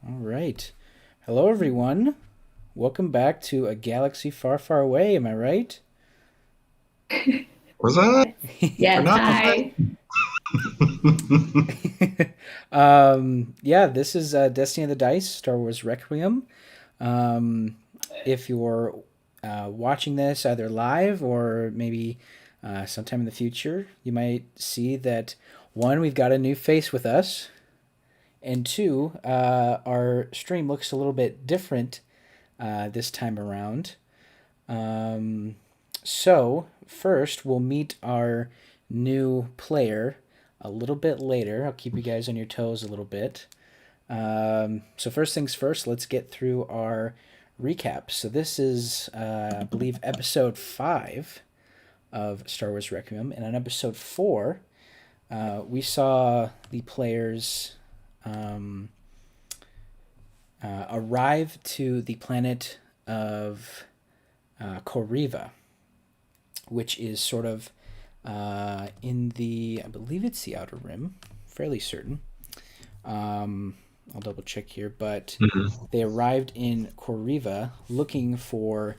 All right. Hello, everyone. Welcome back to A Galaxy Far, Far Away. Am I right? Was that or Yes, not? hi. Yeah, this is Destiny of the Dice, Star Wars Requiem. If you're watching this either live or maybe sometime in the future, you might see that one, we've got a new face with us, and two, our stream looks a little bit different this time around. Um, so, first, we'll meet our new player a little bit later. I'll keep you guys on your toes a little bit. So, first things first, let's get through our recap. So, this is, I believe, episode 5 of Star Wars Requiem. And on episode 4, we saw the players um, arrive to the planet of Kooriva, which is sort of in the, I believe it's the Outer Rim, fairly certain. I'll double check here, but Mhm. they arrived in Kooriva looking for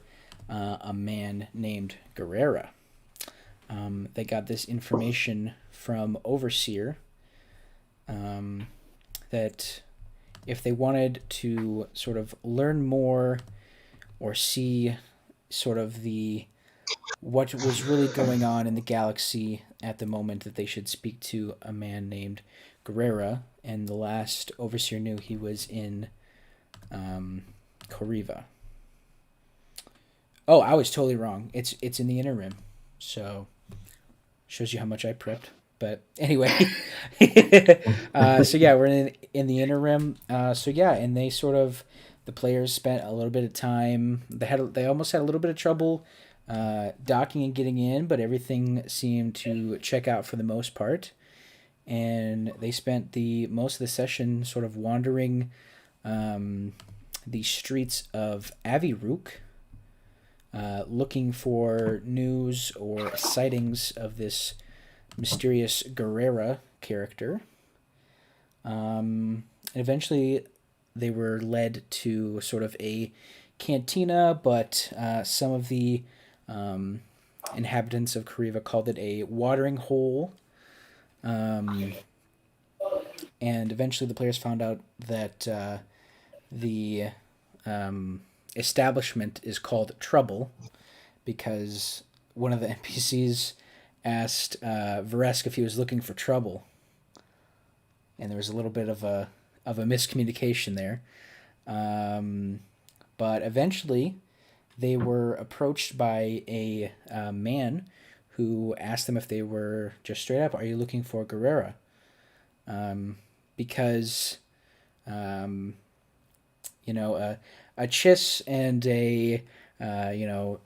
a man named Gerrera. They got this information from Overseer that if they wanted to sort of learn more or see sort of the what was really going on in the galaxy at the moment, that they should speak to a man named Gerrera, and the last overseer knew he was in Kooriva. Oh, I was totally wrong. It's in the inner rim, so shows you how much I prepped. But anyway, so yeah, we're in the inner rim. So yeah, and they sort of the players spent a little bit of time. They almost had a little bit of trouble docking and getting in, but everything seemed to check out for the most part. And they spent the most of the session sort of wandering the streets of Aviruk, looking for news or sightings of this mysterious Gerrera character. And eventually, they were led to sort of a cantina, but some of the um, inhabitants of Kooriva called it a watering hole. Um, and eventually, the players found out that the establishment is called Trouble because one of the NPCs asked Vreskev if he was looking for trouble, and there was a little bit of a miscommunication there. Um, but eventually, they were approached by a man who asked them if they were just straight up, "Are you looking for Gerrera?" Because um, a chiss and a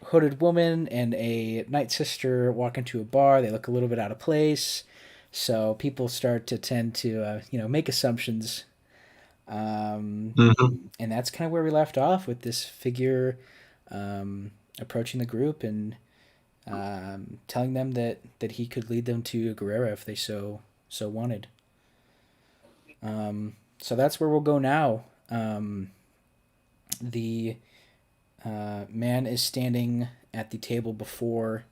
hooded woman and a night sister walk into a bar. They look a little bit out of place, so people start to tend to make assumptions. Um, Mhm. and that's kind of where we left off with this figure approaching the group and telling them that he could lead them to Gerrera if they so wanted. So that's where we'll go now. The man is standing at the table before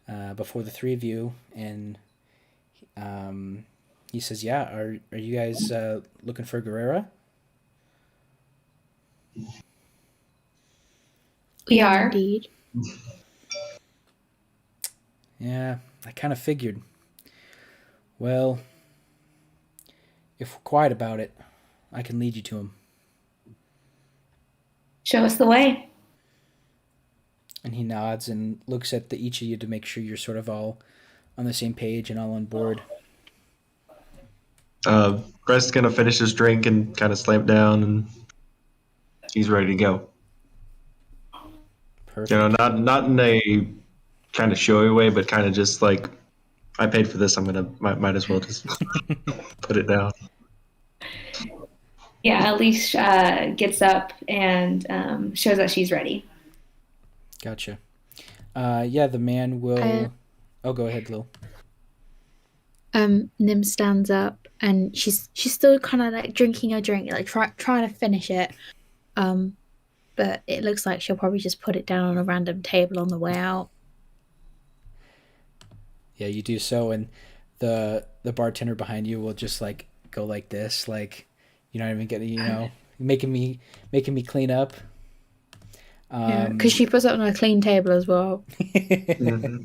the three of you, and um, he says, "Yeah, are you guys looking for Gerrera?" We We are are. indeed. Yeah, I kind of figured. Well, if we're quiet about it, I can lead you to him. Show us the way. And he nods and looks at each of you to make sure you're sort of all on the same page and all on board. Brett's gonna finish his drink and kind of slam down, and he's ready to go. Perfect. Not in a kind of showy way, but kind of just like I paid for this. Might as well just put it down. Yeah, Aleshe gets up and shows that she's ready. Gotcha. Yeah, the man I will. Oh, go ahead, Lil. Nim stands up and she's still kind of like drinking her drink, like trying to finish it. Um, but it looks like she'll probably just put it down on a random table on the way out. Yeah, you do so, and the bartender behind you will just like go like this, like you're not even getting, making me clean up. Yeah, because she puts it on a clean table as well. Mhm.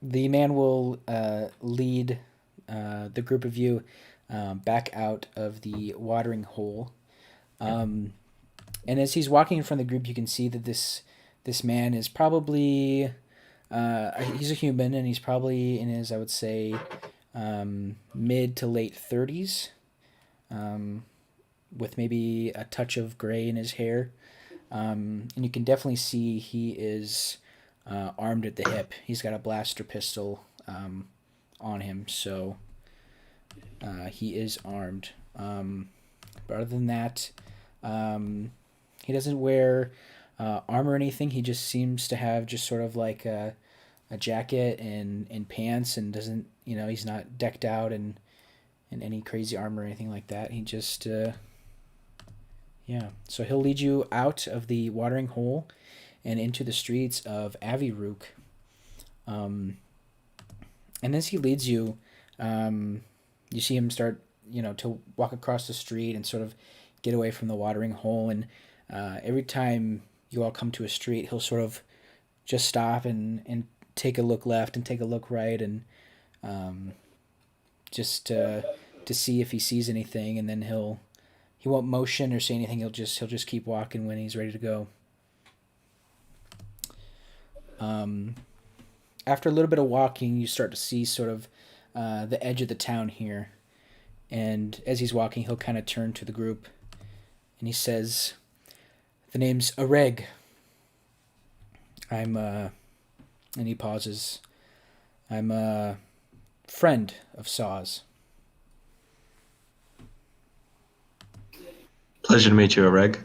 The man will lead the group of you back out of the watering hole. And as he's walking in front of the group, you can see that this man is probably he's a human, and he's probably in his, I would say, mid to late 30s, with maybe a touch of gray in his hair. And you can definitely see he is armed at the hip. He's got a blaster pistol on him, so he is armed. But other than that, he doesn't wear armor or anything. He just seems to have just sort of like a jacket and pants, and doesn't, he's not decked out in any crazy armor or anything like that. He just, yeah. So he'll lead you out of the watering hole and into the streets of Aviruk. And as he leads you, you see him start, to walk across the street and sort of get away from the watering hole. And every time you all come to a street, he'll sort of just stop and take a look left and take a look right, and just to see if he sees anything. And then he won't motion or say anything. He'll just keep walking when he's ready to go. After a little bit of walking, you start to see sort of the edge of the town here. And as he's walking, he'll kind of turn to the group and he says, "The name's Areg. And he pauses. I'm a friend of Saw's." Pleasure to meet you, Areg.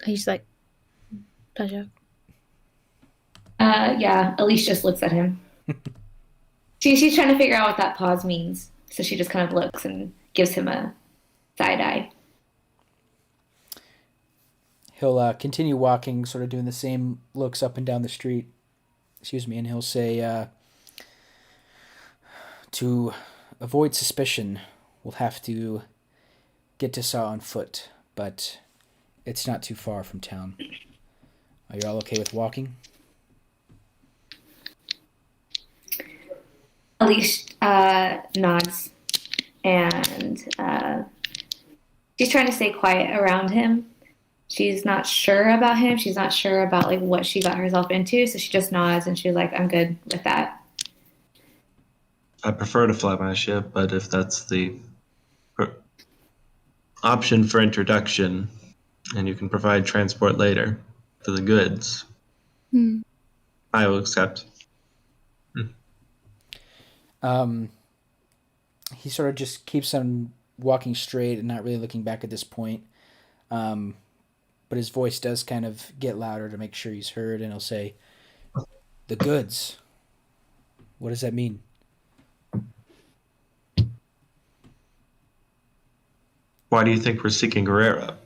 He's like, pleasure. Yeah, Aleshe just looks at him. She's trying to figure out what that pause means, so she just kind of looks and gives him a side eye. He'll continue walking, sort of doing the same looks up and down the street. And he'll say, "To avoid suspicion, we'll have to get to Saw on foot, but it's not too far from town. Are you all okay with walking?" Aleshe nods, and she's trying to stay quiet around him. She's not sure about him. She's not sure about like what she got herself into, so she just nods and she's like, "I'm good with that." I prefer to fly my ship, but if that's the option for introduction, and you can provide transport later for the goods, I will accept. He sort of just keeps on walking straight and not really looking back at this point. But his voice does kind of get louder to make sure he's heard, and he'll say, "The goods. What does that mean?" Why do you think we're seeking Gerrera?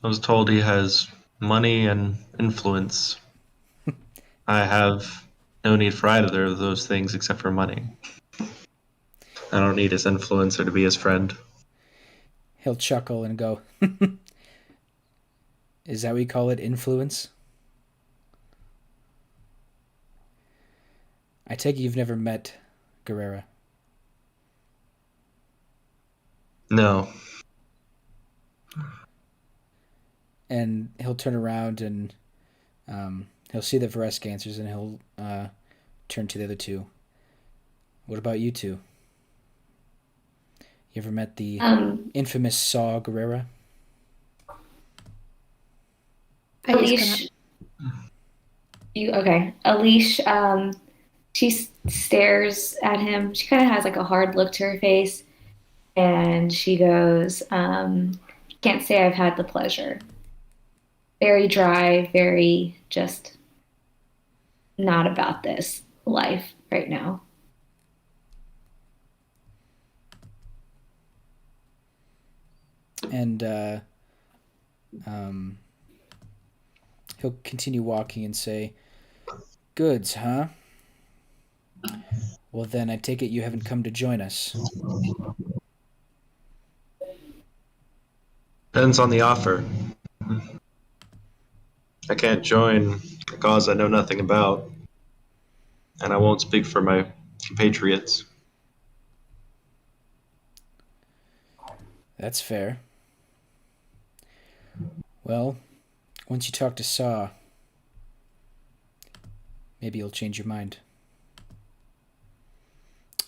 I was told he has money and influence. I have no need for either of those things except for money. I don't need his influence or to be his friend. He'll chuckle and go, "Is that what you call it, influence? I take it you've never met Gerrera." No. And he'll turn around and he'll see that Vreskev answers, and he'll turn to the other two. "What about you two? You ever met the infamous Saw Gerrera?" Aleshe, okay. Aleshe, she stares at him. She kind of has like a hard look to her face, and she goes, "Can't say I've had the pleasure." Very dry, very just. not about this life right now. And he'll continue walking and say, "Goods, huh? Well, then I take it you haven't come to join us." Depends on the offer. I can't join a cause I know nothing about, and I won't speak for my compatriots. That's fair. Well, once you talk to Saw, maybe you'll change your mind.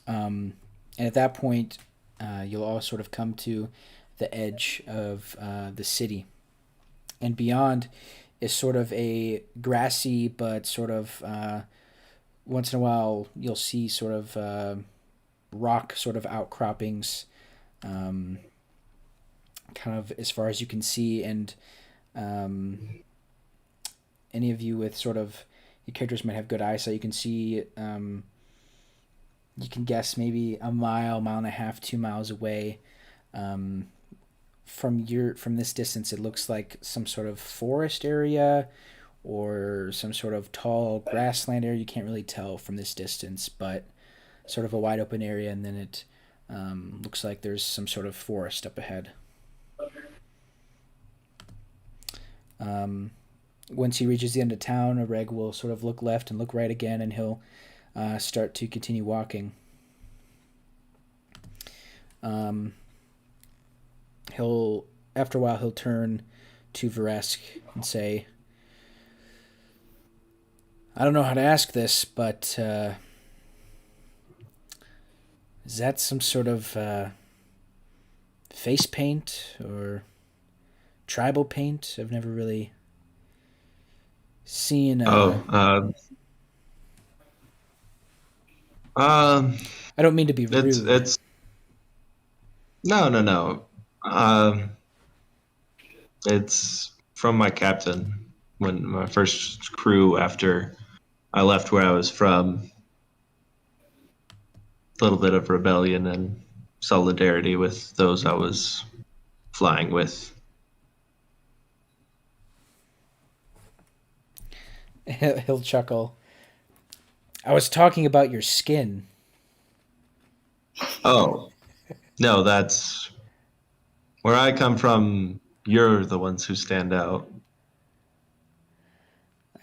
And at that point, you'll all sort of come to the edge of the city. And beyond is sort of a grassy, but sort of once in a while you'll see sort of rock sort of outcroppings, kind of as far as you can see. And any of you with sort of your characters might have good eyesight. You can see. You can guess maybe a mile, mile and a half, 2 miles away. From this distance, it looks like some sort of forest area or some sort of tall grassland area. You can't really tell from this distance, but sort of a wide open area, and then it looks like there's some sort of forest up ahead. Once he reaches the end of town, Reg will sort of look left and look right again, and he'll start to continue walking. After a while, he'll turn to Vreskev and say, "I don't know how to ask this, but is that some sort of face paint or tribal paint? I've never really seen." I don't mean to be rude. It's no. It's from my captain when my first crew after I left where I was from. A little bit of rebellion and solidarity with those I was flying with. He'll chuckle. "I was talking about your skin." Oh, no, that's where I come from. You're the ones who stand out,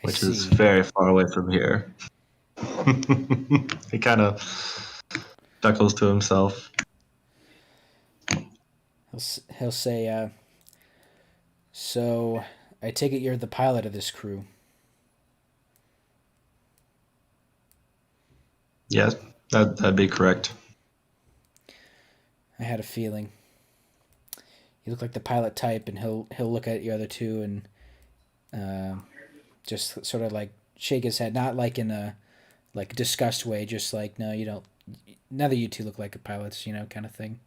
which is very far away from here. He kind of chuckles to himself. He'll say, "So I take it you're the pilot of this crew." Yes, that'd be correct. I had a feeling. You look like the pilot type, and he'll look at the other two and just sort of like shake his head, not like in a like disgust way, just like, "No, you don't. None of you two look like pilots, kind of thing."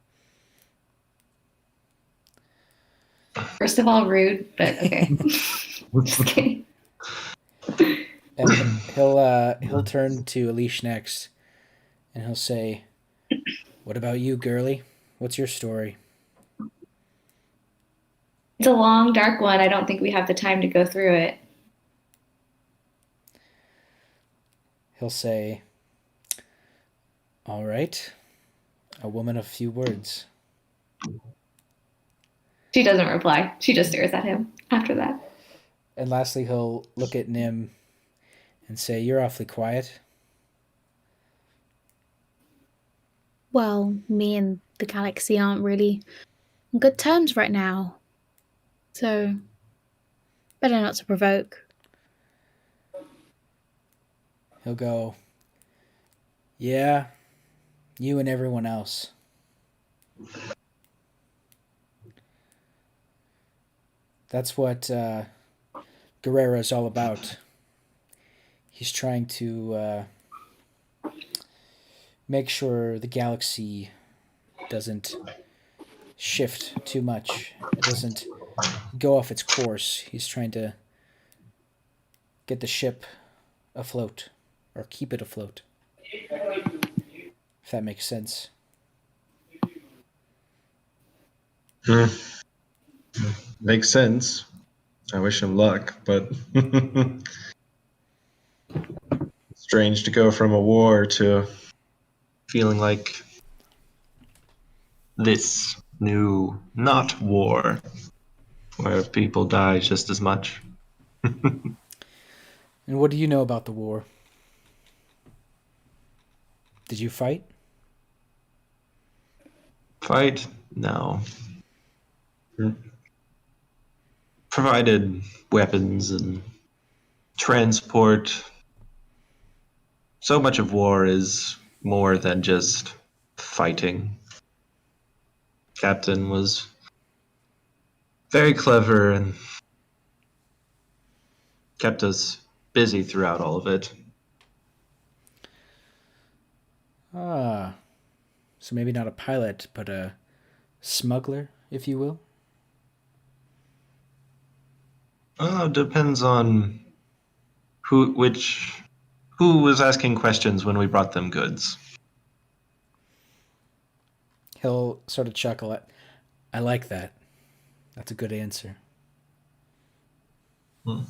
First of all, rude, but okay. Just kidding. And he'll turn to Aleshe next, and he'll say, "What about you, girlie? What's your story?" It's a long, dark one. I don't think we have the time to go through it. He'll say, "All right, a woman of few words." She doesn't reply. She just stares at him after that. And lastly, he'll look at Nim and say, "You're awfully quiet." Well, me and the galaxy aren't really on good terms right now. So, better not to provoke. He'll go, "Yeah, you and everyone else." That's what Gerrera is all about. He's trying to make sure the galaxy doesn't shift too much. It doesn't go off its course. He's trying to get the ship afloat, or keep it afloat, if that makes sense. Hmm. Makes sense. I wish him luck, but strange to go from a war to feeling like this new not war where people die just as much. And what do you know about the war? Did you fight? Fight? No. Provided weapons and transport. So much of war is more than just fighting. Captain was very clever and kept us busy throughout all of it. Ah, so maybe not a pilot, but a smuggler, if you will. Depends on who was asking questions when we brought them goods. He'll sort of chuckle at, I like that. That's a good answer. Hmm.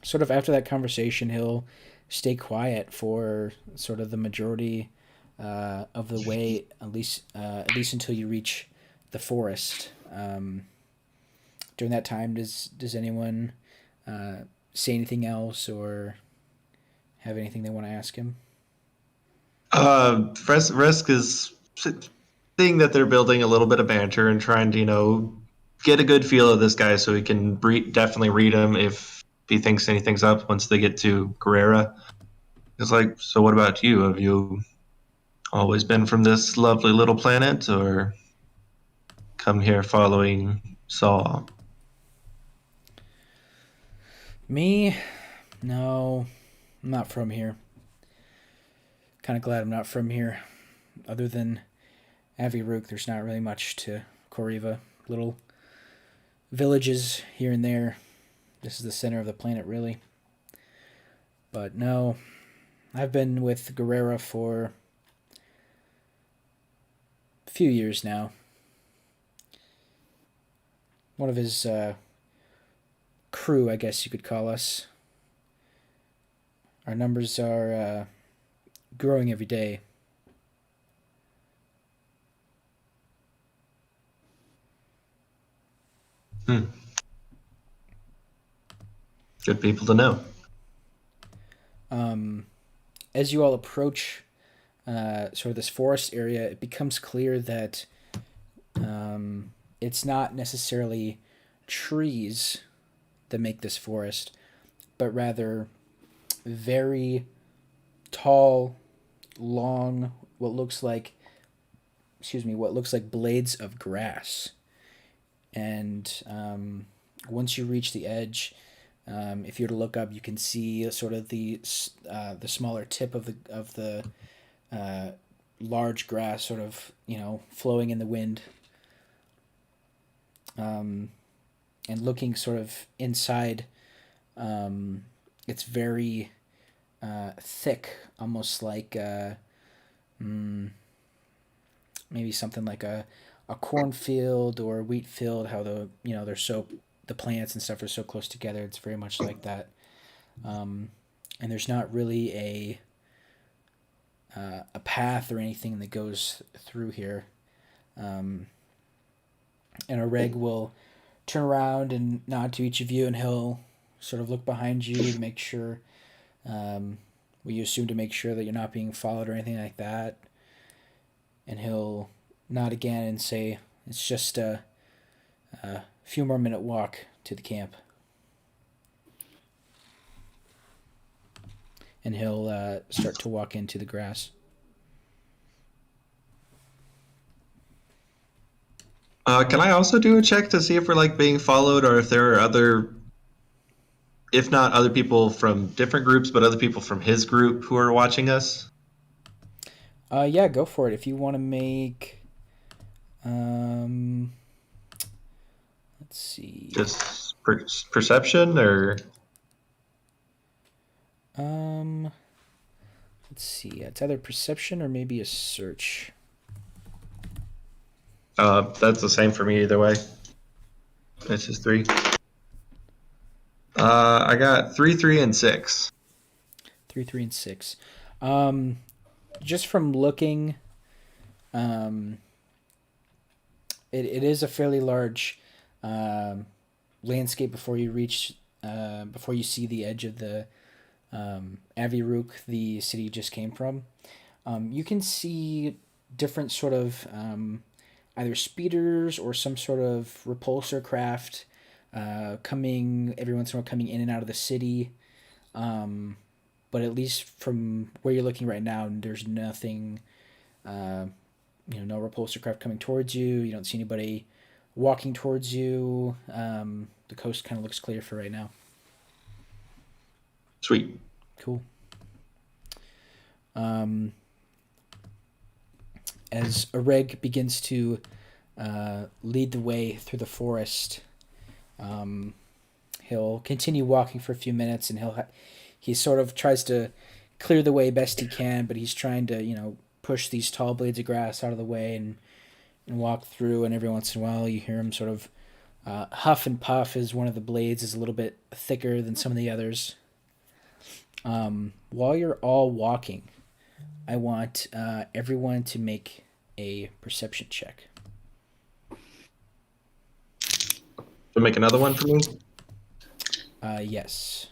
Sort of after that conversation, he'll stay quiet for sort of the majority of the way, at least until you reach the forest. During that time, does anyone say anything else or have anything they want to ask him? Resk is seeing that they're building a little bit of banter and trying to, get a good feel of this guy so he can definitely read him if he thinks anything's up once they get to Gerrera. It's like, so what about you? Have you always been from this lovely little planet or come here following Saw? Me? No, I'm not from here. Kind of glad I'm not from here. Other than Aviruk, there's not really much to Kooriva. Little villages here and there. This is the center of the planet, really. But no, I've been with Gerrera for a few years now. One of his crew, I guess you could call us. Our numbers are growing every day. Good people to know. As you all approach sort of this forest area, it becomes clear that it's not necessarily trees that make this forest, but rather very tall, long, what looks like blades of grass. And once you reach the edge, if you were to look up, you can see sort of the smaller tip of the large grass, sort of flowing in the wind. And looking sort of inside, it's very thick, almost like maybe something like a cornfield or a wheat field. How the plants and stuff are so close together. It's very much like that. And there's not really a path or anything that goes through here. And a reg will turn around and nod to each of you, and he'll sort of look behind you to make sure, you assume to make sure that you're not being followed or anything like that. And he'll nod again and say, it's just a few more minute walk to the camp. And he'll start to walk into the grass. Can I also do a check to see if we're being followed, or if there are other, if not other people from different groups, but other people from his group who are watching us? Yeah, go for it. If you want to make, let's see. Just perception, or Um, let's see. It's either perception or maybe a search. That's the same for me either way. It's just 3. I got 3, 3, and 6. 3, 3, and 6. Just from looking, um, it is a fairly large landscape before you reach, before you see the edge of the Aviruk, the city you just came from. You can see different sort of either speeders or some sort of repulsor craft coming every once in a while, coming in and out of the city. But at least from where you're looking right now, there's nothing, no repulsor craft coming towards you. You don't see anybody walking towards you. The coast kind of looks clear for right now. Sweet. Cool. As Areg begins to lead the way through the forest, he'll continue walking for a few minutes, and he sort of tries to clear the way best he can, but he's trying to push these tall blades of grass out of the way and walk through. And every once in a while, you hear him sort of huff and puff as one of the blades is a little bit thicker than some of the others. While you're all walking, I want everyone to make a perception check. So make another one for me? Yes.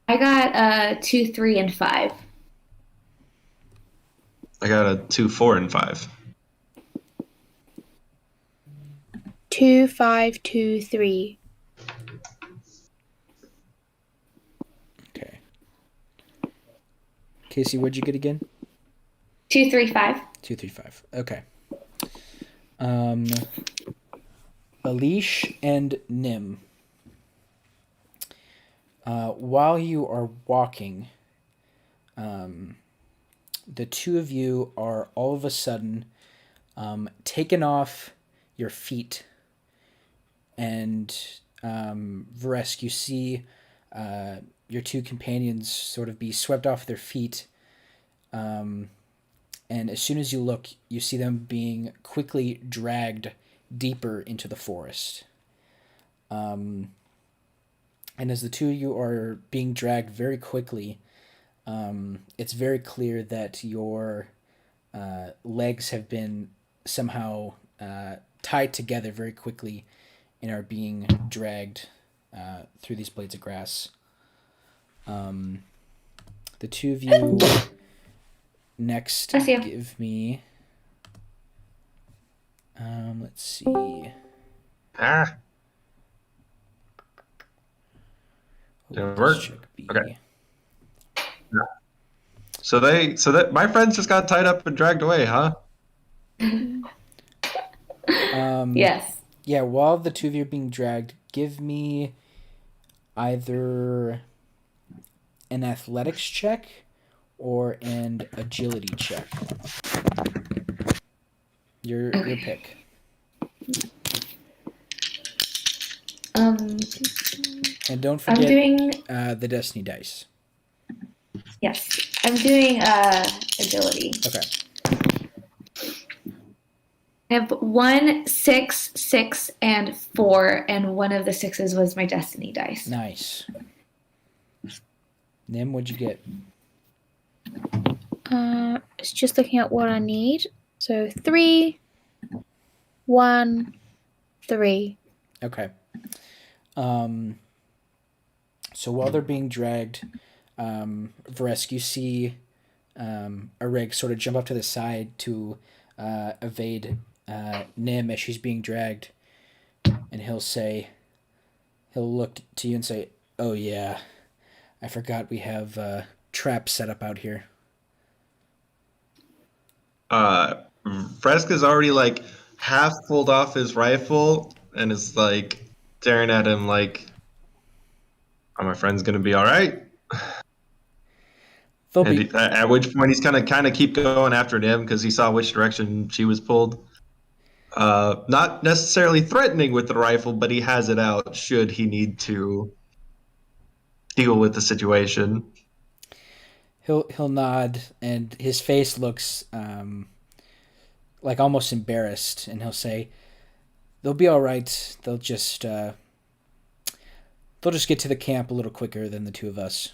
I got 2, 3, and 5. I got a 2, 4, and 5. 2, 5, 2, 3. Okay. Casey, what'd you get again? 2, 3, 5. 2, 3, 5. Okay. Aleshe and Nim. While you are walking, the two of you are all of a sudden taken off your feet. And Vreskev, you see your two companions sort of be swept off their feet. And as soon as you look, you see them being quickly dragged deeper into the forest. And as the two of you are being dragged very quickly, it's very clear that your legs have been somehow tied together very quickly and are being dragged through these blades of grass. The two of you next give me... let's see. Didn't work. Okay. Yeah. So that my friends just got tied up and dragged away, huh? Yes. Yeah, while the two of you are being dragged, give me either an athletics check or an agility check. Your pick. And don't forget the Destiny dice. Yes. I'm doing agility. Okay. I have 1, 6, 6, and 4, and one of the 6s was my destiny dice. Nice. Nim, what'd you get? It's just looking at what I need. So 3, 1, 3. Okay. So while they're being dragged, Vreskev, you see Areg sort of jump up to the side to evade Nim as she's being dragged, and he'll look to you and say, "Oh yeah, I forgot we have traps set up out here." Vreskev's already like half pulled off his rifle and is like staring at him like, "Are my friends gonna be all right?" At which point he's kind of keep going after him because he saw which direction she was pulled. Not necessarily threatening with the rifle, but he has it out should he need to deal with the situation. He'll nod, and his face looks like almost embarrassed, and he'll say, "They'll be all right. They'll just get to the camp a little quicker than the two of us."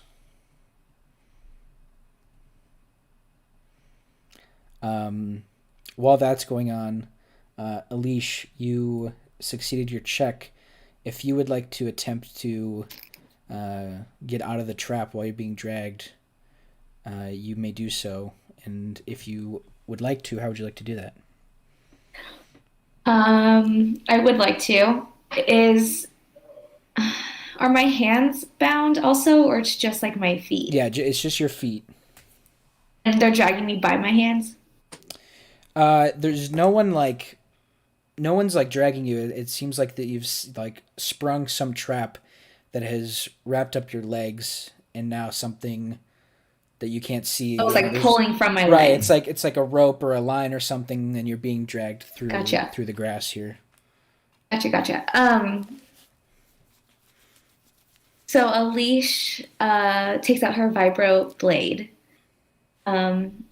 While that's going on, Aleshe, you succeeded your check. If you would like to attempt to get out of the trap while you're being dragged, you may do so. And if you would like to, how would you like to do that? I would like to. Are my hands bound also, or it's just like my feet? Yeah, it's just your feet. And they're dragging me by my hands? There's no one's like dragging you. It seems like that you've like sprung some trap that has wrapped up your legs, and now something that you can't see. Oh, it's like pulling from my right. legs. It's like a rope or a line or something, and you're being dragged through Gotcha. through the grass here. Gotcha. So Aleshe takes out her vibro blade. And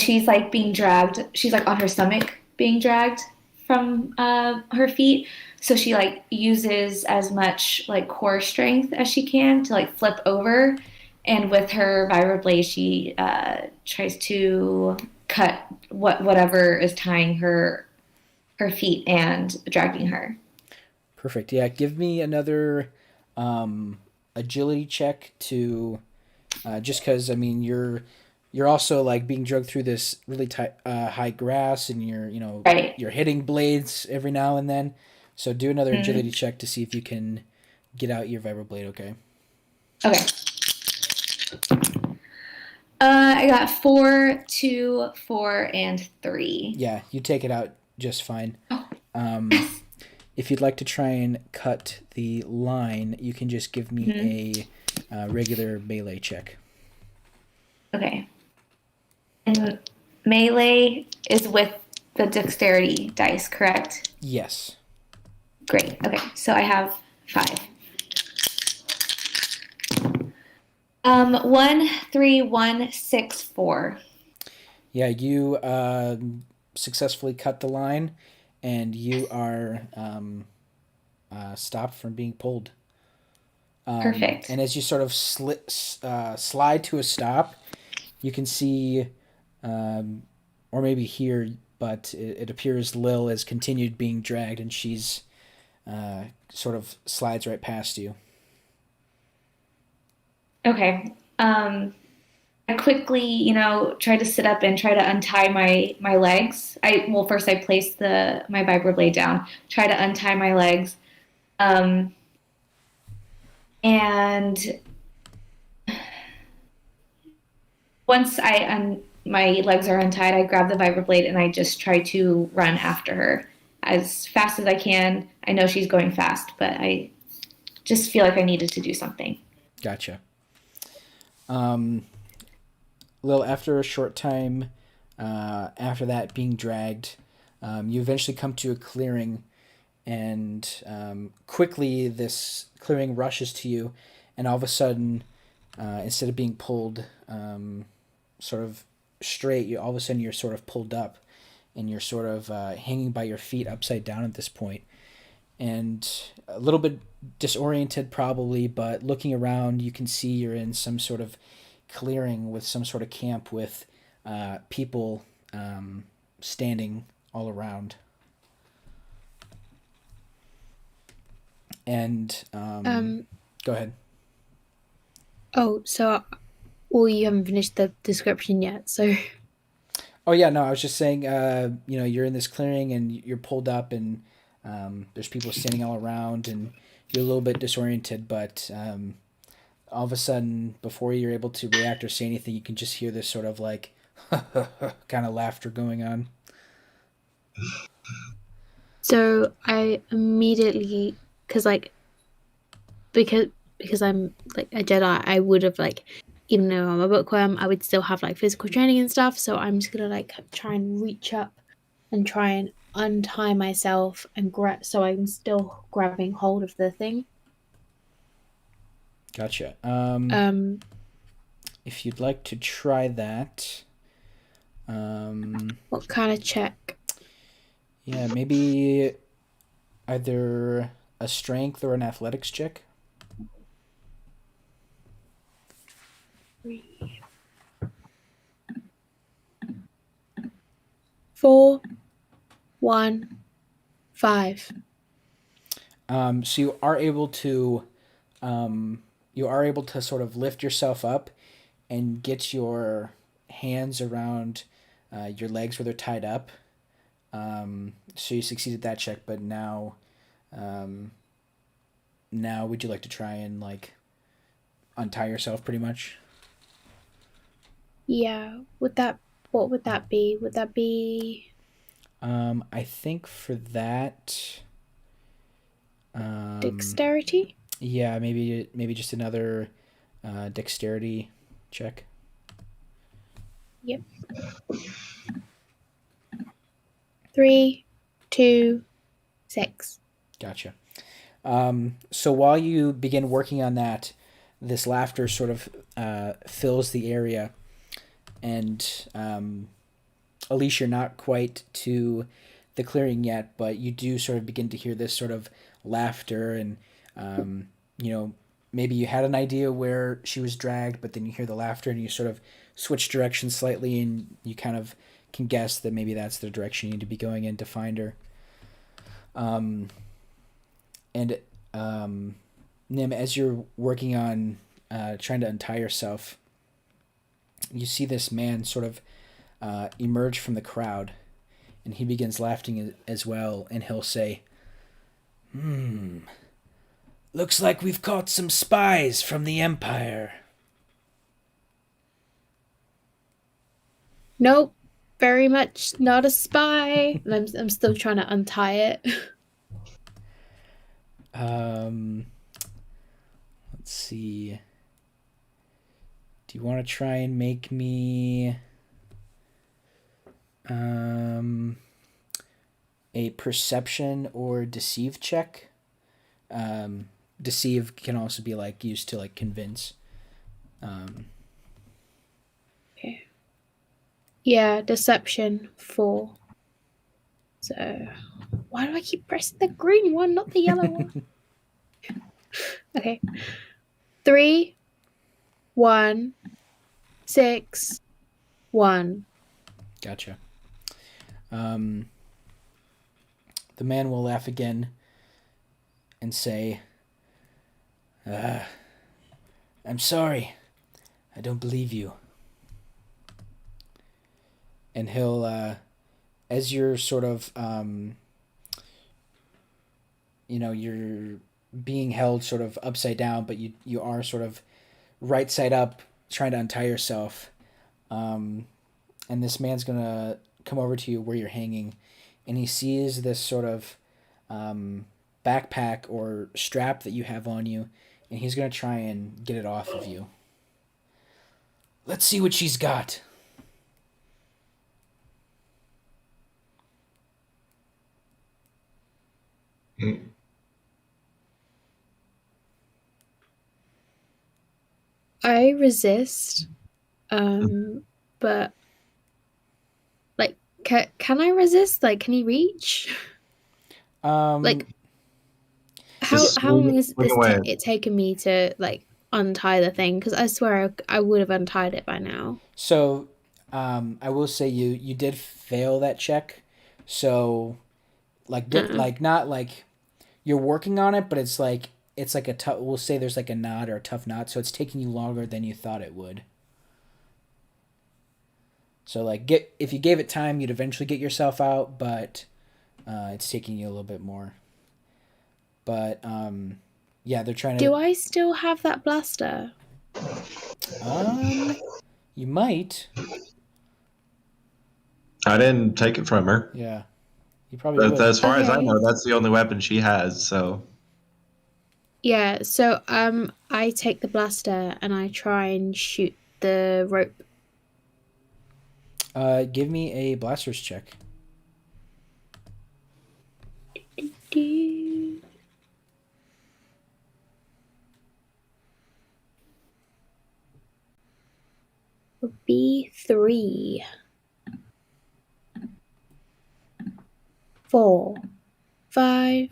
she's like being dragged. She's like on her stomach being dragged from her feet. So she like uses as much like core strength as she can to like flip over. And with her vibro blade, she tries to cut whatever is tying her feet and dragging her. Perfect. Yeah, give me another agility check to just because I mean you're also like being dragged through this really tight high grass, and Right. you're hitting blades every now and then. So do another agility check to see if you can get out your vibroblade. Okay. Okay. I got 4, 2, 4, and 3. Yeah, you take it out just fine. Oh. If you'd like to try and cut the line, you can just give me a regular melee check. Okay. And melee is with the dexterity dice, correct? Yes. Great. Okay, so I have 5. 1, 3, 1, 6, 4. Yeah, you successfully cut the line, and you are stopped from being pulled. Perfect. And as you sort of slide to a stop, you can see, or maybe hear, but it appears Lil has continued being dragged, and she's sort of slides right past you. Okay. I quickly, try to sit up and try to untie my legs. First I place my vibroblade down, try to untie my legs. And once my legs are untied, I grab the vibroblade and I just try to run after her as fast as I can. I know she's going fast, but I just feel like I needed to do something. Gotcha. Lil, after a short time after that being dragged, you eventually come to a clearing, and quickly this clearing rushes to you, and all of a sudden, instead of being pulled sort of straight, all of a sudden you're sort of pulled up, and you're sort of hanging by your feet upside down at this point, and a little bit disoriented probably, but looking around, you can see you're in some sort of clearing with some sort of camp with people standing all around. And go ahead. Oh, so you haven't finished the description yet, so... Oh, yeah, no, I was just saying, you're in this clearing and you're pulled up, and there's people standing all around, and you're a little bit disoriented, but all of a sudden, before you're able to react or say anything, you can just hear this sort of like kind of laughter going on. So I immediately, because I'm like a Jedi, I would have like, even though I'm a bookworm, I would still have like physical training and stuff. So I'm just gonna like try and reach up and try and untie myself and grab, so I'm still grabbing hold of the thing. Gotcha. Um, If you'd like to try that, what kind of check? yeah, maybe either a strength or an athletics check. 4, 1, 5. So you are able to sort of lift yourself up and get your hands around your legs where they're tied up. So you succeeded that check, but um, now would you like to try and like untie yourself pretty much? Yeah. What would that be? Would that be I think for that, dexterity? yeah, maybe just another dexterity check. Yep. 3, 2, 6. Gotcha. So while you begin working on that, this laughter sort of fills the area, and Aleshe, you're not quite to the clearing yet, but you do sort of begin to hear this sort of laughter, and you know, maybe you had an idea where she was dragged, but then you hear the laughter, and you sort of switch directions slightly, and you kind of can guess that maybe that's the direction you need to be going in to find her. And Nim, as you're working on trying to untie yourself, you see this man sort of emerge from the crowd, and he begins laughing as well, and he'll say, looks like we've caught some spies from the Empire. Nope. Very much not a spy. And I'm still trying to untie it. Let's see. Do you want to try and make me a perception or deceive check? Deceive can also be like used to like convince. Okay. Yeah, deception 4. So why do I keep pressing the green one, not the yellow one? Okay. 3, 1, 6, 1. Gotcha. The man will laugh again and say, I'm sorry. I don't believe you. And he'll, as you're sort of, you're being held sort of upside down, but you are sort of right side up trying to untie yourself. And this man's going to come over to you where you're hanging, and he sees this sort of backpack or strap that you have on you, and he's going to try and get it off of you. Let's see what she's got. I resist. But like can I resist? Like, can he reach? Like how Just how long is swing this away. it taken me to like untie the thing? Because I swear I would have untied it by now. So, I will say you did fail that check. So, like not like you're working on it, but it's like a tough. We'll say there's like a knot or a tough knot, so it's taking you longer than you thought it would. So like if you gave it time, you'd eventually get yourself out, but it's taking you a little bit more. But yeah, they're trying to. Do I still have that blaster? You might. I didn't take it from her. Yeah, you probably But would. as far as I Okay. know, that's the only weapon she has. So Yeah, so I take the blaster and I try and shoot the rope. Give me a blaster's check. do. Would be 3, 4, 5,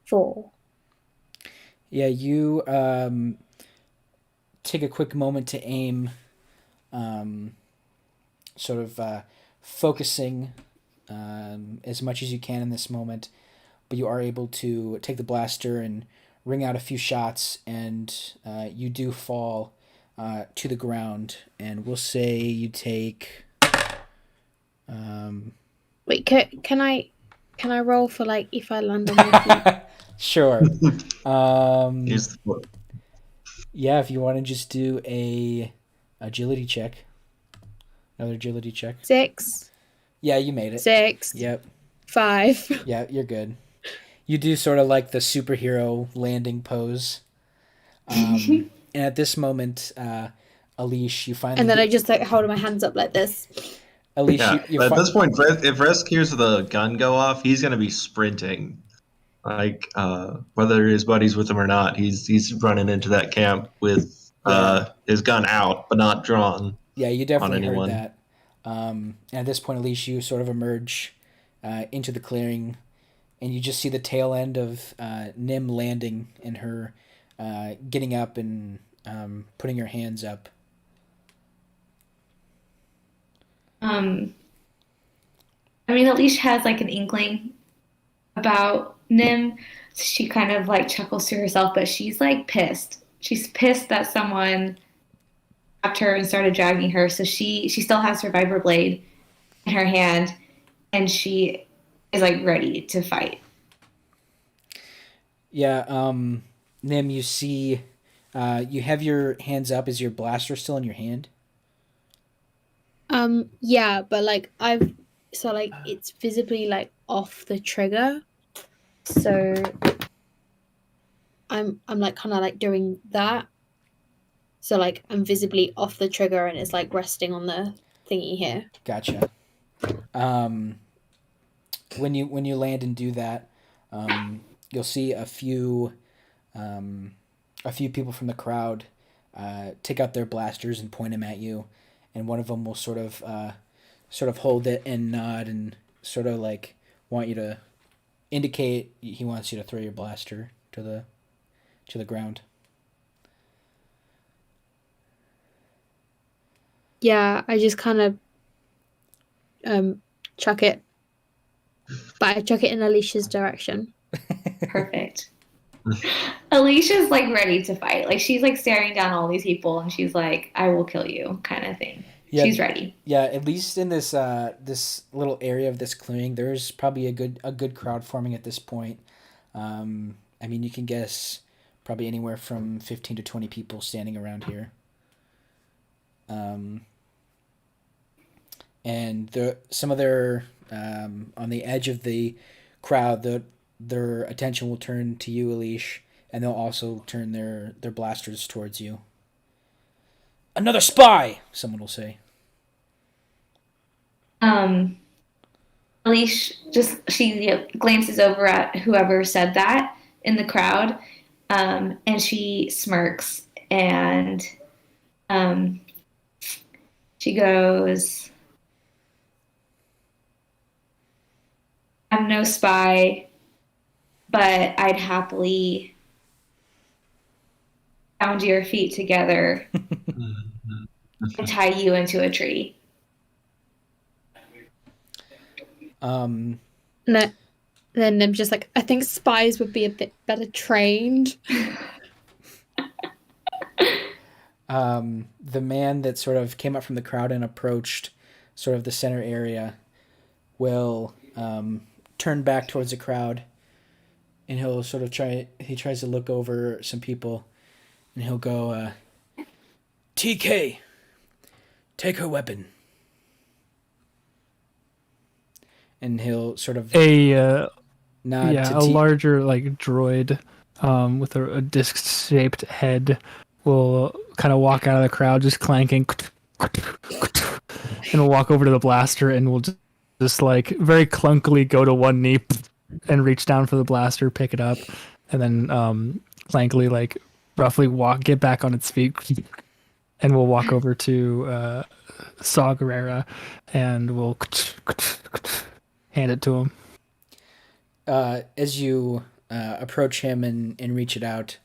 4. Yeah, you take a quick moment to aim, sort of focusing as much as you can in this moment, but you are able to take the blaster and ring out a few shots, and you do fall to the ground. And we'll say you take. Wait, can I roll for like if I land on my feet? Sure. Here's the Yeah, if you want to just do a agility check. Another agility check. 6, Yeah, you made it. 6, Yep. 5. Yeah, you're good. You do sort of like the superhero landing pose. And at this moment, Aleshe, you finally. And then I just like hold my hands up like this. Aleshe, Yeah, you at this point, if Resk hears the gun go off, he's gonna be sprinting. Like whether his buddy's with him or not, he's running into that camp with his gun out but not drawn. Yeah, you on definitely heard anyone. that. And at this point, Aleshe, you sort of emerge into the clearing, and you just see the tail end of Nim landing and her getting up and putting her hands up. I mean, Aleshe has like an inkling about Nim. So she kind of like chuckles to herself, but she's like pissed. She's pissed that someone grabbed her and started dragging her. So she still has her vibra blade in her hand, and she is like ready to fight. Yeah, Nim, you see, you have your hands up. Is your blaster still in your hand? Yeah, but like it's visibly like off the trigger. So I'm like kind of like doing that. So like I'm visibly off the trigger and it's like resting on the thingy here. Gotcha. When you land and do that, you'll see a few people from the crowd take out their blasters and point them at you, and one of them will sort of hold it and nod and sort of like want you to indicate he wants you to throw your blaster to the ground. Yeah, I just kind of chuck it, but I chuck it in Aleshe's direction. Perfect. Alicia's like ready to fight. Like she's like staring down all these people, and she's like, "I will kill you," kind of thing. Yeah, she's ready. Yeah, at least in this this little area of this clearing, there's probably a good crowd forming at this point. I mean, you can guess probably anywhere from 15 to 20 people standing around here. And some of their on the edge of the crowd, their attention will turn to you, Aleshe, and they'll also turn their blasters towards you. Another spy, someone will say. Aleshe she glances over at whoever said that in the crowd, and she smirks and she goes, "I'm no spy, but I'd happily bound your feet together and tie you into a tree." No, then I'm just like, I think spies would be a bit better trained. The man that sort of came up from the crowd and approached sort of the center area will turn back towards the crowd, and he'll sort of he tries to look over some people, and he'll go, TK, take her weapon. And he'll sort of nod to a larger like droid with a disc-shaped head will kind of walk out of the crowd just clanking and we'll walk over to the blaster and we'll just like very clunkily go to one knee and reach down for the blaster, pick it up, and then blankly, like roughly get back on its feet, and we'll walk over to Saw Gerrera, and we'll hand it to him. As you approach him and reach it out,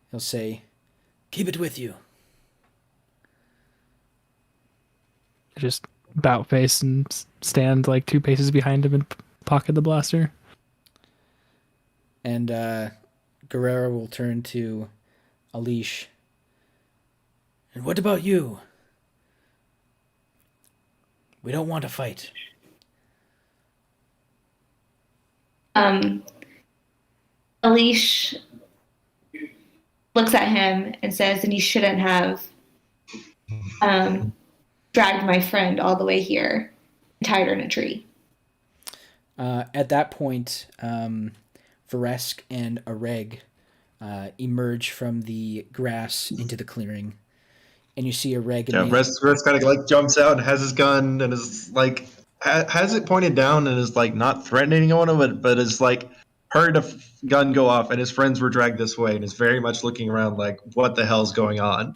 he'll say, "Keep it with you." Just bout face and stand like 2 paces behind him and pocket the blaster. And Gerrera will turn to Aleshe. "And what about you? We don't want to fight." Aleshe looks at him and says, "And you shouldn't have dragged my friend all the way here and tied her in a tree." At that point, Vreskev and Areg emerge from the grass into the clearing. And you see Areg and Rest kind of like jumps out and has his gun and is like has it pointed down and is like not threatening anyone, but is like heard a gun go off and his friends were dragged this way and is very much looking around like what the hell's going on.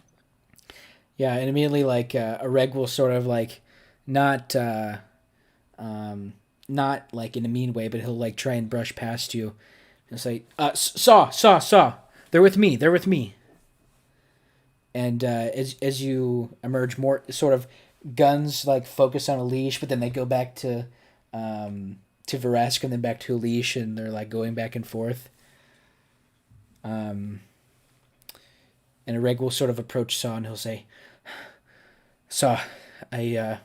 Yeah, and immediately like Areg will sort of like not like in a mean way, but he'll like try and brush past you. He'll say, Saw. They're with me. And as you emerge, more sort of guns like focus on Aleshe, but then they go back to Vreskev and then back to Aleshe, and they're like going back and forth. And Areg will sort of approach Saw and he'll say, "Saw, they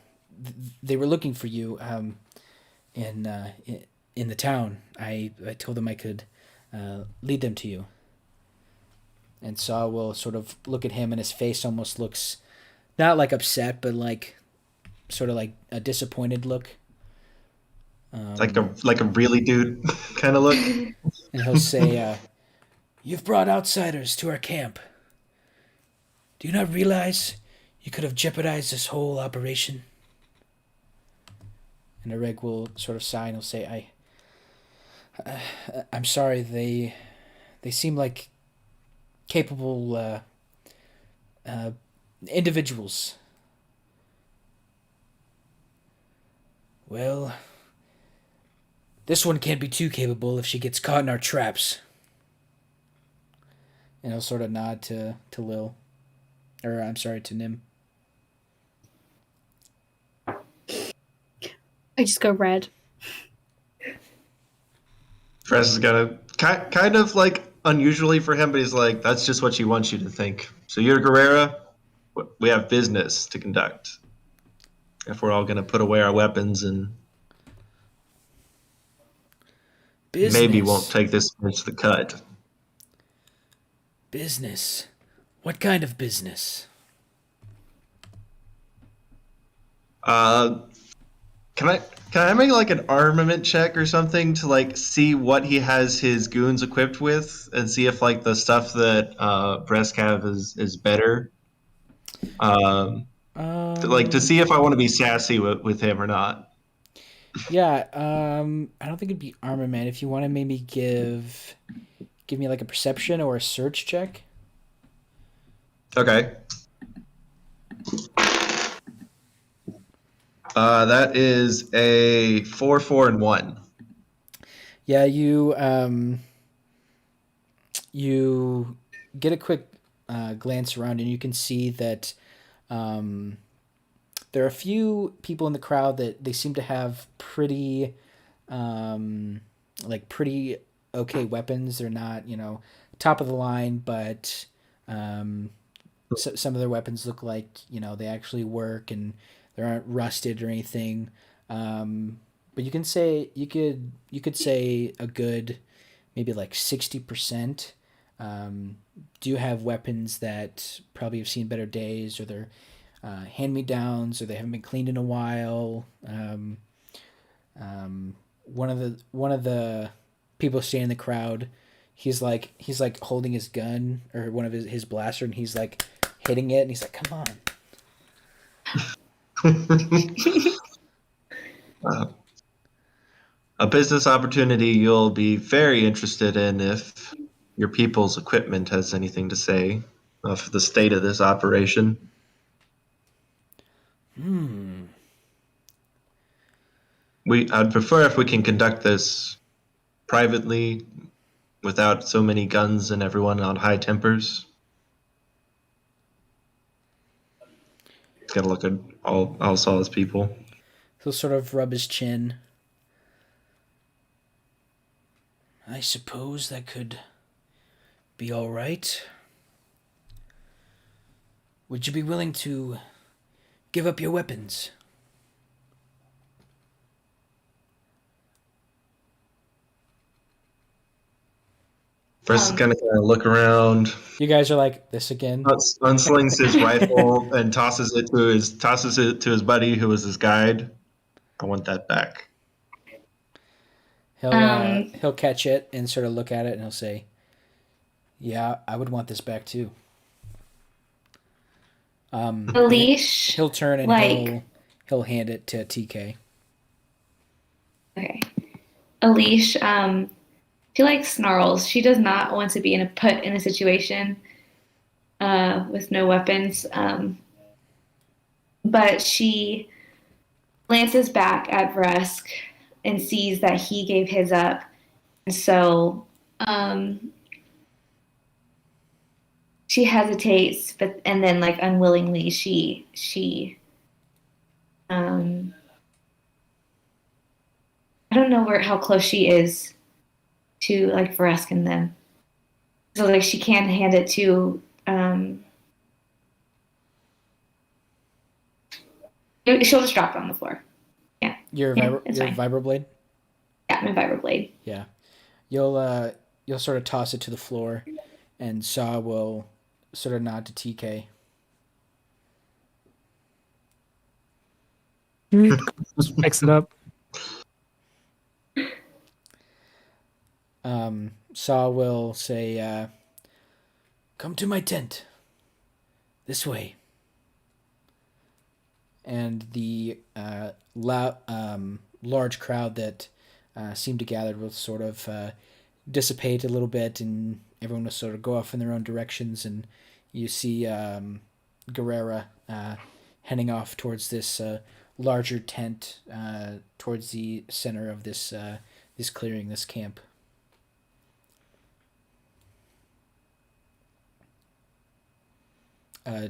were looking for you in the town. I told them I could lead them to you." And Saw will sort of look at him, and his face almost looks not like upset, but like sort of like a disappointed look. Like a really dude kind of look. And he'll say, "You've brought outsiders to our camp. Do you not realize you could have jeopardized this whole operation?" And Areg will sort of sigh and he'll say, I'm sorry. They seem like capable individuals." "Well, this one can't be too capable if she gets caught in our traps." And he'll sort of nod to Lil. Or, I'm sorry, to Nim. I just go red. Tress is gonna kind of like unusually for him, but he's like, that's just what she wants you to think. So you're Gerrera. We have business to conduct. If we're all gonna put away our weapons and Business. maybe won't take this much to the cut. Business. What kind of business? Can I make like an armament check or something to like see what he has his goons equipped with and see if like the stuff that Vreskev is better? Like to see if I want to be sassy with him or not. Yeah, I don't think it'd be armament. If you want to maybe give me like a perception or a search check. Okay. That is a 4, 4, and 1. Yeah, you get a quick glance around and you can see that there are a few people in the crowd that they seem to have pretty pretty okay weapons. They're not, top of the line, but some of their weapons look like, they actually work and they aren't rusted or anything. But you could say a good maybe like 60% do have weapons that probably have seen better days, or they're hand-me-downs, or they haven't been cleaned in a while. One of the people standing in the crowd, he's like holding his gun or one of his blaster, and he's like hitting it, and he's like, "Come on." a business opportunity you'll be very interested in if your people's equipment has anything to say of the state of this operation. I'd prefer if we can conduct this privately without so many guns and everyone on high tempers. He's got to look at all Saul's people. He'll sort of rub his chin. I suppose that could be all right. Would you be willing to give up your weapons? First, is gonna look around. You guys are like this again. Unslings his rifle and tosses it to his buddy who was his guide. I want that back. He'll catch it and sort of look at it and he'll say, "Yeah, I would want this back too." Aleshe. He'll turn and he'll hand it to TK. Okay. Aleshe, she snarls. She does not want to be put in a situation with no weapons. But she glances back at Vresk and sees that he gave his up. And so she hesitates, and then unwillingly she I don't know how close she is to Vresk and them. So she can hand it to she'll just drop it on the floor. Yeah. Your vibroblade? Yeah, my vibroblade. Yeah. You'll sort of toss it to the floor and Saw will sort of nod to TK. Just mix it up. Saw will say, "Come to my tent. This way." And the large crowd that seemed to gather will sort of dissipate a little bit, and everyone will sort of go off in their own directions, and you see Gerrera heading off towards this larger tent towards the center of this clearing, this camp.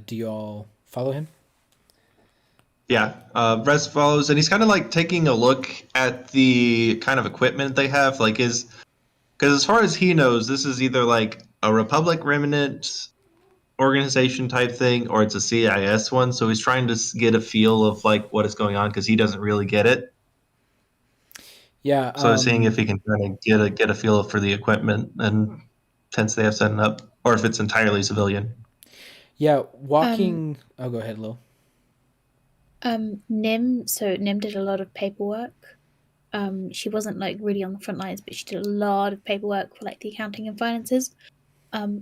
Do you all follow him? Yeah, Res follows, and he's kind of taking a look at the kind of equipment they have. Because as far as he knows, this is either a Republic Remnant organization type thing, or it's a CIS one. So he's trying to get a feel of what is going on because he doesn't really get it. Yeah. So seeing if he can kind of get a feel for the equipment and tents they have setting up, or if it's entirely civilian. Yeah, walking. Go ahead, Lil. Nim did a lot of paperwork. She wasn't really on the front lines, but she did a lot of paperwork for the accounting and finances.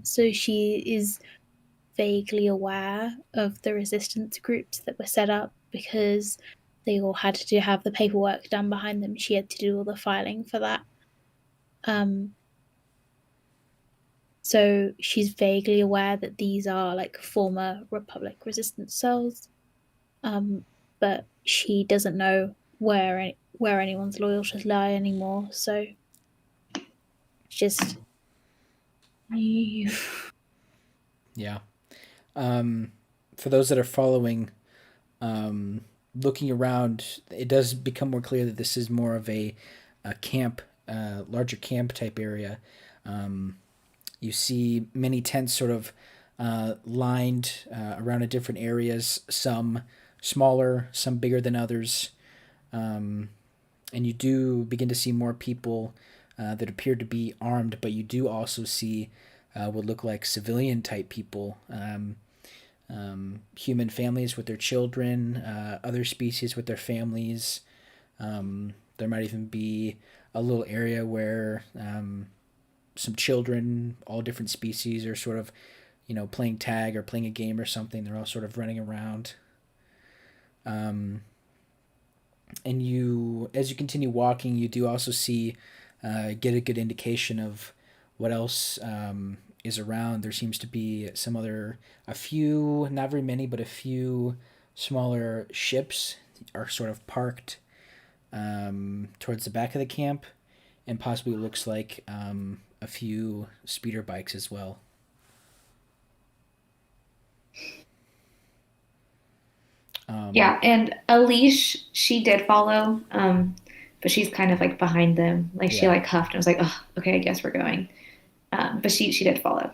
So she is vaguely aware of the resistance groups that were set up because they all had to have the paperwork done behind them. She had to do all the filing for that. So she's vaguely aware that these are former Republic resistance cells. But she doesn't know where anyone's loyalties lie anymore. So just yeah. For those that are following, looking around, it does become more clear that this is more of a camp, larger camp type area. You see many tents sort of lined around in different areas, some smaller, some bigger than others. And you do begin to see more people that appear to be armed, but you do also see what look like civilian type people, human families with their children, other species with their families. There might even be a little area where some children, all different species, are sort of, playing tag or playing a game or something. They're all sort of running around. And as you continue walking, you do also see, get a good indication of what else is around. There seems to be a few, not very many, but a few smaller ships are sort of parked towards the back of the camp, and possibly it looks like a few speeder bikes as well. Yeah, and Aleshe, she did follow, but she's kind of like behind them. Like she Yeah. like huffed and was like, "Oh, okay, I guess we're going." But she did follow.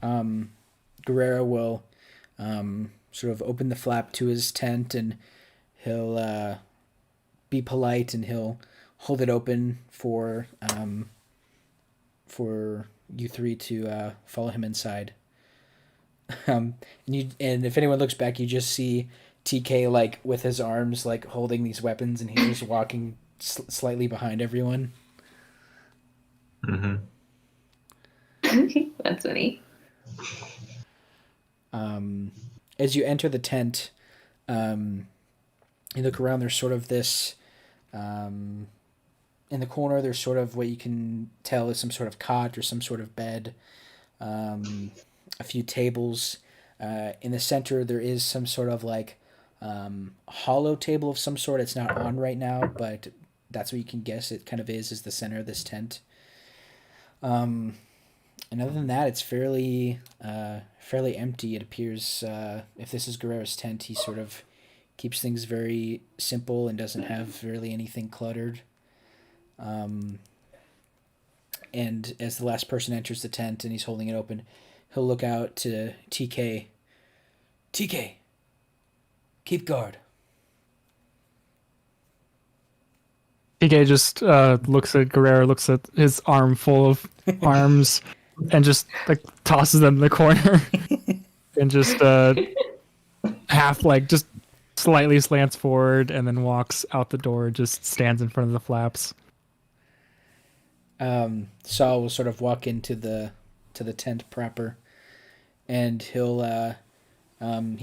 Gerrera will sort of open the flap to his tent, and he'll be polite, and he'll hold it open for you three to follow him inside. And if anyone looks back, you just see TK like with his arms like holding these weapons, and he's just walking slightly behind everyone. Mm-hmm. That's funny. As you enter the tent, you look around. There's sort of this in the corner. There's sort of what you can tell is some sort of cot or some sort of bed. A few tables. In the center, there is some sort of like hollow table of some sort. It's not on right now, but that's what you can guess it kind of is the center of this tent. And other than that, it's fairly empty. It appears if this is Gerrera's tent, he sort of keeps things very simple and doesn't have really anything cluttered. And as the last person enters the tent and he's holding it open, he'll look out to TK. TK, keep guard. TK just looks at Gerrera, looks at his arm full of arms, and just like tosses them in the corner, and just half like just slightly slants forward, and then walks out the door. Just stands in front of the flaps. Saul will sort of walk into the tent proper, and he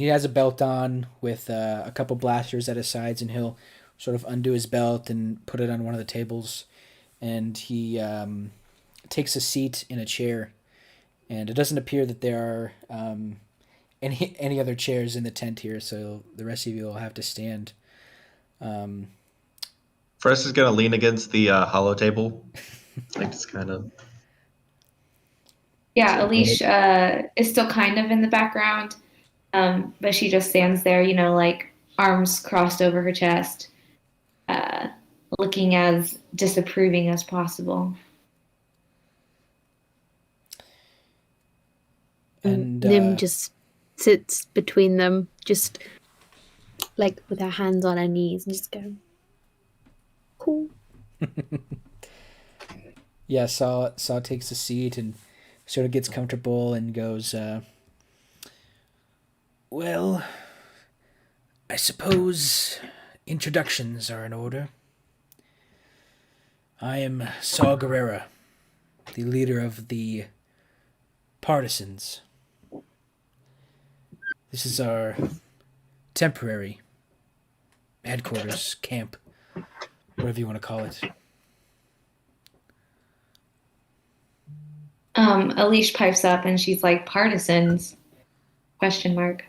has a belt on with a couple blasters at his sides, and he'll sort of undo his belt and put it on one of the tables, and he takes a seat in a chair, and it doesn't appear that there are any other chairs in the tent here, so the rest of you will have to stand. First is gonna lean against the hollow table, like just kind of. Yeah, Aleshe is still kind of in the background, but she just stands there, like arms crossed over her chest, looking as disapproving as possible. And Nim just sits between them, just like with her hands on her knees, and just go, cool. yeah, Saw takes a seat and sort of gets comfortable and goes, well, I suppose introductions are in order. I am Saw Gerrera, the leader of the Partisans. This is our temporary headquarters, camp, whatever you want to call it. Aleshe pipes up and she's like, "Partisans? Question mark."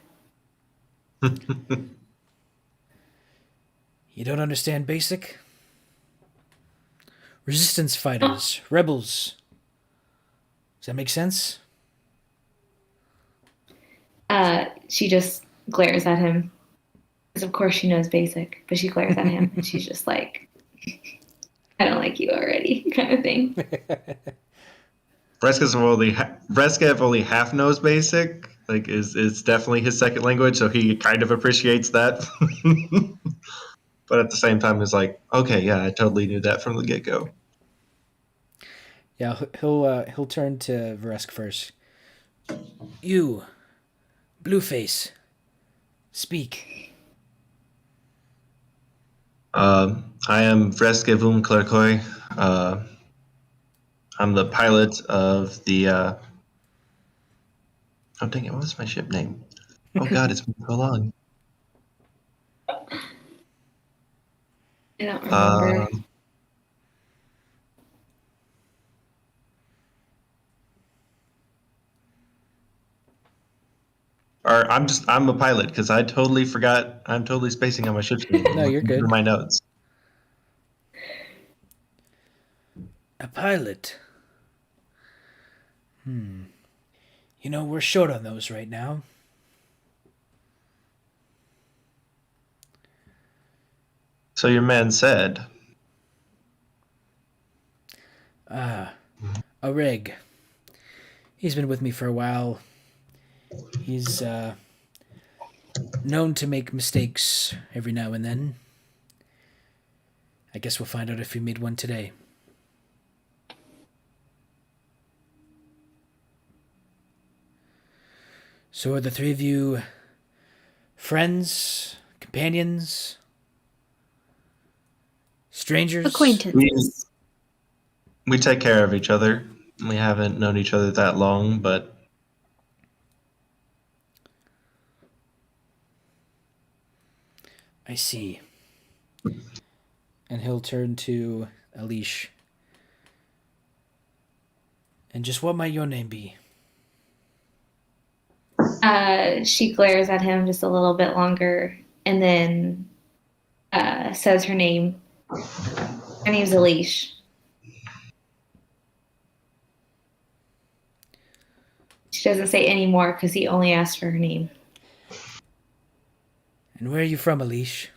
You don't understand basic? Resistance fighters, rebels. Does that make sense? She just glares at him. Because of course she knows basic, but she glares at him and she's just like, "I don't like you already," kind of thing. Vreskev only half knows basic. Like is definitely his second language, so he kind of appreciates that. But at the same time, is like, okay, yeah, I totally knew that from the get go. Yeah, he'll turn to Vreskev first. You, Blueface, speak. I am Vreskev Klerkoi. I'm the pilot of the. Oh dang it! What was my ship name? Oh god, it's been so long. I don't remember. Or I'm a pilot because I totally forgot. I'm totally spacing on my ship's name. No, you're Looking through good. my notes. A pilot. You know, we're short on those right now. So your man said, A rig. He's been with me for a while. He's known to make mistakes every now and then. I guess we'll find out if he made one today. So are the three of you friends, companions, strangers? Acquaintances. we take care of each other. We haven't known each other that long, but I see. And he'll turn to Aleshe. And just what might your name be? She glares at him just a little bit longer and then says her name. Her name's Aleshe. She doesn't say any more because he only asked for her name. And where are you from, Aleshe?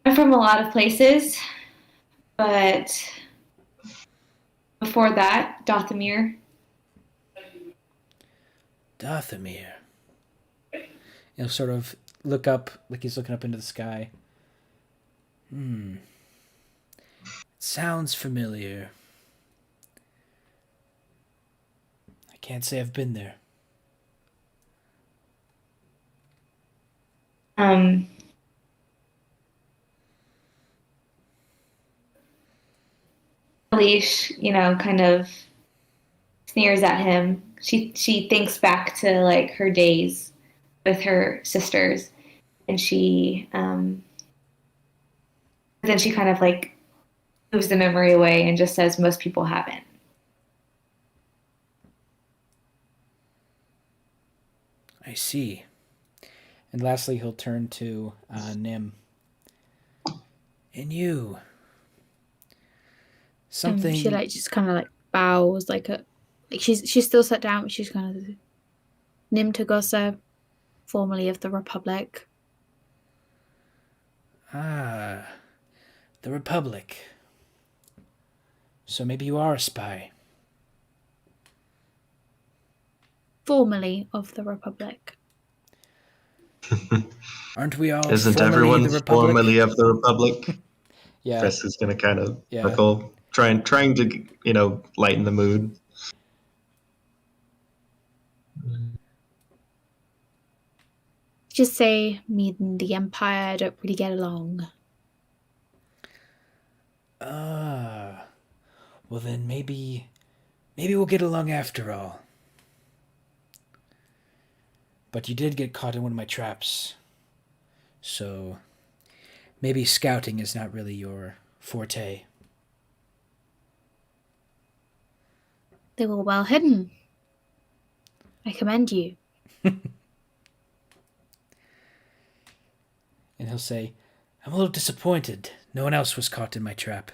I'm from a lot of places, but before that, Dothamir. Dothamir. He'll sort of look up, like he's looking up into the sky. It sounds familiar. I can't say I've been there. Aleshe, kind of sneers at him. She thinks back to like her days with her sisters, and then she kind of like moves the memory away and just says most people haven't. I see. And lastly, he'll turn to Nim. And you. Something. She like just kind of like bows like she's still sat down, but she's kind of Nim Togosa, formerly of the Republic. The Republic. So maybe you are a spy. Formerly of the Republic. Aren't we all? isn't formerly everyone the Republic? formerly of the Republic? Yeah. Fess is going to kind of Yeah. chuckle, trying to lighten the mood. Just say me and the Empire don't really get along. Well then maybe we'll get along after all. But you did get caught in one of my traps. So maybe scouting is not really your forte. They were well hidden. I commend you. And he'll say, I'm a little disappointed. No one else was caught in my trap.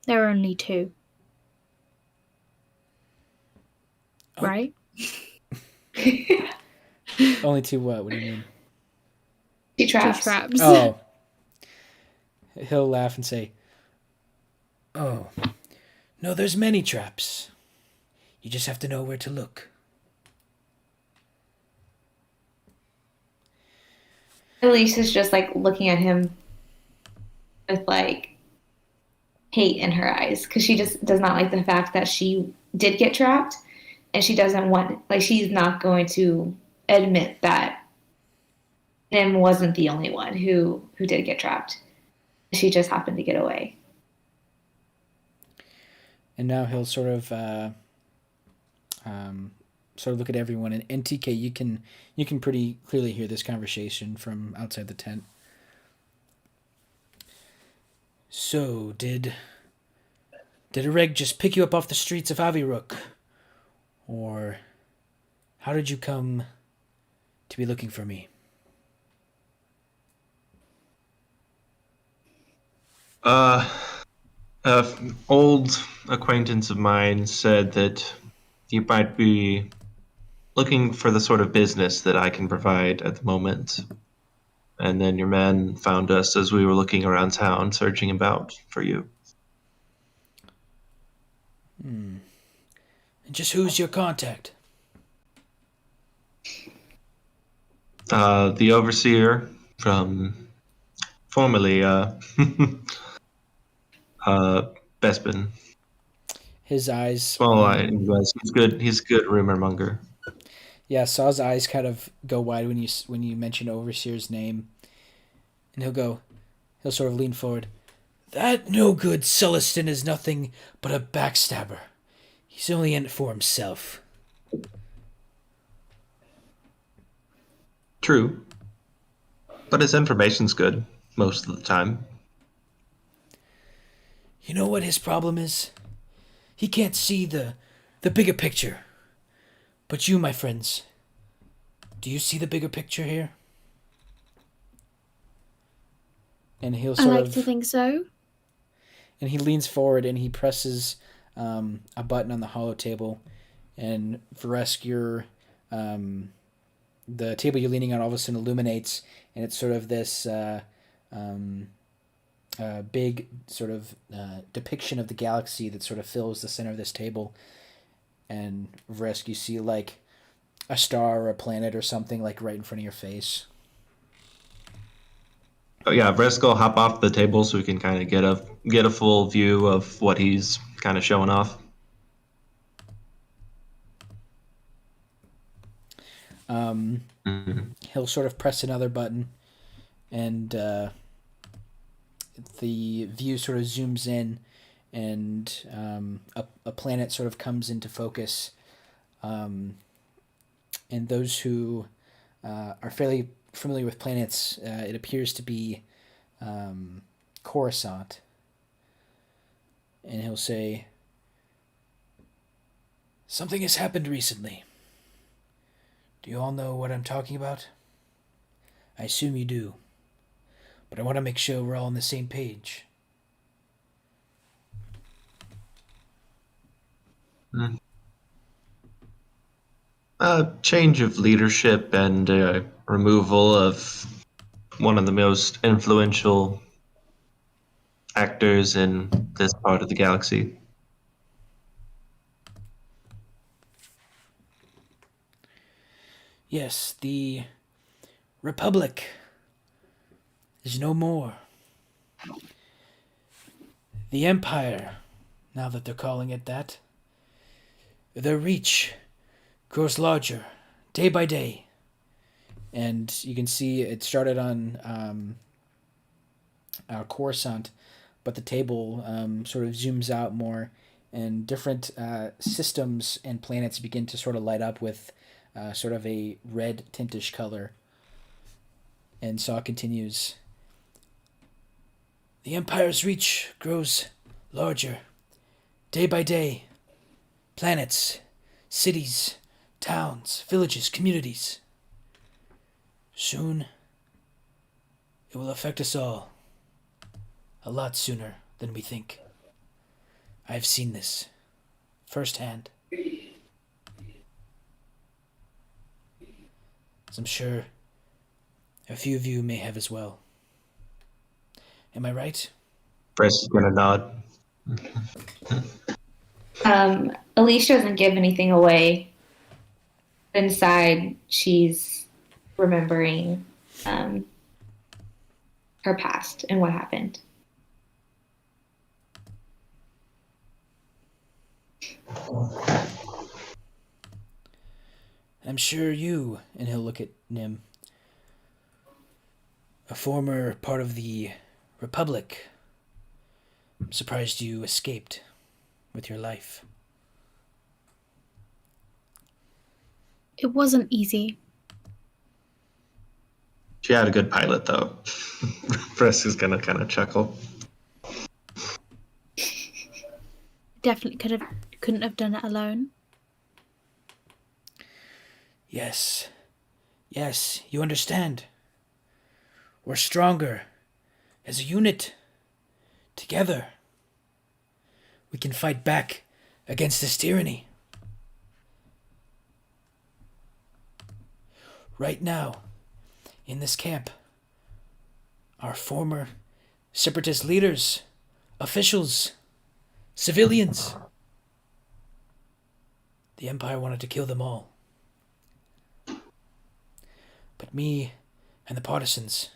There are only two. Oh. Right? Only two what? What do you mean? Two traps. Two traps. Oh. He'll laugh and say, oh, no, there's many traps. You just have to know where to look. Aleshe is just like looking at him with like hate in her eyes because she just does not like the fact that she did get trapped, and she doesn't want, like, she's not going to admit that Nim wasn't the only one who did get trapped. She just happened to get away. And now he'll sort of sort of look at everyone. And TK, you can pretty clearly hear this conversation from outside the tent. So, did a reg just pick you up off the streets of Aviruk? Or how did you come to be looking for me? Old acquaintance of mine said that you might be looking for the sort of business that I can provide at the moment. And then your man found us as we were looking around town, searching about for you. And just who's your contact? The overseer from formerly Bespin. His eyes. Small eye. He's good. He's a good rumor monger. Yeah, Saw's eyes kind of go wide when you mention Overseer's name, and he'll sort of lean forward. That no good Celestin is nothing but a backstabber. He's only in it for himself. True, but his information's good most of the time. You know what his problem is? He can't see the bigger picture. But you, my friends, do you see the bigger picture here? And he'll I sort like of, to think so. and he leans forward and he presses a button on the hollow table, and Vreskev, the table you're leaning on all of a sudden illuminates, and it's sort of this big sort of depiction of the galaxy that sort of fills the center of this table. And Vreskev, you see like a star or a planet or something like right in front of your face. Oh yeah, Vreskev will hop off the table so we can kind of get a full view of what he's kind of showing off. He'll sort of press another button, and the view sort of zooms in, and a planet sort of comes into focus. And those who are fairly familiar with planets, it appears to be Coruscant. And he'll say, something has happened recently. Do you all know what I'm talking about? I assume you do. But I want to make sure we're all on the same page. Change of leadership and removal of one of the most influential actors in this part of the galaxy. Yes, the Republic is no more. The Empire, now that they're calling it that, their reach grows larger day by day. And you can see it started on Coruscant, but the table sort of zooms out more, and different systems and planets begin to sort of light up with sort of a red tintish color. And Saw continues. The Empire's reach grows larger, day by day. Planets, cities, towns, villages, communities. Soon, it will affect us all. A lot sooner than we think. I've seen this firsthand. As I'm sure a few of you may have as well. Am I right? Press is gonna nod. Aleshe doesn't give anything away. Inside, she's remembering her past and what happened. I'm sure you, and he'll look at Nim, a former part of the Republic. I'm surprised you escaped with your life. It wasn't easy. She had a good pilot, though. Press is gonna kind of chuckle. Definitely couldn't have done it alone. Yes. Yes, you understand. We're stronger. As a unit. Together. We can fight back against this tyranny. Right now, in this camp, our former separatist leaders, officials, civilians, the Empire wanted to kill them all. But me and the partisans,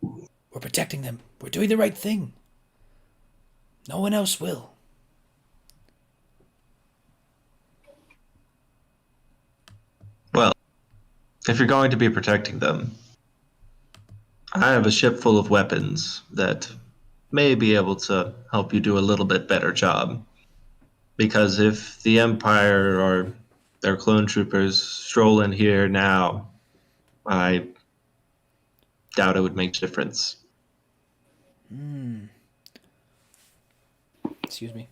we're protecting them. We're doing the right thing. No one else will. Well, if you're going to be protecting them, I have a ship full of weapons that may be able to help you do a little bit better job. Because if the Empire or their clone troopers stroll in here now, I doubt it would make a difference. Excuse me.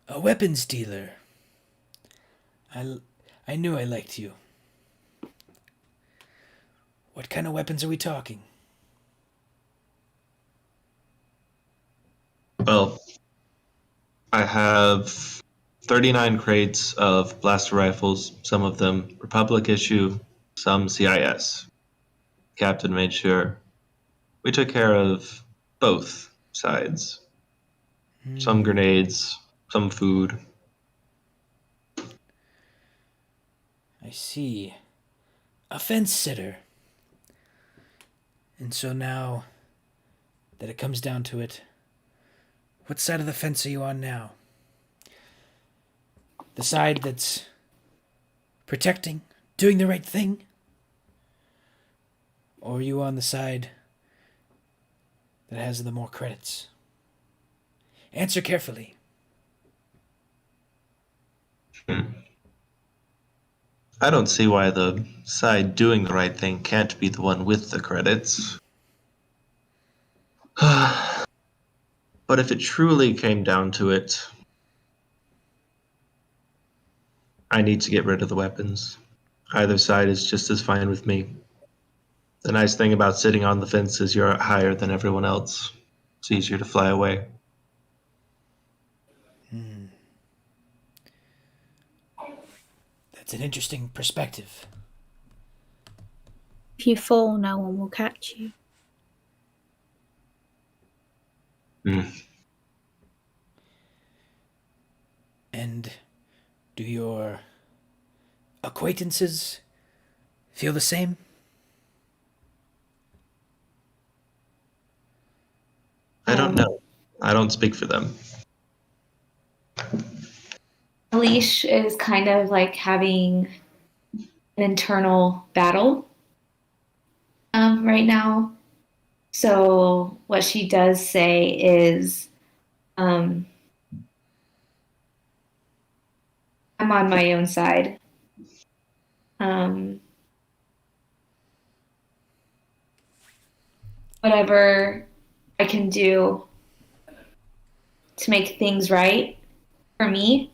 A weapons dealer. I knew I liked you. What kind of weapons are we talking? Well, I have 39 crates of blaster rifles, some of them Republic issue, some CIS. Captain made sure we took care of both sides. Some grenades, some food. I see. A fence sitter. And so now that it comes down to it, what side of the fence are you on now? The side that's protecting, doing the right thing? Or are you on the side that has the more credits? Answer carefully. I don't see why the side doing the right thing can't be the one with the credits. But if it truly came down to it, I need to get rid of the weapons. Either side is just as fine with me. The nice thing about sitting on the fence is you're higher than everyone else. It's easier to fly away. That's an interesting perspective. If you fall, no one will catch you. And do your acquaintances feel the same? I don't know. I don't speak for them. Aleshe is kind of like having an internal battle right now. So what she does say is, I'm on my own side. Whatever I can do to make things right for me,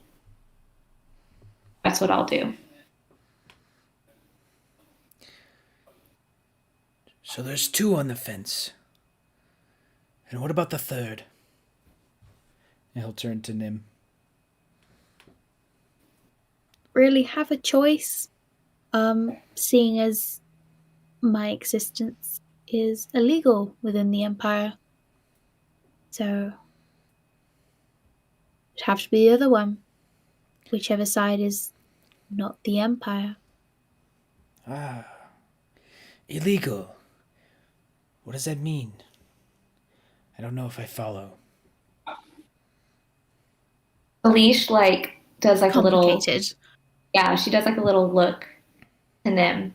that's what I'll do. So there's two on the fence. And what about the third? And he'll turn to Nim. Really have a choice, seeing as my existence is illegal within the Empire. So it'd have to be the other one, whichever side is not the Empire. Ah. Illegal. What does that mean? I don't know if I follow. Aleshe does a little, Complicated. yeah, she does a little look to Nim.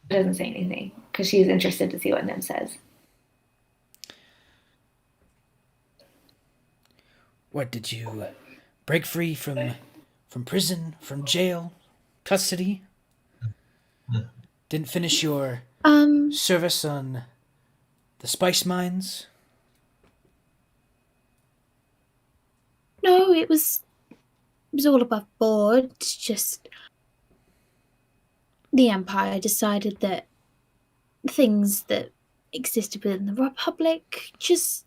She doesn't say anything because she's interested to see what Nim says. What, did you break free from from prison, from jail, custody. Didn't finish your service on the spice mines. No, it was all above board. It's just the Empire decided that things that existed within the Republic just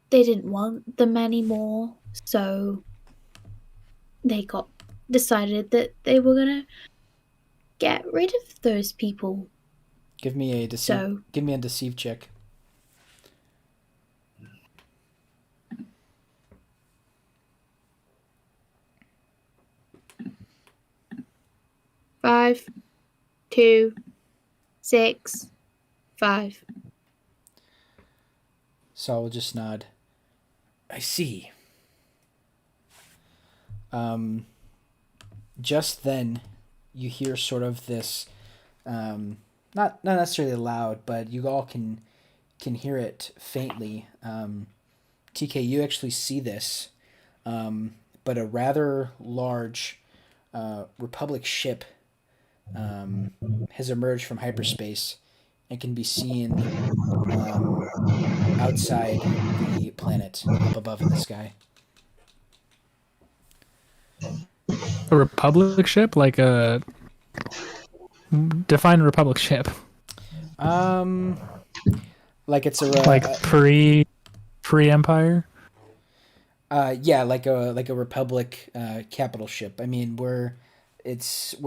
they didn't want them anymore, so they decided that they were gonna get rid of those people. Give me a deceive check. Five, 2, 6, 5. Saul will just nod. I see. Just then, you hear sort of this, not necessarily loud, but you all can hear it faintly. TK, you actually see this, but a rather large Republic ship has emerged from hyperspace and can be seen outside the planet, up above in the sky. A Republic ship? Like a... Define a Republic ship. Like it's a Like pre-Empire? Yeah, like a Republic capital ship. I mean, we're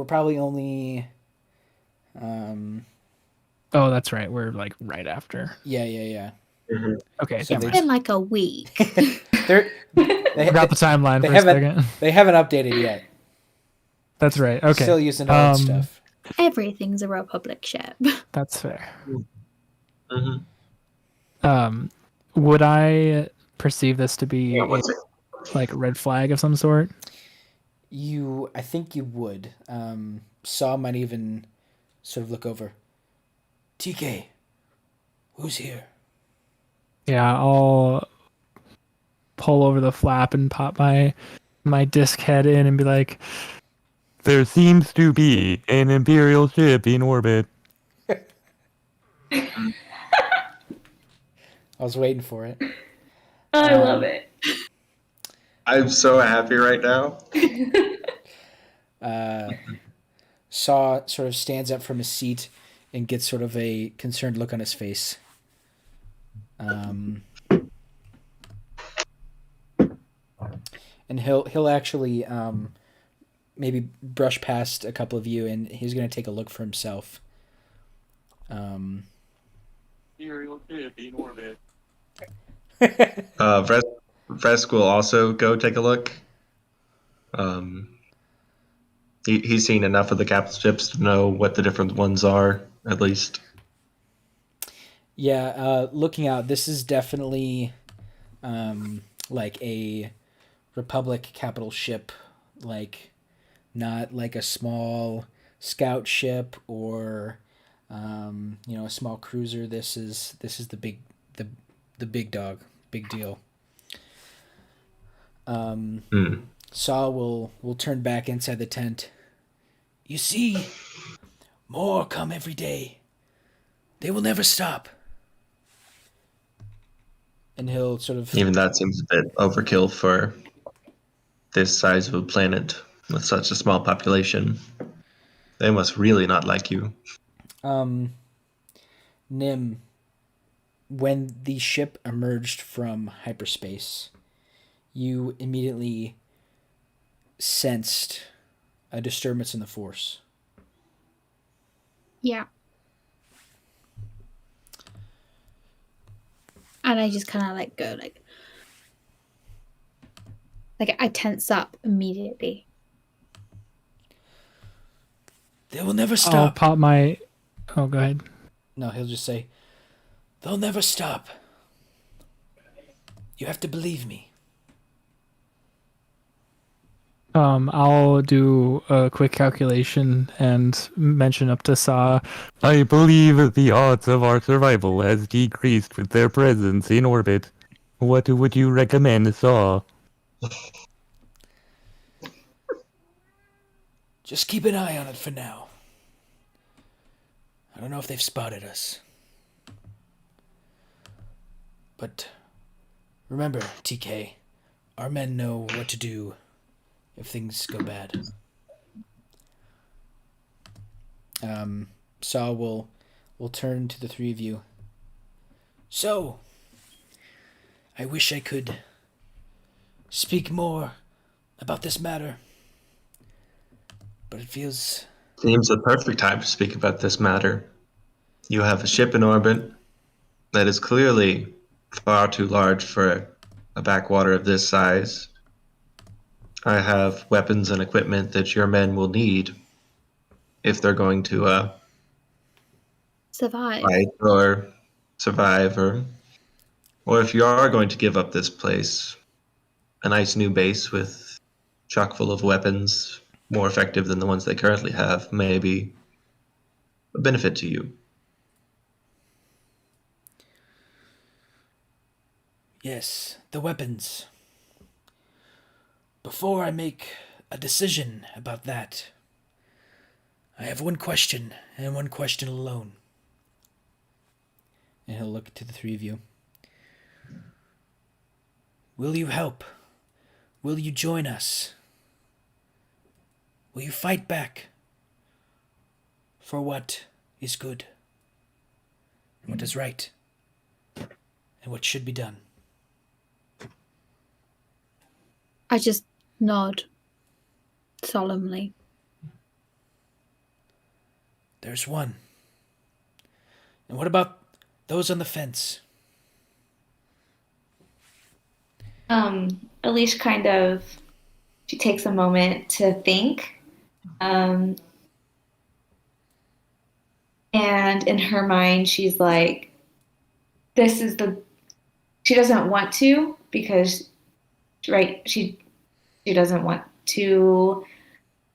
probably only Oh, that's right. We're like right after. Yeah. Okay, So never they mind. In like a week. they Forgot the timeline they for a haven't second. they haven't updated yet. That's right. Okay. Still using old stuff. Everything's a Republic ship. That's fair. Mm-hmm. Would I perceive this to be Yeah, what's it? like a red flag of some sort? I think you would. Saw might even sort of look over. TK, who's here? Yeah, I'll pull over the flap and pop my disc head in and be like, There seems to be an Imperial ship in orbit. I was waiting for it. I love it. I'm so happy right now. Saw sort of stands up from his seat and gets sort of a concerned look on his face. And he'll actually maybe brush past a couple of you, and he's going to take a look for himself. Imperial ship in orbit. Vresk will also go take a look. He's seen enough of the capital ships to know what the different ones are, at least. Yeah, looking out, this is definitely like a Republic capital ship, like not like a small scout ship or a small cruiser. This is the big dog, big deal. Saw will turn back inside the tent. You see, more come every day. They will never stop. And he'll sort of... Even that seems a bit overkill for this size of a planet with such a small population. They must really not like you. Nim, when the ship emerged from hyperspace, you immediately sensed a disturbance in the Force. Yeah. And I just kind of like go like I tense up immediately. They will never I'll stop. pop my... Oh, go ahead. No, he'll just say, they'll never stop. You have to believe me. I'll do a quick calculation and mention up to Saw. I believe the odds of our survival has decreased with their presence in orbit. What would you recommend, Saw? Just keep an eye on it for now. I don't know if they've spotted us. But remember, TK, our men know what to do if things go bad. Saul will turn to the three of you. So, I wish I could speak more about this matter, but it feels... Seems the perfect time to speak about this matter. You have a ship in orbit that is clearly far too large for a backwater of this size. I have weapons and equipment that your men will need if they're going to Survive. fight or survive, or if you are going to give up this place, a nice new base with chock full of weapons, more effective than the ones they currently have, may be a benefit to you. Yes, the weapons. Before I make a decision about that, I have one question, and one question alone. And he'll look to the three of you. Will you help? Will you join us? Will you fight back for what is good, and what is right, and what should be done? I just nod solemnly. There's one. And what about those on the fence? Aleshe she takes a moment to think. And in her mind, she's like, she doesn't want to, because, right, she doesn't want to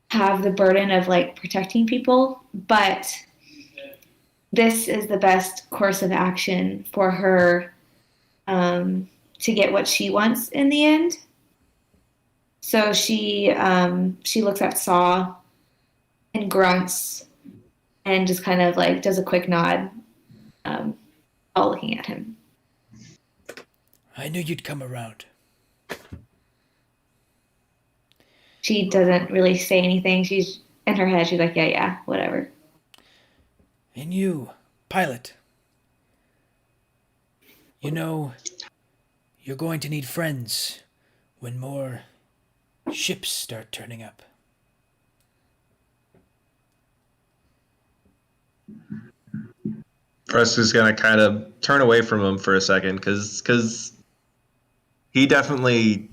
have the burden of like protecting people, but this is the best course of action for her to get what she wants in the end. So she looks at Saw and grunts and just kind of like does a quick nod, while looking at him. I knew you'd come around. She doesn't really say anything. She's in her head. She's like, yeah, whatever. And you, pilot. You know, you're going to need friends when more ships start turning up. Russ is going to kind of turn away from him for a second because he definitely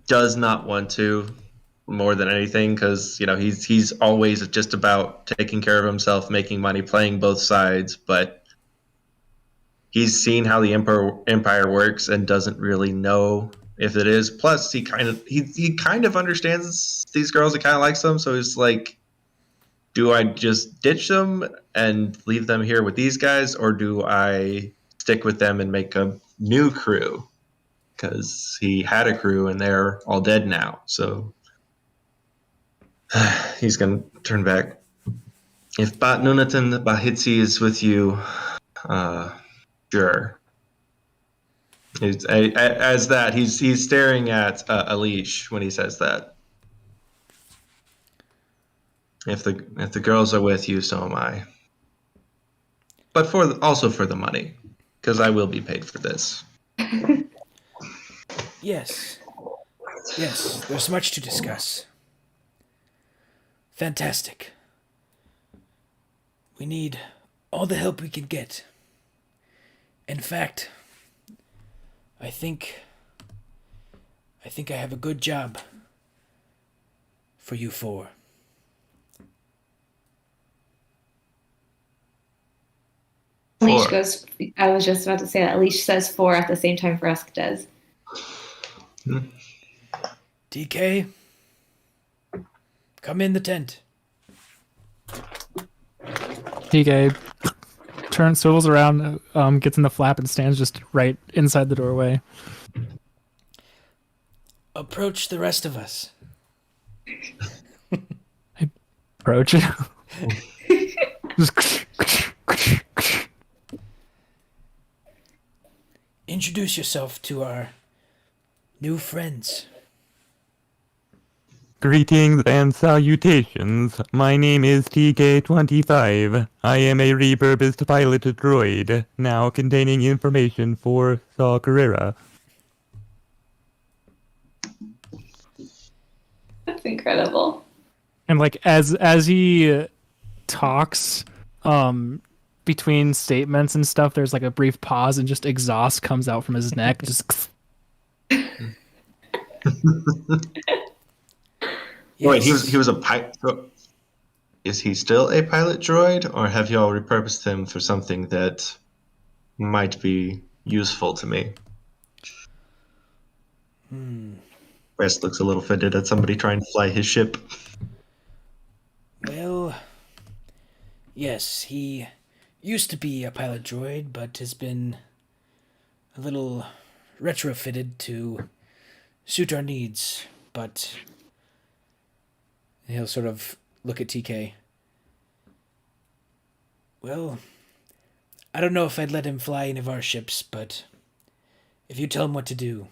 does not want to, more than anything, because he's always just about taking care of himself, making money, playing both sides, but he's seen how the empire works and doesn't really know if it is. Plus, he kind of understands these girls and kind of likes them, so he's like, do I just ditch them and leave them here with these guys, or do I stick with them and make a new crew? Because he had a crew and they're all dead now, so he's going to turn back. If Bat Nunatan Bahitsi is with you, sure. As that, he's staring at Aleshe when he says that. If the girls are with you, so am I. But also for the money, because I will be paid for this. Yes, there's much to discuss. Fantastic. We need all the help we can get. In fact, I think I have a good job for you four. Aleshe goes, I was just about to say that. Aleshe says 4 at the same time Vresk does. DK, come in the tent. TK swivels around, gets in the flap and stands just right inside the doorway. Approach the rest of us. approach. Just Introduce yourself to our new friends. Greetings and salutations. My name is TK25. I am a repurposed pilot droid, now containing information for Saw Gerrera. That's incredible. and like as he talks, between statements and stuff, there's like a brief pause and just exhaust comes out from his neck. Just Wait, he Yes. was a pilot. Is he still a pilot droid, or have y'all repurposed him for something that might be useful to me? Rest looks a little offended at somebody trying to fly his ship. Well, yes, he used to be a pilot droid, but has been a little retrofitted to suit our needs. But he'll sort of look at TK. Well, I don't know if I'd let him fly any of our ships, but if you tell him what to do,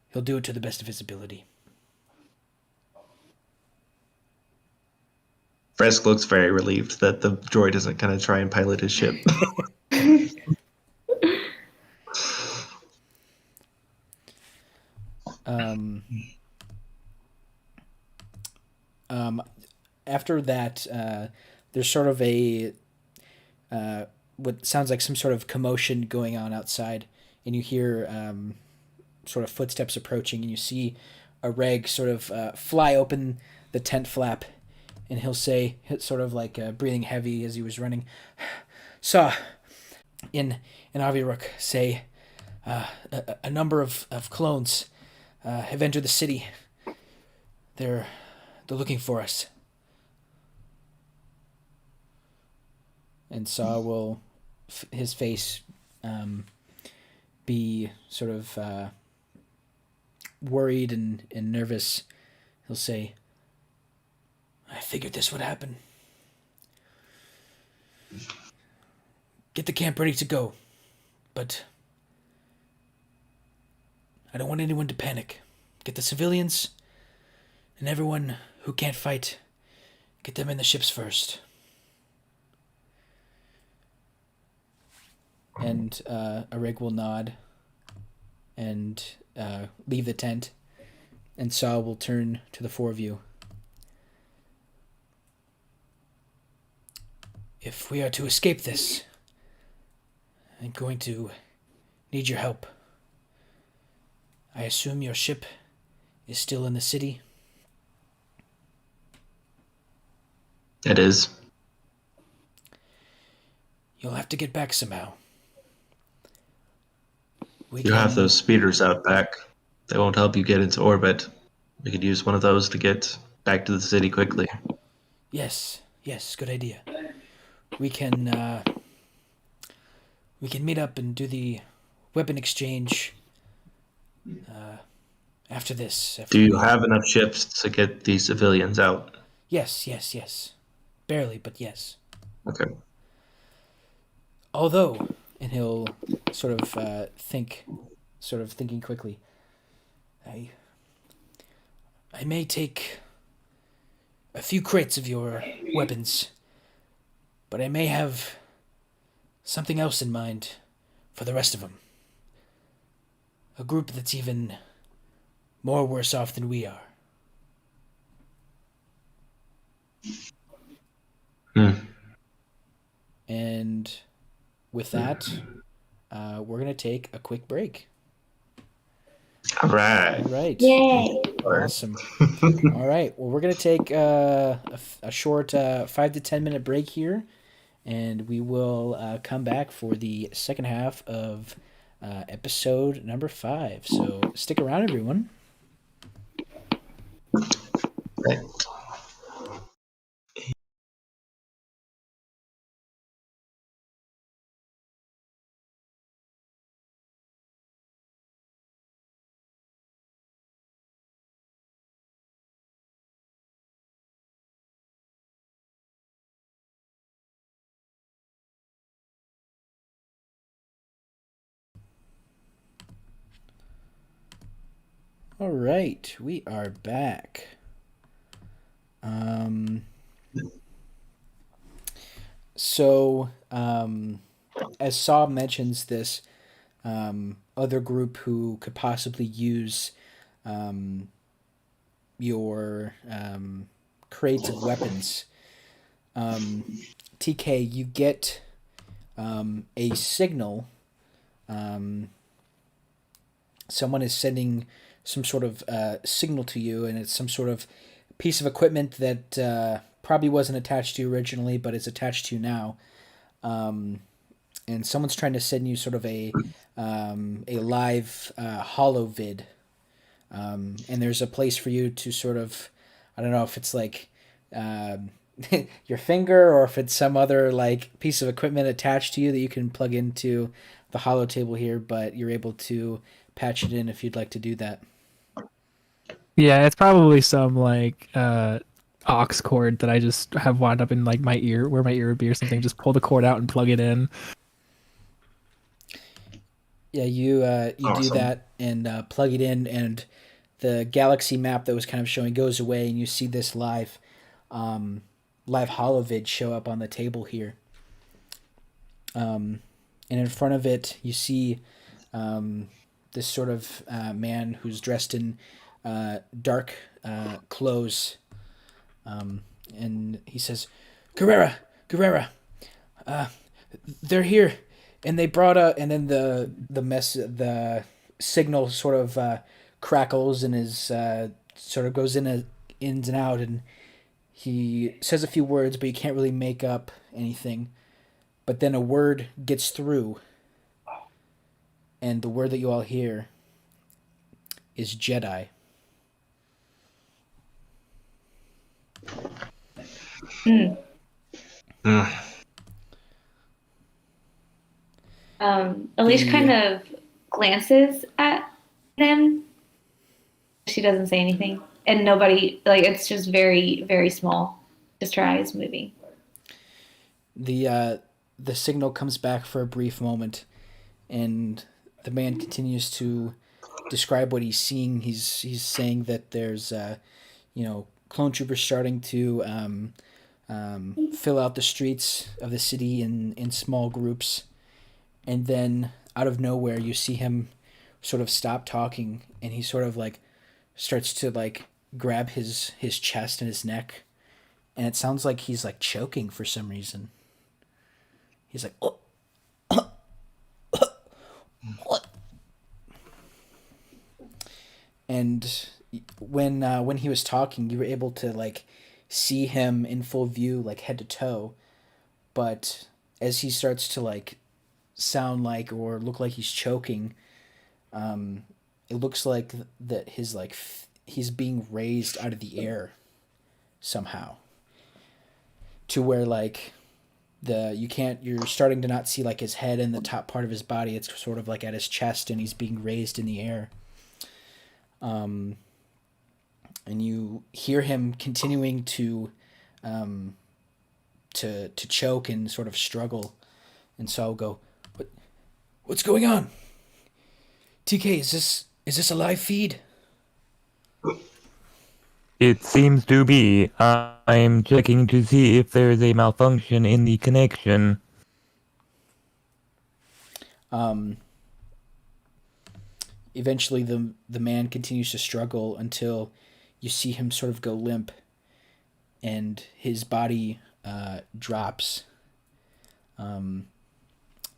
he'll do it to the best of his ability. Fresk looks very relieved that the droid isn't going to try and pilot his ship. After that, there's sort of a what sounds like some sort of commotion going on outside, and you hear sort of footsteps approaching, and you see a reg sort of fly open the tent flap, and he'll say, sort of like breathing heavy as he was running, saw in Aviruk say a number of clones have entered the city. They're looking for us. And Saw will, his face be sort of worried and nervous. He'll say, I figured this would happen. Get the camp ready to go. But I don't want anyone to panic. Get the civilians and everyone who can't fight, get them in the ships first. And Arig will nod and leave the tent, and Saw will turn to the four of you. If we are to escape this, I'm going to need your help. I assume your ship is still in the city? It is. You'll have to get back somehow. You have those speeders out back. They won't help you get into orbit. We could use one of those to get back to the city quickly. Yes, good idea. We can meet up and do the weapon exchange after this. Do you have enough ships to get the civilians out? Yes. Barely, but yes. Okay. Although, and he'll sort of thinking quickly, I may take a few crates of your weapons, but I may have something else in mind for the rest of them. A group that's even more worse off than we are. And with that, we're going to take a quick break. All right. Yay! Awesome. All right. Well, we're going to take a short 5 to 10 minute break here, and we will come back for the second half of episode number 5. So stick around, everyone. Right. All right, we are back. So, as Saw mentions this other group who could possibly use your crates of weapons, TK, you get a signal. Someone is sending some sort of signal to you, and it's some sort of piece of equipment that probably wasn't attached to you originally, but is attached to you now. And someone's trying to send you sort of a live holo vid, and there's a place for you to sort of, I don't know if it's like your finger or if it's some other like piece of equipment attached to you that you can plug into the holo table here, but you're able to patch it in if you'd like to do that. Yeah, it's probably some like aux cord that I just have wound up in like my ear, where my ear would be or something. Just pull the cord out and plug it in. Yeah, you do Awesome. that and plug it in, and the galaxy map that was kind of showing goes away, and you see this live holovid show up on the table here. And in front of it, you see this sort of man who's dressed in dark clothes, and he says, Gerrera, they're here, and they brought a, and then the signal sort of crackles and is sort of goes ins and out, and he says a few words, but you can't really make up anything. But then a word gets through, and the word that you all hear is Jedi. Mm. Mm. Aleshe kind of glances at him. She doesn't say anything, and nobody, like, it's just very, very small. Just her eyes moving. The signal comes back for a brief moment, and the man continues to describe what he's seeing. He's saying that there's clone troopers starting to fill out the streets of the city in small groups, and then out of nowhere you see him sort of stop talking, and he sort of like starts to like grab his chest and his neck, and it sounds like he's like choking for some reason. He's like, oh, what? And when he was talking, you were able to like see him in full view, like head to toe. But as he starts to like sound like or look like he's choking, it looks like that his like he's being raised out of the air somehow, to where like you're starting to not see like his head and the top part of his body. It's sort of like at his chest, and he's being raised in the air. And you hear him continuing to choke and sort of struggle, and so I'll go, what's going on? TK, is this a live feed? It seems to be. I'm checking to see if there's a malfunction in the connection. Eventually the man continues to struggle until you see him sort of go limp, and his body drops. And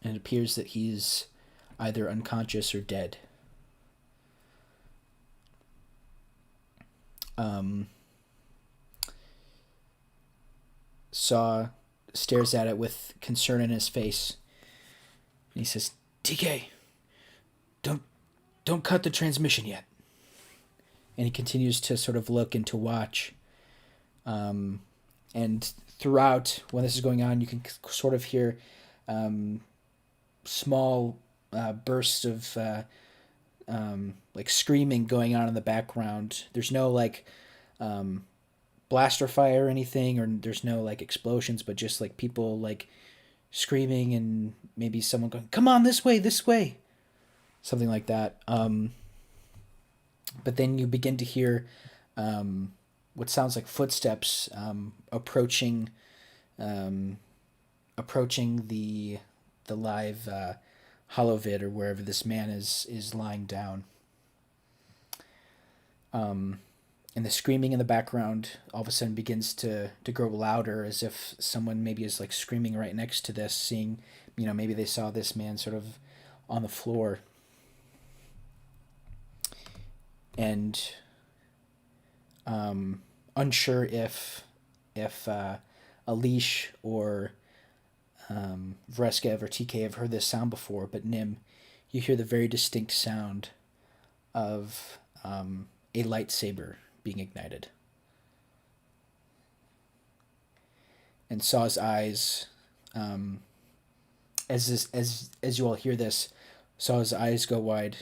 it appears that he's either unconscious or dead. Saw stares at it with concern in his face, and he says, TK, don't cut the transmission yet. And he continues to sort of look and to watch. And throughout, when this is going on, you can sort of hear small bursts of like screaming going on in the background. There's no like blaster fire or anything, or there's no like explosions, but just like people like screaming, and maybe someone going, come on, this way, something like that. But then you begin to hear what sounds like footsteps approaching approaching the live holovid, or wherever this man is lying down. And the screaming in the background all of a sudden begins to grow louder, as if someone maybe is like screaming right next to this, seeing, maybe they saw this man sort of on the floor. And unsure if Aleshe or Vreskev or TK have heard this sound before, but Nim, you hear the very distinct sound of a lightsaber being ignited. And Saw's eyes, as you all hear this, Saw's eyes go wide,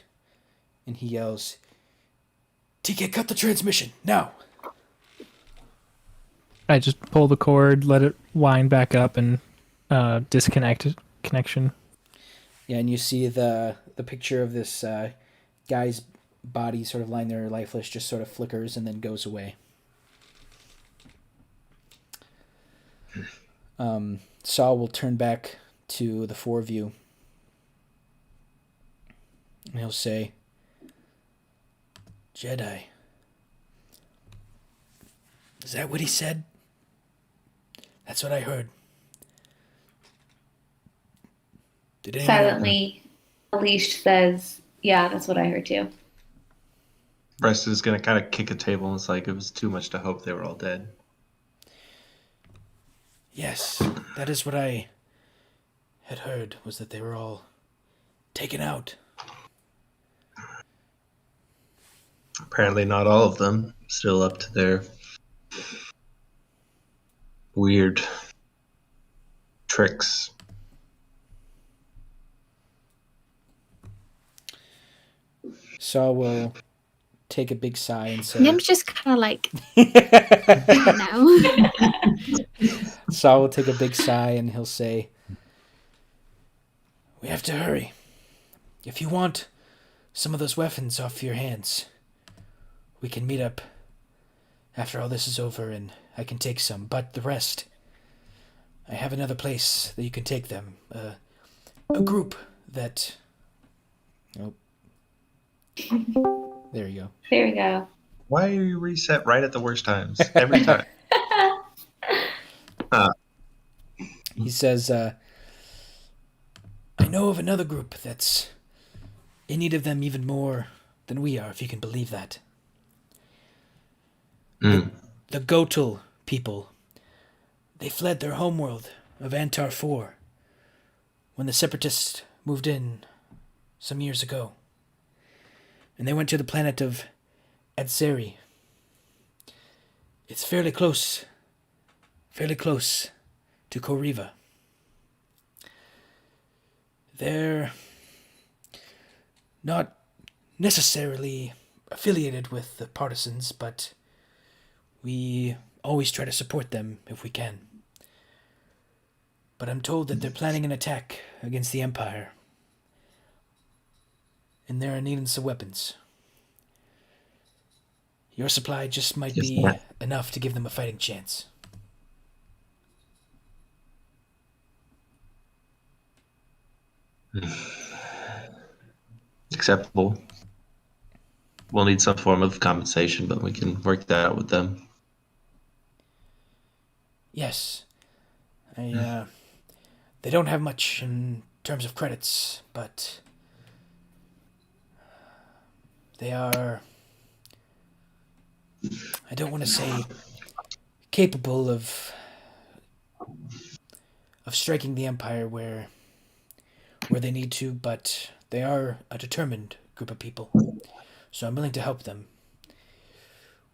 and he yells, "TK, cut the transmission now!" I just pull the cord, let it wind back up, and disconnect connection. Yeah, and you see the picture of this guy's body sort of lying there lifeless just sort of flickers and then goes away. Saw will turn back to the four of you, and he'll say, "Jedi. Is that what he said? That's what I heard." Did anyone... Silently, Aleshe says, "Yeah, that's what I heard too." Brest is going to kind of kick a table, and it's like it was too much to hope they were all dead. Yes, that is what I had heard, was that they were all taken out. Apparently not all of them. Still up to their weird tricks. Saw will take a big sigh and say... Nim's just kind of like, now. Saw will take a big sigh and he'll say, "We have to hurry. If you want some of those weapons off your hands, we can meet up after all this is over and I can take some. But the rest, I have another place that you can take them. A group that..." Oh. There you go. There we go. Why are you reset right at the worst times? Every time. He says, "I know of another group that's in need of them even more than we are, if you can believe that. The Gotul people. They fled their homeworld of Antar 4 when the Separatists moved in some years ago. And they went to the planet of Adzeri. It's fairly close to Kooriva. They're not necessarily affiliated with the partisans, but we always try to support them if we can. But I'm told that they're planning an attack against the Empire, and they're needing some weapons. Your supply just might be enough to give them a fighting chance." Acceptable. We'll need some form of compensation, but we can work that out with them. Yes. They don't have much in terms of credits, but they are, I don't want to say capable of striking the Empire where they need to, but they are a determined group of people. So I'm willing to help them.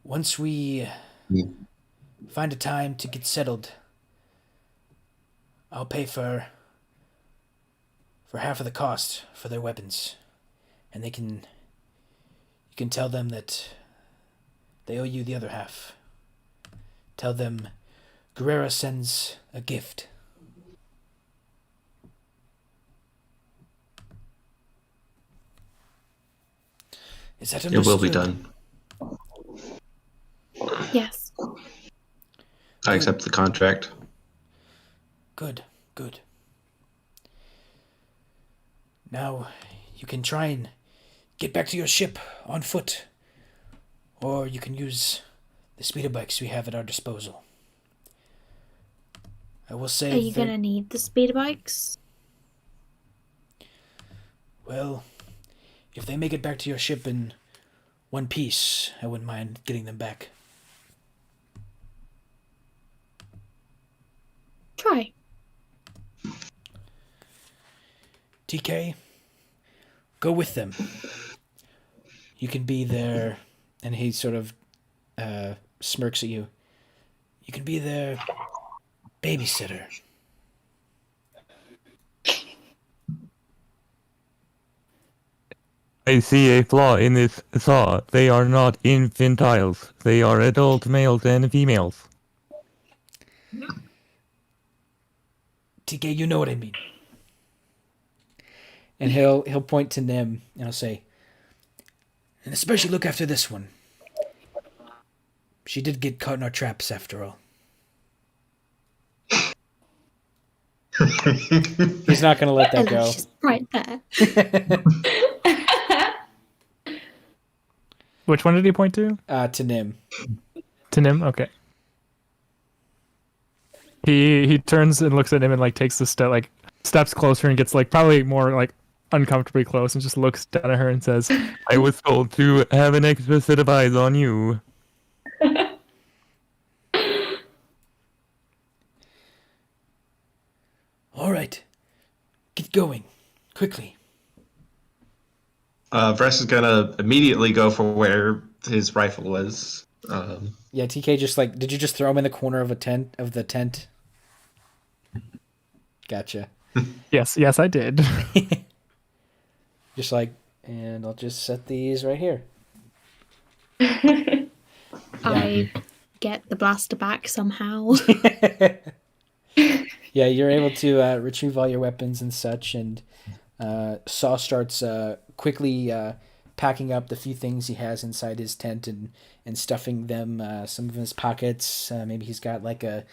Once we find a time to get settled, I'll pay for half of the cost for their weapons. And you can tell them that they owe you the other half. Tell them Gerrera sends a gift. Is that It understood? will be done. Yes. I accept the contract. Good. Now, you can try and get back to your ship on foot, or you can use the speeder bikes we have at our disposal. I will say Are you going to need the speeder bikes? Well, if they make it back to your ship in one piece, I wouldn't mind getting them back. Try. TK, go with them. You can be their, and he sort of smirks at you. You can be their babysitter. I see a flaw in this saw. They are not infantiles. They are adult males and females. TK, you know what I mean. And he'll point to Nim and he'll say, and especially look after this one. She did get caught in our traps after all. He's not going to let that go. Aleshe's right there. Which one did he point to? To Nim. To Nim? Okay. He turns and looks at him and like takes the steps closer and gets like probably more like uncomfortably close and just looks down at her and says, I was told to have an extra set of eyes on you. All right. Get going. Quickly. Vress is gonna immediately go for where his rifle was. Yeah, TK just like, did you just throw him in the corner of the tent? Gotcha. Yes, I did. Just like, and I'll just set these right here. I get the blaster back somehow. Yeah, you're able to retrieve all your weapons and such, and Saw starts quickly packing up the few things he has inside his tent and stuffing them, some of his pockets. Maybe he's got like a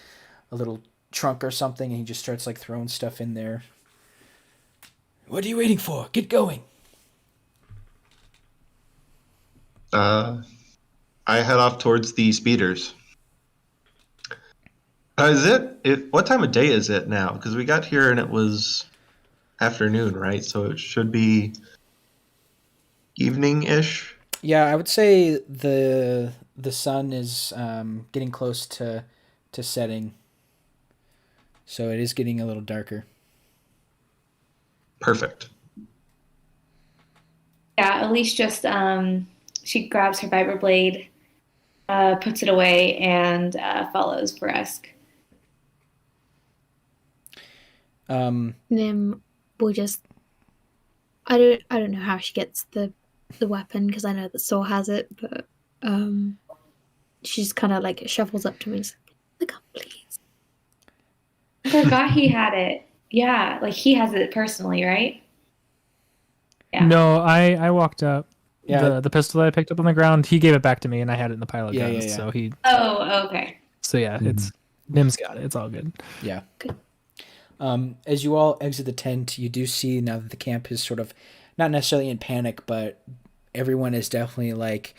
little trunk or something, and he just starts like throwing stuff in there. What are you waiting for? Get going. I head off towards the speeders. Is it? What time of day is it now? Because we got here and it was afternoon, right? So it should be evening-ish. Yeah, I would say the sun is getting close to setting, so it is getting a little darker. Perfect. Yeah, Elise just she grabs her viper blade, puts it away, and follows Vreskev. Nim will just. I don't know how she gets the weapon because I know that Saw has it, but she just kind of like shuffles up to me and says, "Look up, please." I forgot he had it. Yeah, like he has it personally, right? Yeah. No, I walked up. Yeah. The pistol that I picked up on the ground, he gave it back to me and I had it in the pile of Yeah, guns. yeah. So he Oh, okay. So yeah, it's Nim's got it. It's all good. Yeah. Good. As you all exit the tent, you do see now that the camp is sort of not necessarily in panic, but everyone is definitely like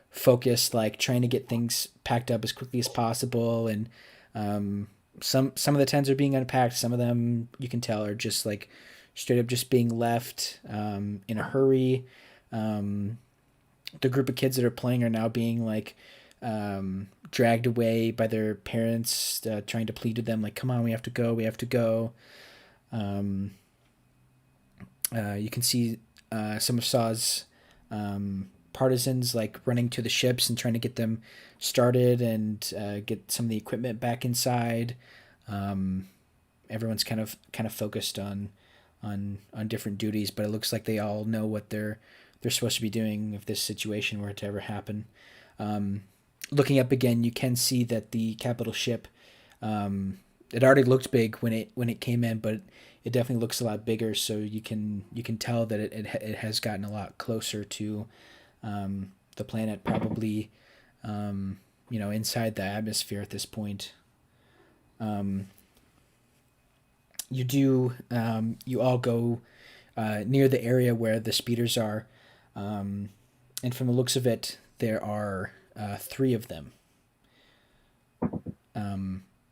focused, like trying to get things packed up as quickly as possible. And some of the tents are being unpacked. Some of them you can tell are just like straight up just being left in a hurry. The group of kids that are playing are now being like dragged away by their parents, trying to plead to them like, come on, we have to go. You can see some of Saw's partisans like running to the ships and trying to get them started and get some of the equipment back inside. Everyone's kind of focused on different duties, but it looks like they all know what they're supposed to be doing if this situation were to ever happen. Looking up again, you can see that the capital ship, it already looked big when it came in, but it definitely looks a lot bigger. So you can tell that it has gotten a lot closer to the planet, probably inside the atmosphere at this point. You all go near the area where the speeders are, and from the looks of it, there are 3 of them.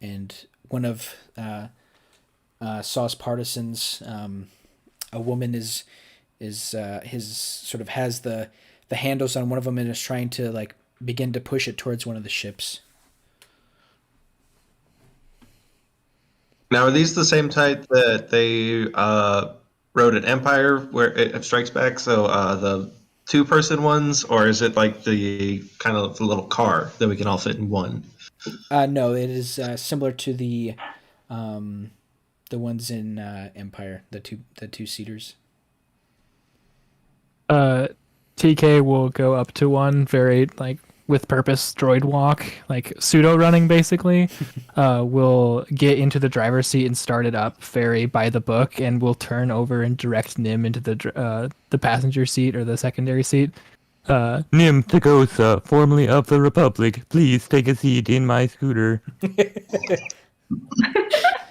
And one of Saw's partisans, a woman, is his sort of has the handles on one of them and is trying to like begin to push it towards one of the ships. Now, are these the same type that they wrote at Empire, where it Strikes Back? So the 2-person ones, or is it like the kind of the little car that we can all fit in one? No, it is similar to the ones in Empire, the two seaters. TK will go up to one, very like with purpose droid walk, like pseudo running basically. Will get into the driver's seat and start it up very by the book, and will turn over and direct Nim into the passenger seat or the secondary seat. Nim Tagosa, formerly of the Republic, please take a seat in my scooter.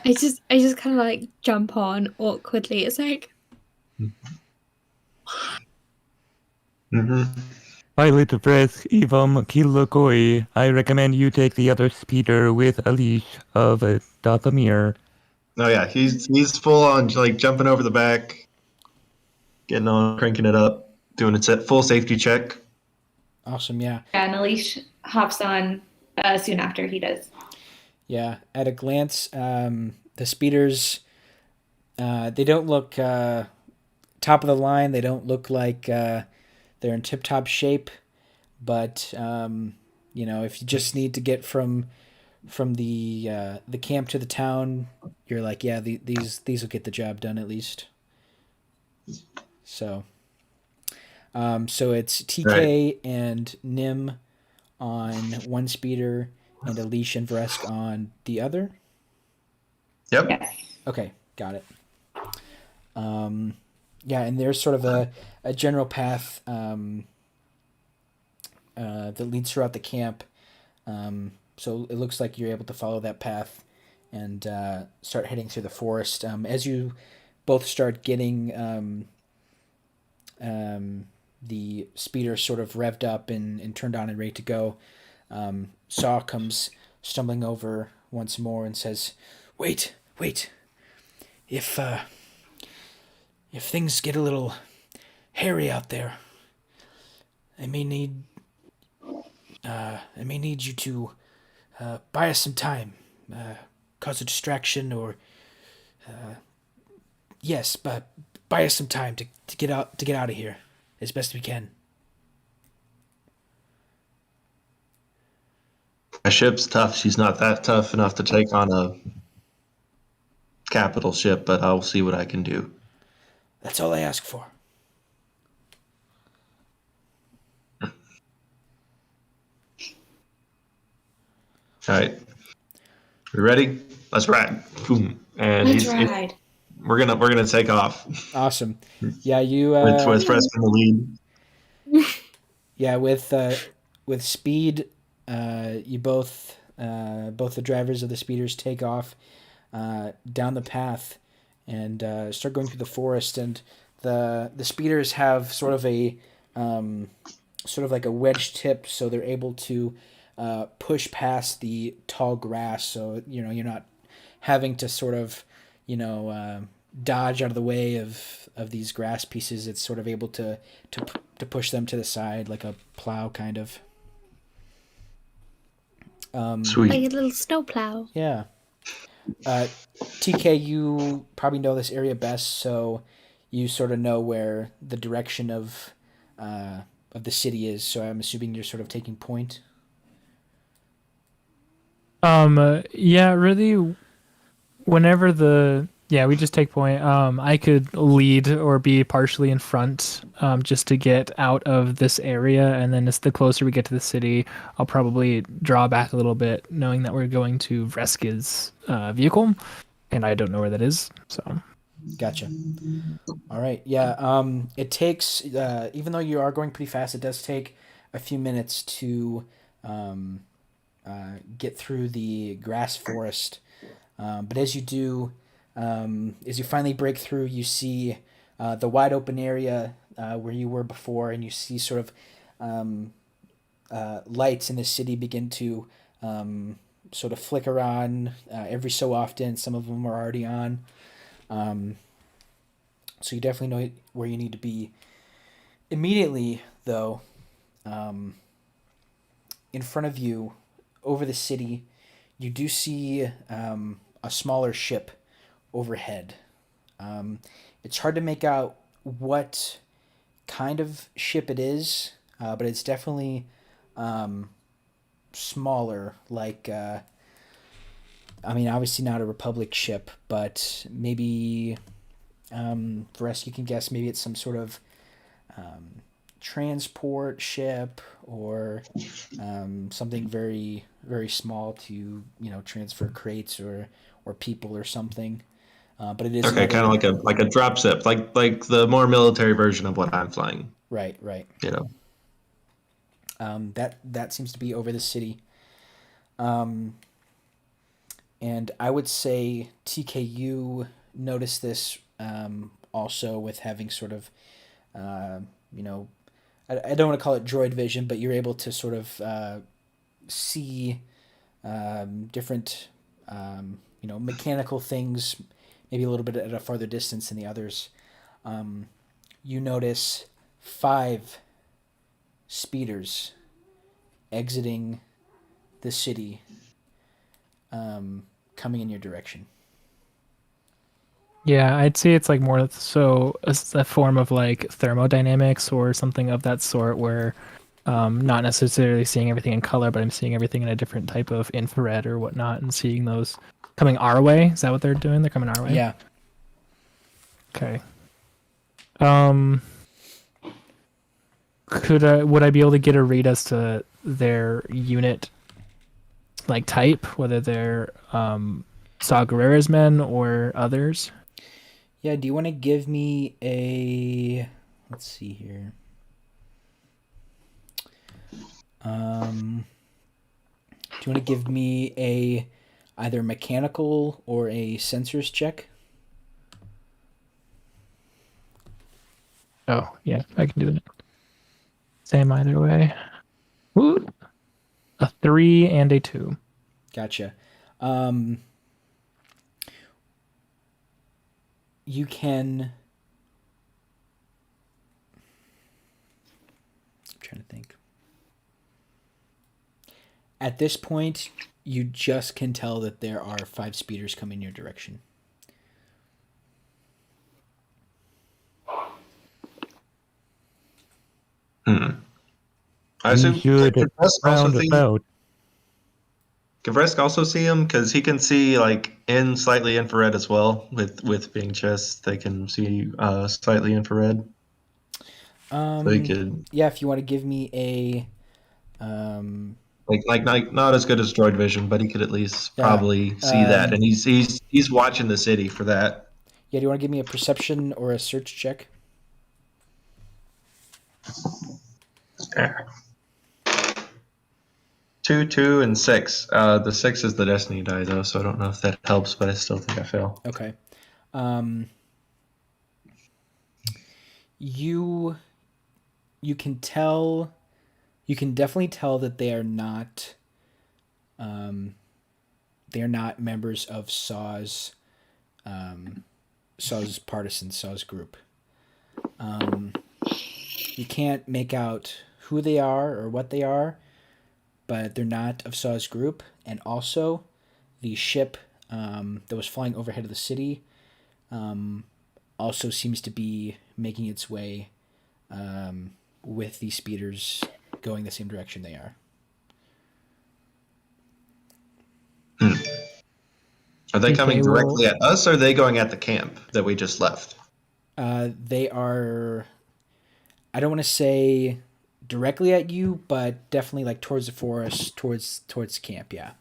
I just kind of like jump on awkwardly. It's like, Mm-hmm. Pilot Vreskev Kilokoi, I recommend you take the other speeder with Aleshe of Dathamir. Oh yeah, he's full on like jumping over the back, getting on, cranking it up, doing its full safety check. Awesome, yeah. And Aleshe hops on soon after he does. Yeah, at a glance, the speeders, they don't look top of the line. They don't look like they're in tip-top shape. But, if you just need to get from the camp to the town, you're like, yeah, these will get the job done at least. So it's TK Right. and Nim on one speeder and Aleshe and Vresk on the other. Yep. Yes. Okay, got it. Yeah, and there's sort of a general path that leads throughout the camp. So it looks like you're able to follow that path and start heading through the forest. As you both start getting the speeder sort of revved up and turned on and ready to go, Saw comes stumbling over once more and says, Wait. If things get a little hairy out there, I may need you to buy us some time, cause a distraction, or yes, but buy us some time to get out of here as best we can. My ship's tough. She's not that tough enough to take on a capital ship, but I'll see what I can do. That's all I ask for. All right, we ready? Let's ride. Boom. And Let's ride. we're gonna take off. Awesome. Yeah, you with Fresco in the lead. yeah, with speed, you both the drivers of the speeders take off down the path and start going through the forest. And the speeders have sort of like a wedge tip, so they're able to push past the tall grass. So you're not having to sort of dodge out of the way of these grass pieces. It's sort of able to push them to the side like a plow, kind of. Sweet. like a little snowplow. Yeah. TK, you probably know this area best, so you sort of know where the direction of the city is. So I'm assuming you're sort of taking point. Yeah, really, whenever we just take point. I could lead or be partially in front, just to get out of this area, and then as the closer we get to the city, I'll probably draw back a little bit, knowing that we're going to Vreskev's vehicle, and I don't know where that is. So Gotcha. All right. Yeah. It takes, even though you are going pretty fast, it does take a few minutes to um, get through the grass forest. But as you do, as you finally break through, you see the wide open area where you were before, and you see sort of um, lights in the city begin to sort of flicker on every so often. Some of them are already on. Um, so you definitely know where you need to be. Immediately, though, um, in front of you, over the city, you do see a smaller ship overhead. Um, it's hard to make out what kind of ship it is, but it's definitely um, smaller. Like, I mean, obviously not a Republic ship, but maybe, Vreskev, you can guess, maybe it's some sort of transport ship or something very very small to transfer crates or people or something. But it is Okay, kind of another. like a drop ship, like the more military version of what I'm flying. Right, right. You know. That seems to be over the city. Um, and I would say TKU noticed this also with having sort of uh, you know I don't want to call it droid vision, but you're able to sort of see different mechanical things maybe a little bit at a farther distance than the others. You notice 5 speeders exiting the city, coming in your direction. Yeah, I'd say it's like more so a form of like thermodynamics or something of that sort, where not necessarily seeing everything in color, but I'm seeing everything in a different type of infrared or whatnot, and seeing those coming our way. Is that what they're doing? They're coming our way. Yeah. Okay. Um, would I be able to get a read as to their unit, like type, whether they're Saw Gerrera's men or others? Yeah, do you want to give me a, let's see here. Do you want to give me a either mechanical or a sensors check? Oh, yeah, I can do that. Same either way. Woo! A 3 and a 2. Gotcha. You can. I'm trying to think. At this point, you just can tell that there are 5 speeders coming your direction. I We assume should can round about. Vresk also see him because he can see like in slightly infrared as well. With being chest, they can see slightly infrared. So he could Yeah, if you want to give me a. not as good as droid vision, but he could at least Yeah. probably see that, and he's watching the city for that. Yeah, do you want to give me a perception or a search check? Yeah. 2, 2, and 6. The 6 is the destiny die though, so I don't know if that helps, but I still think I fail. Okay. You can tell, you can definitely tell that they are not members of Saw's partisans, Saw's group. You can't make out who they are or what they are, but they're not of Saw's group. And also, the ship that was flying overhead of the city also seems to be making its way with the speeders going the same direction they are. Are they coming Okay, directly at us, or are they going at the camp that we just left? They are, I don't want to say directly at you, but definitely like towards the forest, towards camp. Yeah.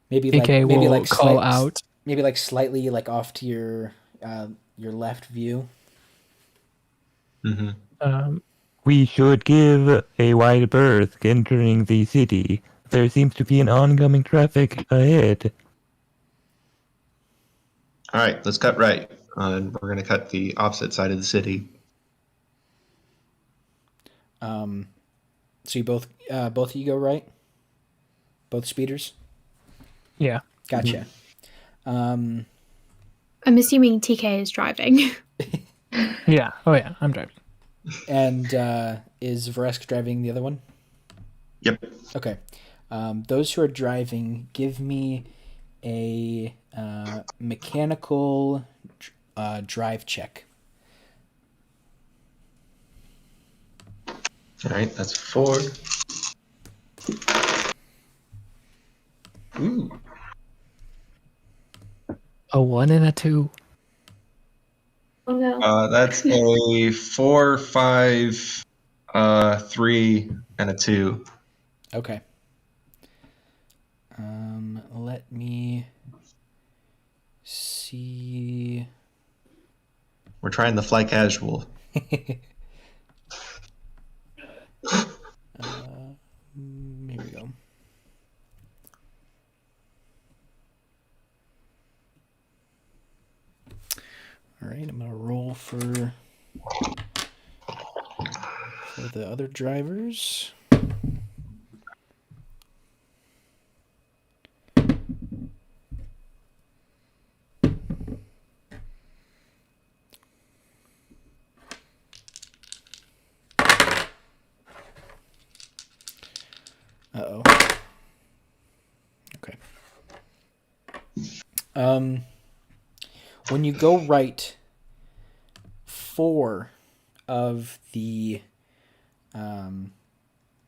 Maybe TK maybe will like call out. maybe like slightly like off to your left view. Hmm. We should give a wide berth entering the city. There seems to be an oncoming traffic ahead. All right, let's cut right. And we're going to cut the opposite side of the city. So you both of you go right. Both speeders. Yeah. Gotcha. I'm assuming TK is driving. Yeah. Oh yeah. I'm driving. And is Vreskev driving the other one? Yep. Okay. Those who are driving, give me a mechanical drive check. All right, that's 4. Ooh. A 1 and a 2. Oh no. That's a 4, 5, 3, and a 2. Okay. Let me see. We're trying the fly casual. Here we go. All right, I'm gonna roll for the other drivers. Uh-oh. Okay. When you go right, 4 of the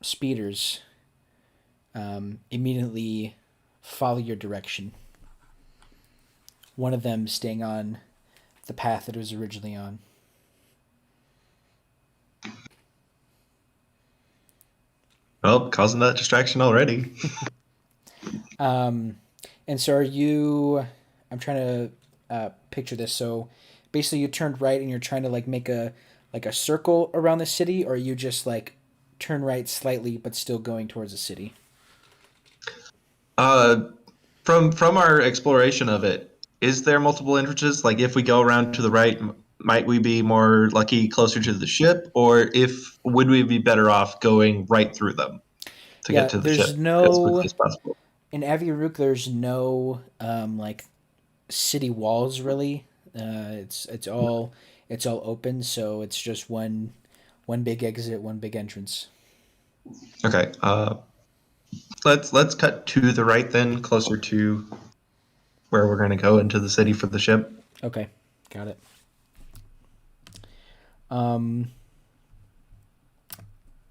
speeders immediately follow your direction. One of them staying on the path that it was originally on. Well, causing that distraction already. And so are you... I'm trying to picture this. So basically you turned right and you're trying to like make a circle around the city, or you just like turn right slightly but still going towards the city? From our exploration of it, is there multiple entrances? Like, if we go around to the right, might we be more lucky closer to the ship, or would we be better off going right through them to Yeah, get to the there's ship as no... quickly as possible? In Aviruk, there's no like city walls really. It's all open, so it's just one big exit, one big entrance. Okay. Let's cut to the right then, closer to where we're going to go into the city for the ship. Okay, got it.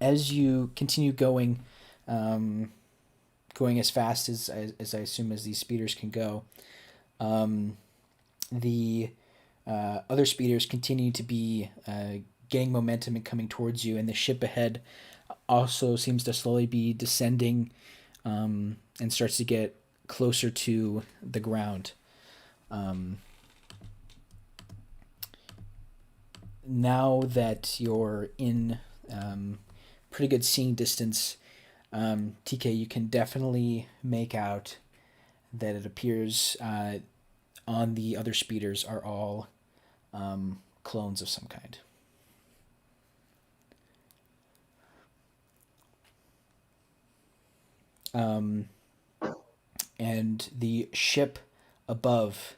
As you continue going, going as fast as I assume as these speeders can go, the other speeders continue to be gaining momentum and coming towards you, and the ship ahead also seems to slowly be descending and starts to get closer to the ground. Now that you're in pretty good seeing distance, TK, you can definitely make out that it appears on the other speeders are all clones of some kind. And the ship above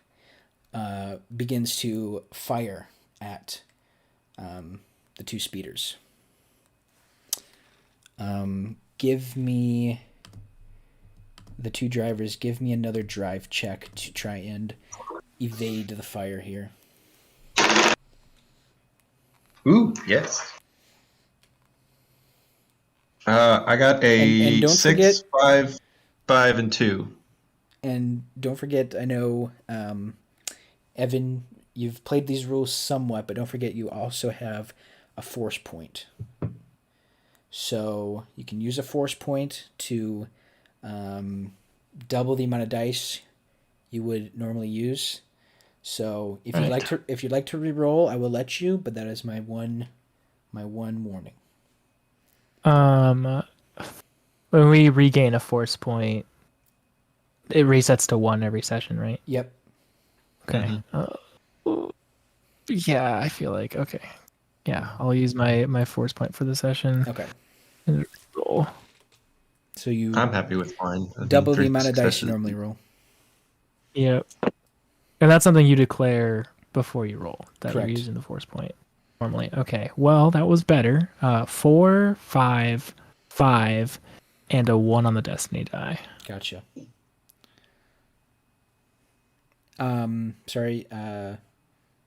begins to fire at the 2 speeders. Give me... The 2 drivers, give me another drive check to try and evade the fire here. Ooh, yes. I got a And don't 6, forget- 5, 5, and 2. And don't forget, I know, Evan, you've played these rules somewhat, but don't forget you also have a force point. So you can use a force point to double the amount of dice you would normally use. So if you'd Right. like to re-roll, I will let you, but that is my one warning. When we regain a force point, it resets to 1 every session, right? Yep. Okay. Yeah, I feel like okay. Yeah, I'll use my force point for the session. Okay. And roll. So you I'm happy with mine. I think double the 3 amount of dice you successes. normally roll. Yep. And that's something you declare before you roll that Correct. you're using the force point normally. Okay. Well, that was better. 4, 5, 5, and a 1 on the destiny die. Gotcha. Sorry,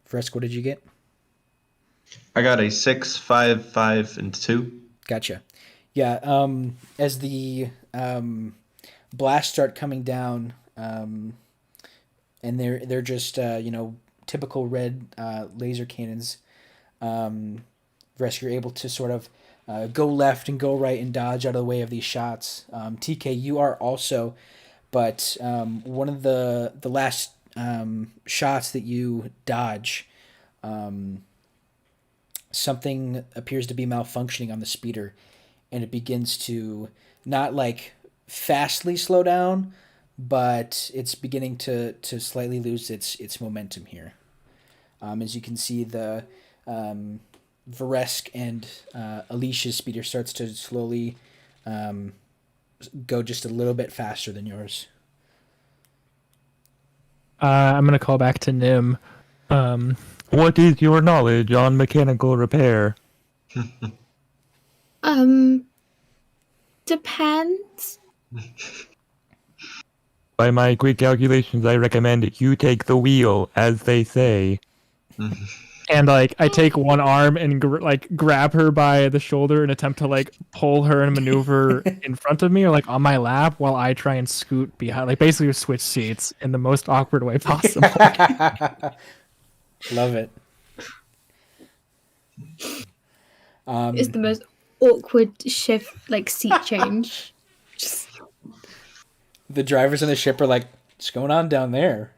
Fresk, what did you get? I got a 6, 5, 5, and 2. Gotcha. Yeah, as the blasts start coming down, and they're just typical red laser cannons. Vresk, you're able to sort of go left and go right and dodge out of the way of these shots. TK, you are also, but one of the last shots that you dodge, something appears to be malfunctioning on the speeder, and it begins to not like fastly slow down, but it's beginning to slightly lose its momentum here. As you can see, the Varesk and Aleshe's speeder starts to slowly go just a little bit faster than yours. I'm gonna call back to Nim. What is your knowledge on mechanical repair? Depends. By my quick calculations, I recommend you take the wheel, as they say. And like I take one arm and grab her by the shoulder and attempt to like pull her and maneuver in front of me or like on my lap while I try and scoot behind, like basically switch seats in the most awkward way possible. Love it. It's the most awkward shift, like seat change. Just The drivers on the ship are like, "What's going on down there?"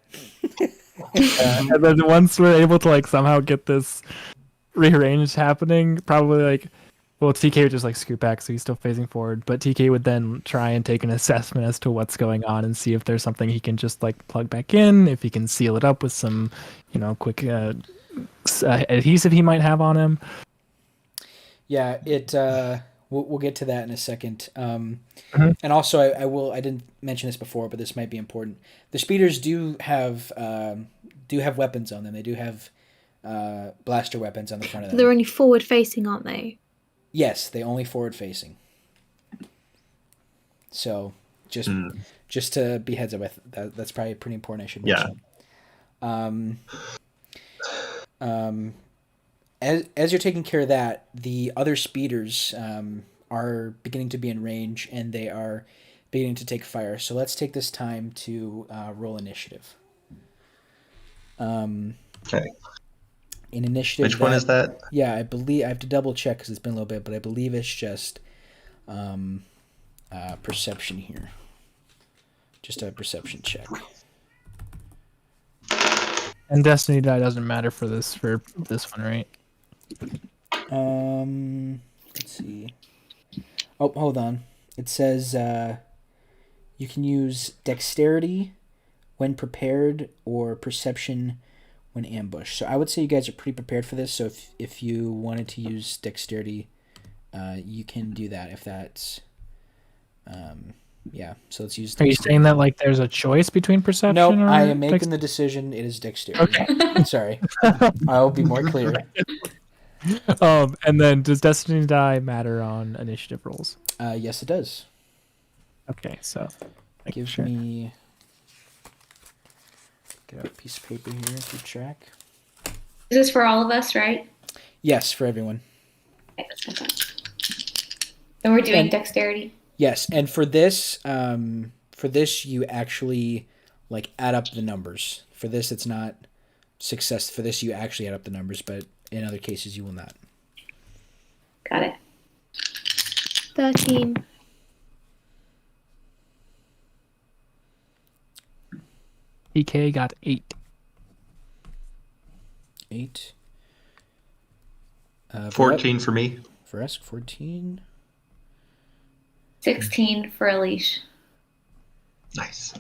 And then once we're able to like somehow get this rearranged happening, probably like, well, TK would just like scoot back, so he's still facing forward. But TK would then try and take an assessment as to what's going on and see if there's something he can just like plug back in, if he can seal it up with some, quick adhesive he might have on him. Yeah, it. We'll get to that in a second. And also, I didn't mention this before, but this might be important. The speeders do have weapons on them. They do have blaster weapons on the front of them. they're only forward facing, aren't they? Yes, they only forward facing. So just to be heads up with that's probably pretty important. I should mention. As you're taking care of that, the other speeders are beginning to be in range, and they are beginning to take fire. So let's take this time to roll initiative. Okay. In initiative. Which one is that? Yeah, I believe I have to double check because it's been a little bit, but I believe it's just perception here. Just a perception check. And Destiny die doesn't matter for this one, right? Let's see. Oh, hold on. It says you can use dexterity when prepared or perception when ambushed. So I would say you guys are pretty prepared for this. So if you wanted to use dexterity, you can do that if that's yeah. So let's use Are you dexterity. saying that like there's a choice between perception? No, or I am making the decision. It is dexterity. Okay. Sorry. I'll be more clear. And then does Destiny die matter on initiative rolls? Yes, it does. Okay, so Give me. Get out a piece of paper here to keep track. Is this for all of us, right? Yes, for everyone. Okay, that's what I thought. And we're doing dexterity. Yes, and for this you actually like add up the numbers. For this, it's not success. For this, you actually add up the numbers, but in other cases, you will not. Got it. 13. TK got 8. 8. 14 for me. Vresk, 14. 16 for Aleshe. Nice.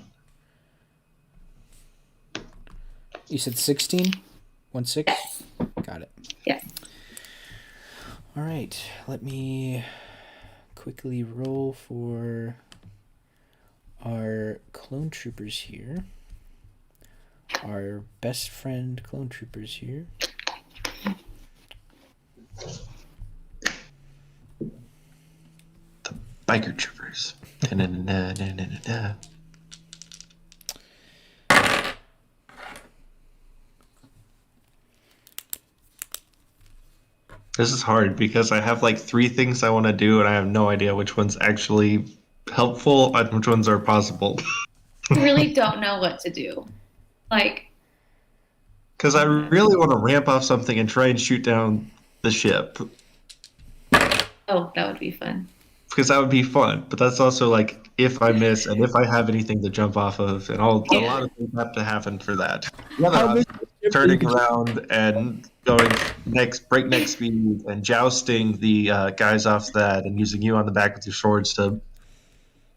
You said 16? 1-6? Got it. Yes. All right. Let me quickly roll for our clone troopers here. Our best friend clone troopers here. The biker troopers. Da-na-na-na-na-na-na. This is hard because I have like 3 things I want to do and I have no idea which one's actually helpful and which ones are possible. I really don't know what to do. Like, Because I really want to ramp off something and try and shoot down the ship. oh, that would be fun. Because that would be fun. But that's also like if I miss and if I have anything to jump off of. And a lot of things have to happen for that. The other option is turning around and going breakneck speed and jousting the guys off that and using you on the back with your swords to,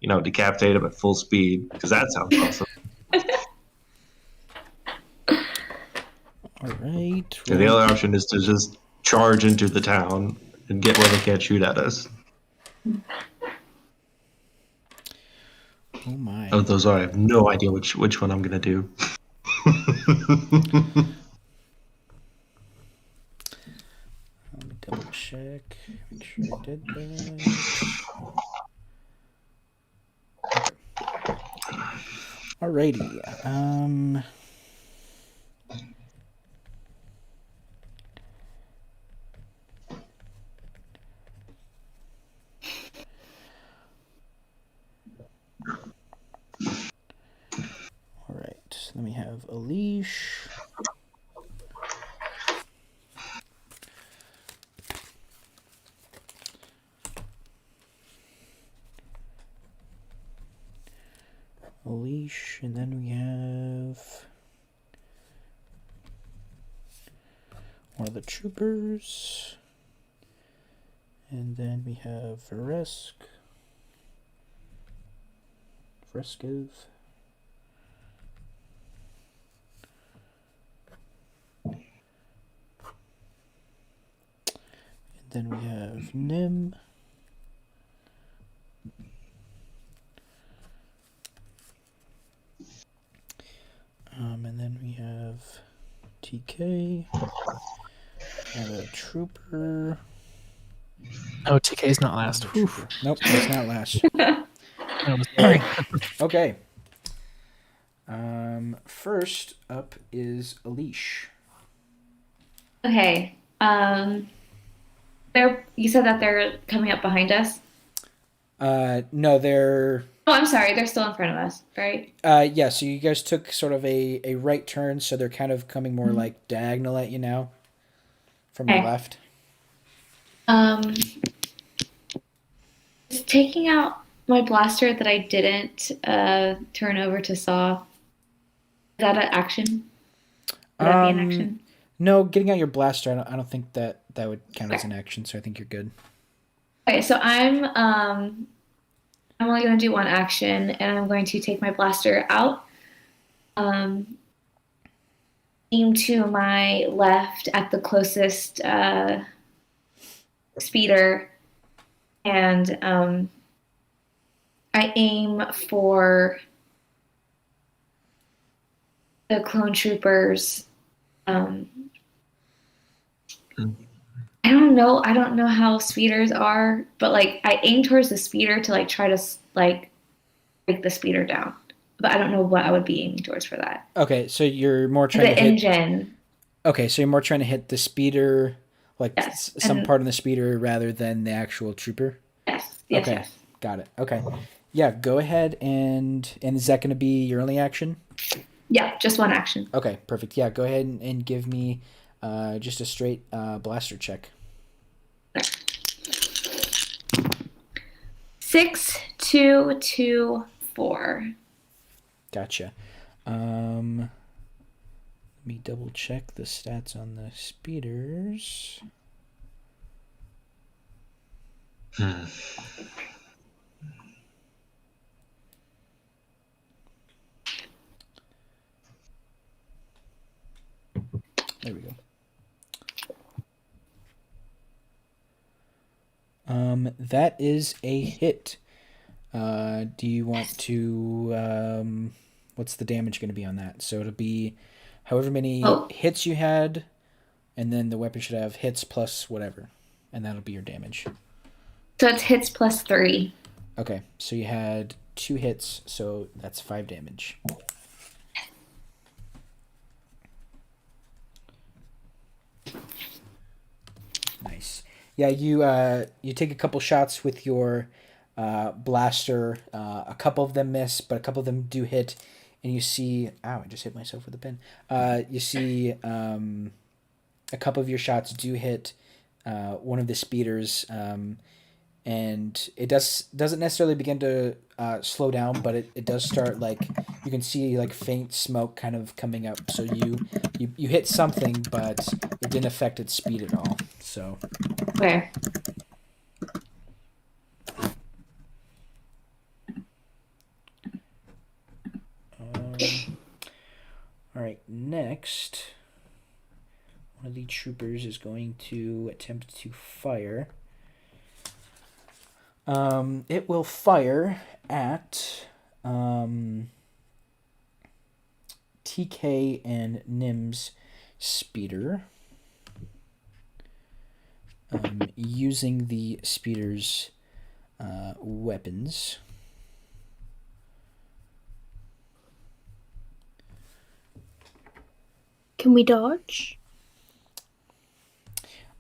decapitate them at full speed. Because that sounds awesome. All right. And the other option is to just charge into the town and get where they can't shoot at us. Oh my. Oh, those are. I have no idea which one I'm gonna do. Let me double check. Make sure I did that. Alrighty. All right. Let me have Aleshe. Aleshe, and then we have one of the troopers, and then we have Vreskev, and then we have Nim. And then we have TK, and a trooper. Oh, TK's not last. Whew. Nope, that's not last. I was sorry. Okay. First up is Aleshe. Okay. You said that they're coming up behind us? No, they're... Oh, I'm sorry. They're still in front of us, right? Yeah, so you guys took sort of a right turn, so they're kind of coming more like diagonal at you now from the Okay. left. Just taking out my blaster that I didn't turn over to Saw. Is that an action? Would that be an action? No, getting out your blaster, I don't think that would count as an action, so I think you're good. Okay, so I'm only going to do one action, and I'm going to take my blaster out, aim to my left at the closest speeder, and I aim for the clone troopers. I don't know how speeders are, but like I aim towards the speeder to like try to like break the speeder down. But I don't know what I would be aiming towards for that. Okay, so you're more trying The to hit... engine. Okay, so you're more trying to hit the speeder, like Yes, some and- part of the speeder rather than the actual trooper? Yes. Okay, Yes. got it. Okay. Yeah, go ahead and is that going to be your only action? Yeah, just one action. Okay, perfect. Yeah, go ahead and give me just a straight blaster check. 6, 2, 2, 4. Gotcha. Let me double check the stats on the speeders. There we go. That is a hit. Do you want to? What's the damage going to be on that? So it'll be however many hits you had, and then the weapon should have hits plus whatever, and that'll be your damage. So it's hits plus 3. Okay, so you had 2 hits, so that's 5 damage. Nice. Yeah, you take a couple shots with your blaster. A couple of them miss, but a couple of them do hit, and you see. Ow! I just hit myself with a pen. You see a couple of your shots do hit one of the speeders, and it doesn't necessarily begin to slow down, but it does start, like, you can see like faint smoke kind of coming up. So you hit something, but it didn't affect its speed at all. So. Okay. All right, next, one of the troopers is going to attempt to fire. It will fire at TK and Nim's speeder, using the speeder's weapons. Can we dodge?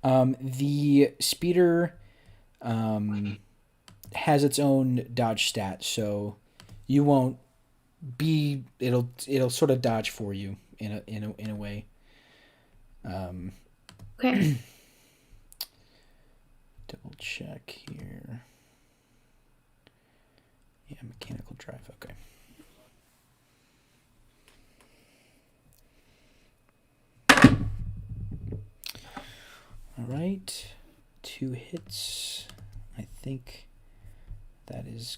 The speeder has its own dodge stat, so you won't be. It'll sort of dodge for you in a way. Okay. Double check here. Yeah, mechanical drive. Okay. All right, 2 hits. I think that is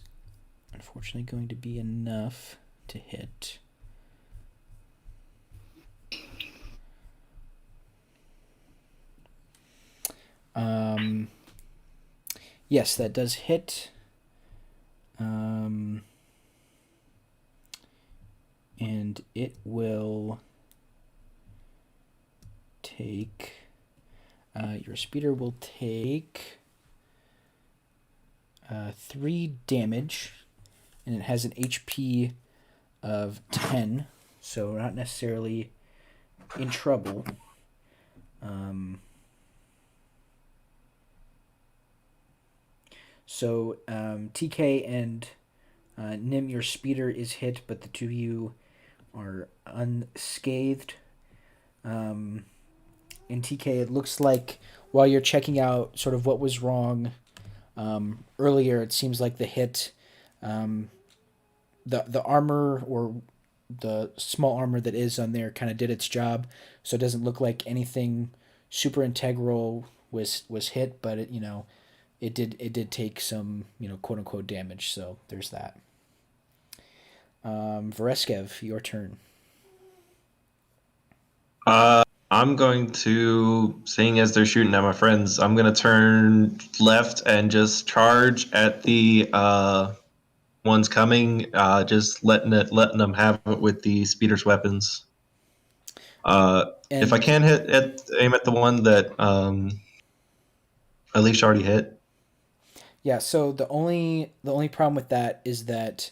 unfortunately going to be enough to hit. Yes, that does hit. And it will take. Your speeder will take 3 damage, and it has an HP of 10, so not necessarily in trouble. So TK and Nim, your speeder is hit, but the 2 of you are unscathed. In TK, it looks like while you're checking out sort of what was wrong earlier, it seems like the hit, the armor or the small armor that is on there kind of did its job, so it doesn't look like anything super integral was hit, but it did take some quote unquote damage. So there's that. Vreskev, your turn. I'm going to, seeing as they're shooting at my friends, I'm going to turn left and just charge at the ones coming, just letting them have it with the speeder's weapons. If I can aim at the one that Aleshe already hit. Yeah. So the only problem with that is that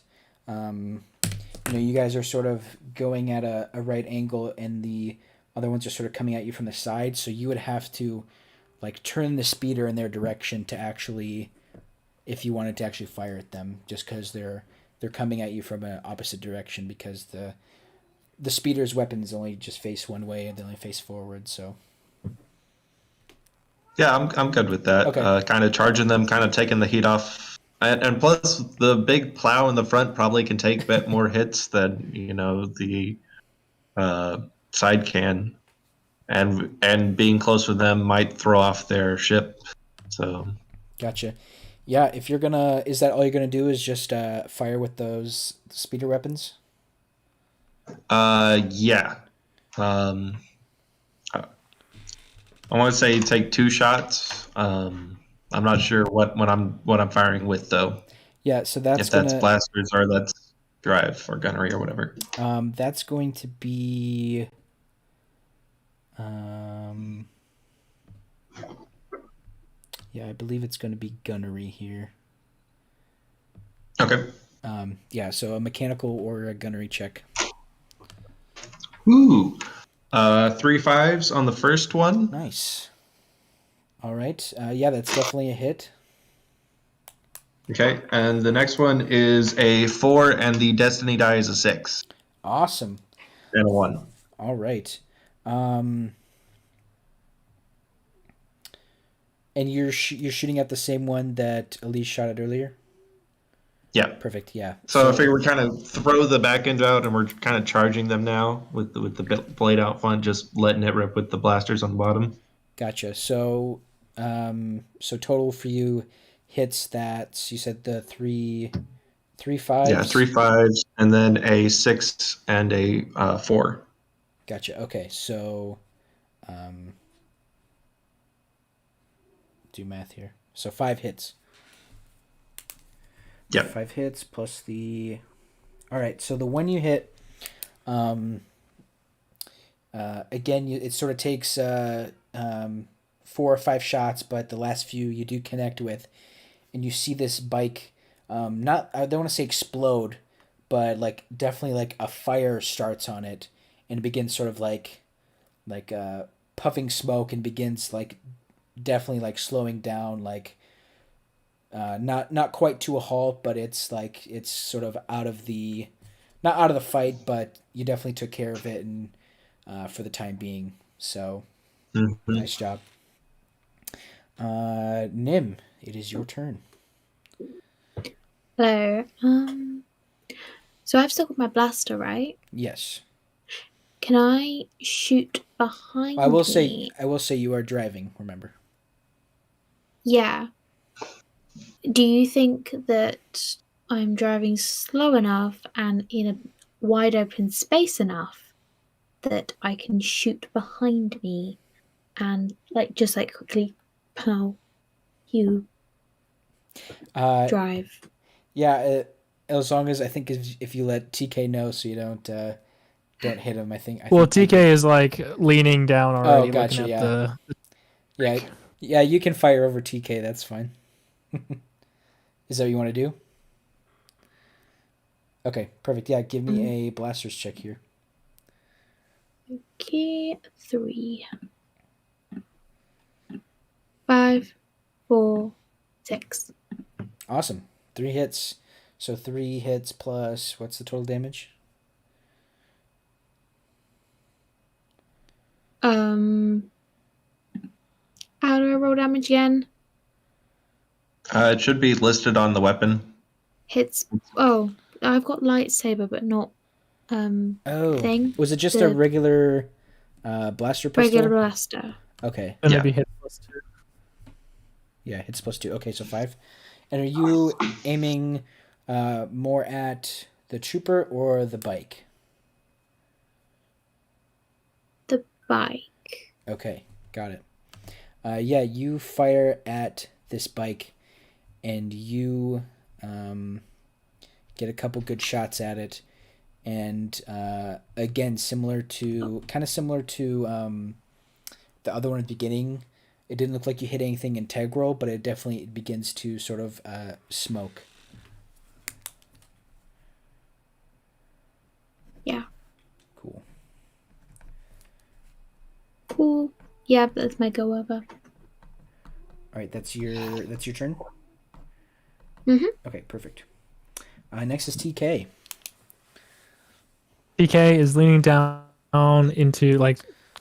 you guys are sort of going at a right angle, and the other ones are sort of coming at you from the side. So you would have to like turn the speeder in their direction to actually, if you wanted to actually fire at them, just because they're coming at you from an opposite direction, because the speeder's weapons only just face one way and they only face forward. So yeah, I'm good with that. Okay. Kind of charging them, kind of taking the heat off And plus, the big plow in the front probably can take a bit more hits than the side can, and being close with them might throw off their ship. So Gotcha. Yeah, if you're gonna, is that all you're gonna do? Is just fire with those speeder weapons? yeah. I want to say take 2 shots. I'm not sure what I'm firing with though. Yeah, so that's If that's gonna blasters or that's drive or gunnery or whatever. that's going to be um yeah, I believe it's going to be gunnery here. Okay. Yeah, so a mechanical or a gunnery check. Ooh. 3 5s on the first one. Nice. All right. Yeah, that's definitely a hit. Okay, and the next one is a 4, and the destiny die is a 6 Awesome. and a 1. All right. And you're shooting at the same one that Elise shot at earlier? Yeah. Perfect. Yeah. So I figure we're kind of throw the back end out, and we're kind of charging them now with the blade out front, just letting it rip with the blasters on the bottom. Gotcha. So, so total for you hits that you said the three fives. Yeah, 3 5s, and then a 6 and a 4. Gotcha. Okay. So, do math here. So 5 hits. Yeah. 5 hits plus the. All right. So the one you hit, again, it sort of takes 4 or 5 shots, but the last few you do connect with, and you see this bike. Not I don't want to say explode, but like definitely like a fire starts on it, and it begins sort of like puffing smoke, and begins like definitely like slowing down, like not quite to a halt, but it's like it's sort of out of the not out of the fight, but you definitely took care of it, and for the time being. So nice job. Nim, it is your turn. Hello. So I've still got my blaster, right? Yes. Can I shoot behind I will me? say you are driving, remember. Yeah. Do you think that I'm driving slow enough and in a wide open space enough that I can shoot behind me and just quickly pow you drive? Yeah, as long as I think if you let TK know, so you don't hit him. I think. TK is like leaning down already, gotcha, looking at yeah. the. Yeah. You can fire over TK. That's fine. Is that what you want to do? Okay, perfect. Yeah, give me a blasters check here. Okay, 3, 5, 4, 6. Awesome. 3 hits. So 3 hits plus what's the total damage? How do I roll damage again? It should be listed on the weapon. Hits. Oh, I've got lightsaber, but not thing. Was it just a regular blaster pistol? Regular blaster. Okay. And maybe hit +2. Yeah, hits +2. Okay, so 5. And are you aiming more at the trooper or the bike? The bike. Okay, got it. Yeah, you fire at this bike, and you get a couple good shots at it, and again, similar to the other one at the beginning. It didn't look like you hit anything integral, but it definitely begins to sort of smoke. Yeah. Cool. Cool. Yeah, that's my go over. All right, that's your turn. Mhm. Okay, perfect. Next is TK. TK is leaning down into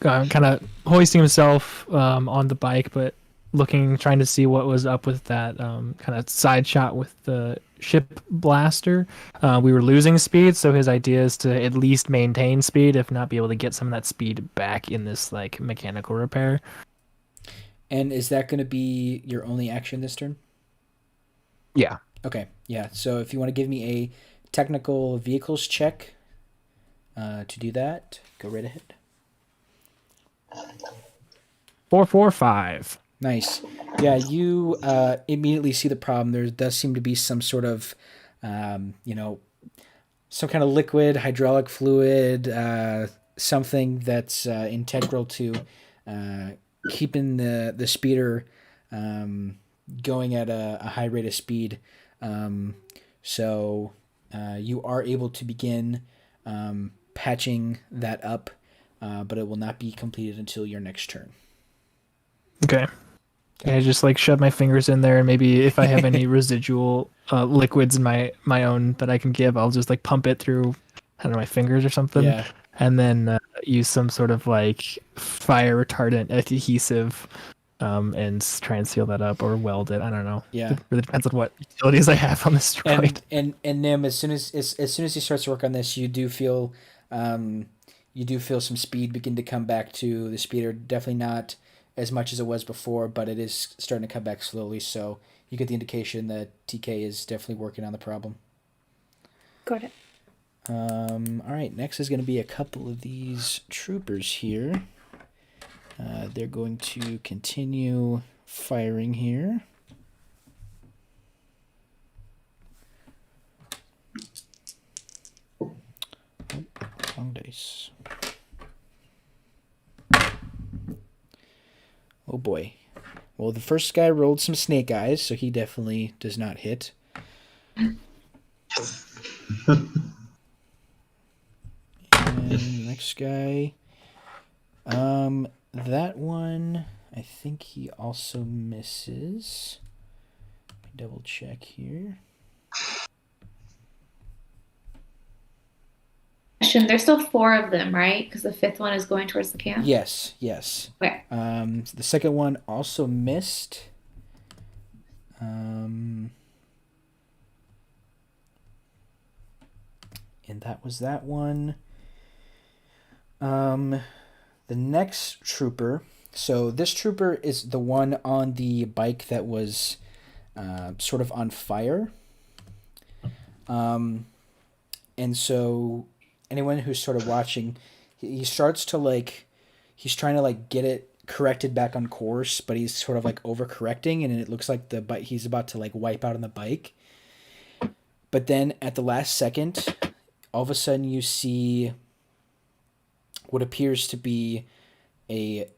kind of hoisting himself on the bike, but trying to see what was up with that kind of side shot with the ship blaster. We were losing speed, so his idea is to at least maintain speed, if not be able to get some of that speed back in this like mechanical repair. And is that going to be your only action this turn? Yeah. Okay, yeah. So if you want to give me a technical vehicles check to do that, go right ahead. 445. Nice. Yeah, you immediately see the problem. There does seem to be some sort of, some kind of liquid, hydraulic fluid, something that's integral to keeping the speeder going at a high rate of speed. So you are able to begin patching that up, but it will not be completed until your next turn. Okay. I just like shove my fingers in there, and maybe if I have any residual liquids in my own that I can give, I'll just like pump it through, I don't know, my fingers or something, Yeah. and then use some sort of like fire retardant adhesive, and try and seal that up or weld it. I don't know. Yeah. It really depends on what utilities I have on this droid. And Nim, as soon as he starts to work on this, you do feel some speed begin to come back to the speeder. Definitely not as much as it was before, but it is starting to come back slowly. So you get the indication that TK is definitely working on the problem. Got it. All right, next is going to be a couple of these troopers here. They're going to continue firing here. Oh, wrong dice. Oh boy. Well, the first guy rolled some snake eyes, so he definitely does not hit. And the next guy, that one, I think he also misses. Let me double check here. There's still 4 of them, right? Because the 5th one is going towards the camp. Yes. Okay. The second one also missed. And that was that one. The next trooper. So this trooper is the one on the bike that was sort of on fire. And so anyone who's sort of watching, he starts to he's trying to get it corrected back on course, but he's sort of overcorrecting, and it looks like the bike, he's about to wipe out on the bike. But then at the last second, all of a sudden you see what appears to be a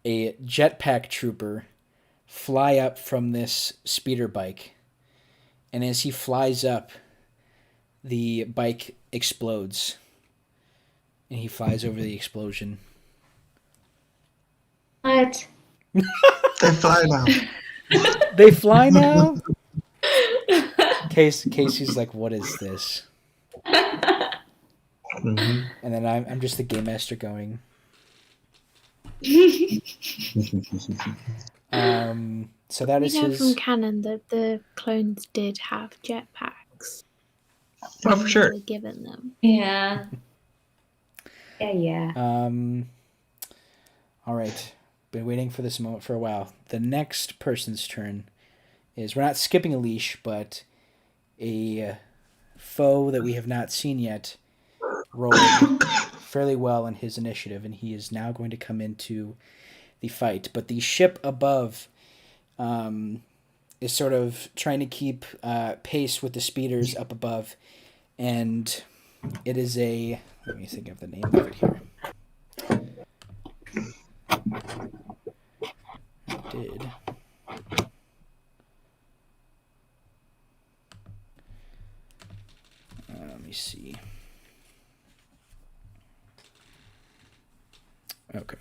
jetpack trooper fly up from this speeder bike. And as he flies up, the bike explodes. And he flies over the explosion. What? They fly now. They fly now? Casey's like, what is this? Mm-hmm. And then I'm just the game master going. So that We is know his. from canon that the clones did have jetpacks. Oh, for sure. They were given them. Yeah. Yeah. All right. Been waiting for this moment for a while. The next person's turn is, we're not skipping Aleshe, but a foe that we have not seen yet rolled fairly well in his initiative, and he is now going to come into the fight. But the ship above is sort of trying to keep pace with the speeders up above, and it is a, let me think of the name of it here. I did. Let me see. Okay.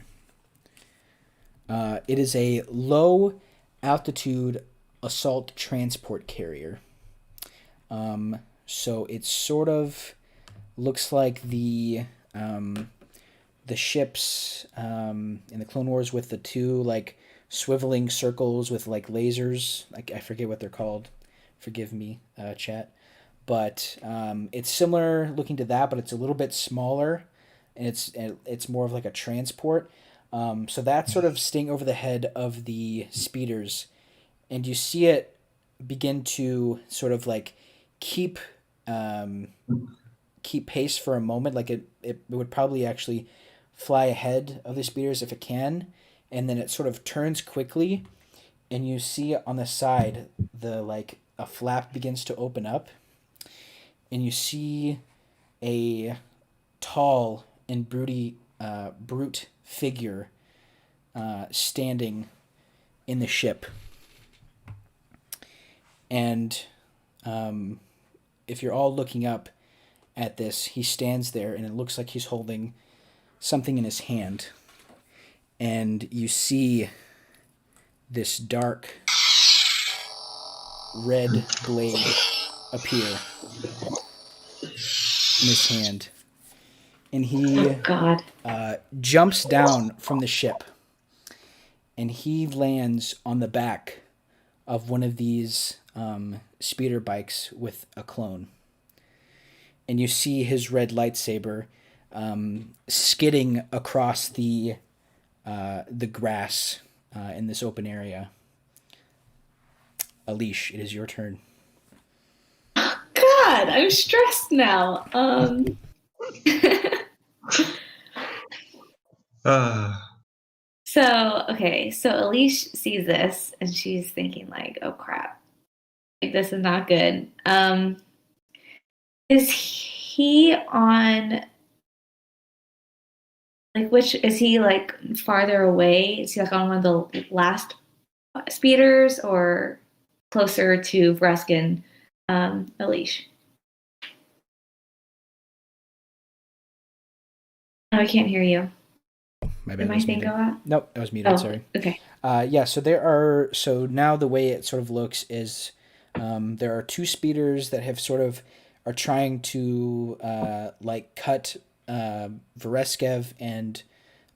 It is a low altitude assault transport carrier. So it sort of looks like the the ships in the Clone Wars with the two like swiveling circles with like lasers. Like I forget what they're called. Forgive me, chat. But it's similar looking to that, but it's a little bit smaller, and it's more of like a transport. So that's sort of staying over the head of the speeders, and you see it begin to sort of like keep keep pace for a moment. Like it would probably actually fly ahead of the speeders if it can, and then it sort of turns quickly, and you see on the side the like a flap begins to open up, and you see a tall and brute figure standing in the ship. And if you're all looking up at this, he stands there, and it looks like he's holding something in his hand. And you see this dark red blade appear in his hand. And he God. jumps down from the ship, and he lands on the back of one of these speeder bikes with a clone. And you see his red lightsaber skidding across the grass in this open area. Aleshe, it is your turn. God, I'm stressed now. So Aleshe sees this and she's thinking like, oh crap, like this is not good. Is he on like which is he like farther away? Is he like on one of the last speeders or closer to Vreskev, Aleshe? Oh, I can't hear you. My Did bad, my I was thing muted. go out? Nope, I was muted, Oh, sorry. okay. So now the way it sort of looks is there are two speeders that have sort of are trying to like cut Vreskev and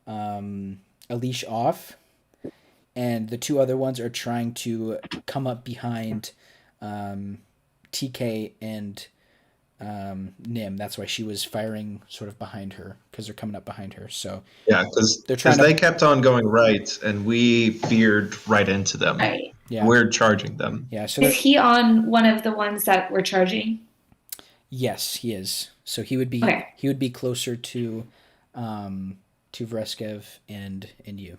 Aleshe off, and the two other ones are trying to come up behind TK and Nim. That's why she was firing sort of behind her, because they're coming up behind her. So Yeah, because they're trying to. they kept on going right, and we veered right into them. Right. Yeah. We're charging them. Yeah. So Is he on one of the ones that we're charging? yes, he is. So he would be Okay. he would be closer to Vreskev and you.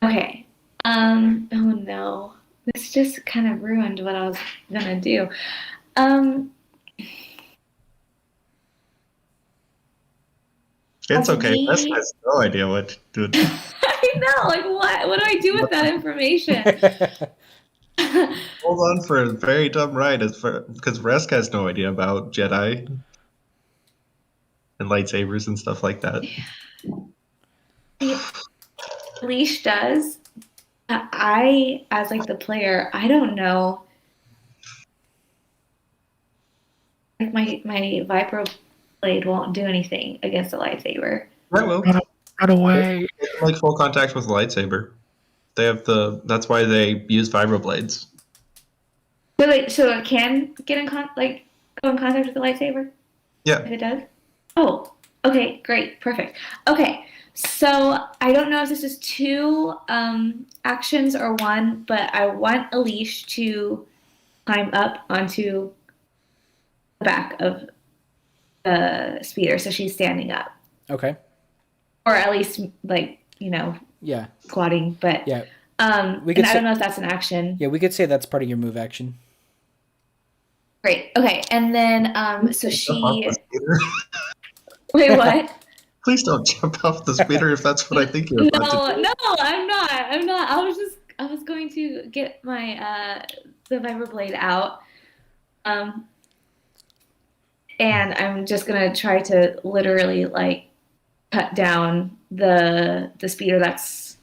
Okay. Oh no. This just kind of ruined what I was gonna do. It's okay. We- Wes has no idea what to do. I know, like what do I do with that information? Hold on for a very dumb ride, because Resk has no idea about Jedi and lightsabers and stuff like that. Aleshe does. I, as like the player, I don't know. Like my Viper blade won't do anything against a lightsaber. Right, well, Run away. they can make full contact with the lightsaber. They have that's why they use vibroblades. So it can get in go in contact with the lightsaber? Yeah. If it does? Oh, okay, great, perfect. Okay, so I don't know if this is two actions or one, but I want Aleshe to climb up onto the back of the speeder, so she's standing up. Okay. Or at least, Yeah. squatting, but Yeah. I don't know if that's an action. Yeah, we could say that's part of your move action. Great. Okay, and then so Jump she. off the speeder. Wait, what? Please don't jump off the speeder if that's what I think you're about to do. No, I'm not. I was going to get my the vibroblade out, and I'm just gonna try to literally like cut down the speeder that's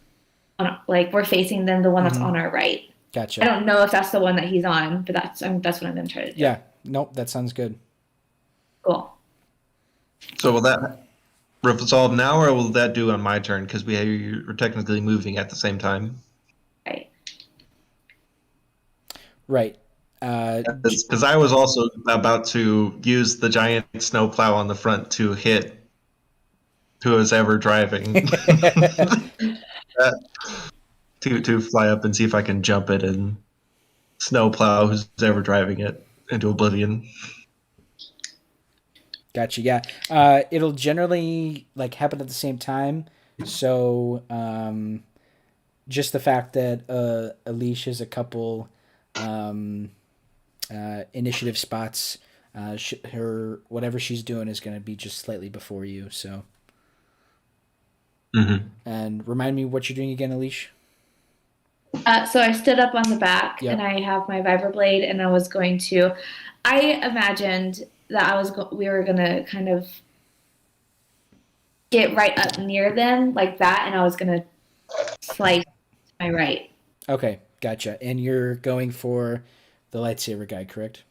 on, like we're facing them, the one that's on our right. Gotcha. I don't know if that's the one that he's on, but that's what I'm gonna try to do. Yeah. Nope, that sounds good. Cool. So will that resolve now, or will that do on my turn? Because we're technically moving at the same time. Right. Right. Because I was also about to use the giant snowplow on the front to hit who is ever driving. to fly up and see if I can jump it and snowplow who's ever driving it into oblivion. Gotcha. Yeah. It'll generally like happen at the same time. So just the fact that Aleshe is a couple initiative spots, her whatever she's doing is going to be just slightly before you. So. Mm-hmm. And remind me what you're doing again, Aleshe. So I stood up on the back, Yep. and I have my vibroblade, and I was going to. I imagined that we were gonna kind of get right up near them like that, and I was gonna slice to my right. Okay, gotcha. And you're going for the lightsaber guy, correct?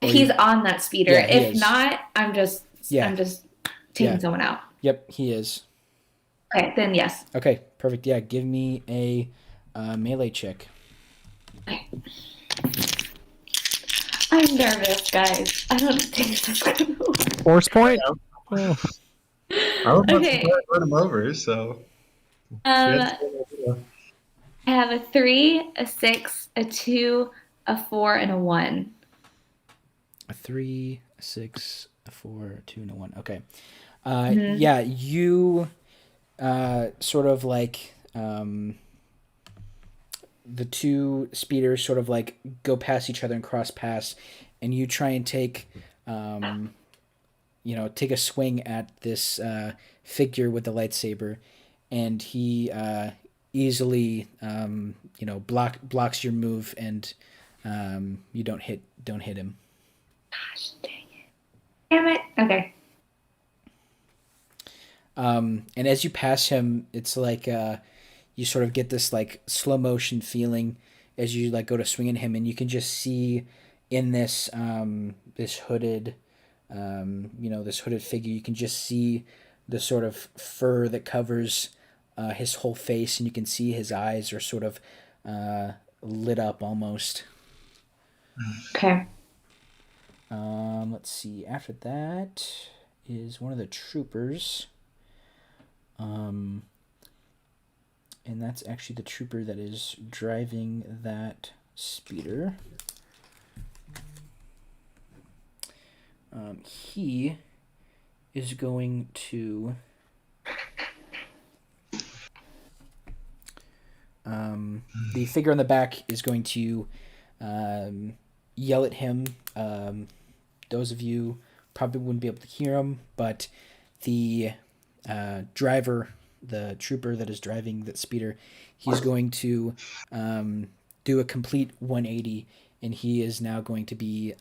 Or He's you- on that speeder. Yeah, he If is. not, I'm just taking Yeah. someone out. Yep, he is. Okay, then yes. Okay, perfect. Yeah, give me a melee check. Okay. I'm nervous, guys. I don't think this is gonna work. Force point. Oh. I was about Okay. to run him over, so. I have a 3, a 6, a 2, a 4, and a 1. A 3, a 6, a 4, a 2, and a 1. Okay. Mhm. Yeah, you sort of like the two speeders sort of like go past each other and cross paths, and you try and take take a swing at this figure with the lightsaber, and he easily blocks your move, and you don't hit him. Gosh, dang it. Damn it. Okay. And as you pass him, it's like you sort of get this like slow motion feeling as you like go to swing at him, and you can just see in this this hooded this hooded figure, you can just see the sort of fur that covers his whole face, and you can see his eyes are sort of lit up almost. Okay. Let's see. After that is one of the troopers. And that's actually the trooper that is driving that speeder. He is going to the figure on the back is going to yell at him. Those of you probably wouldn't be able to hear him, but the driver, the trooper that is driving that speeder, he's going to do a complete 180, and he is now going to be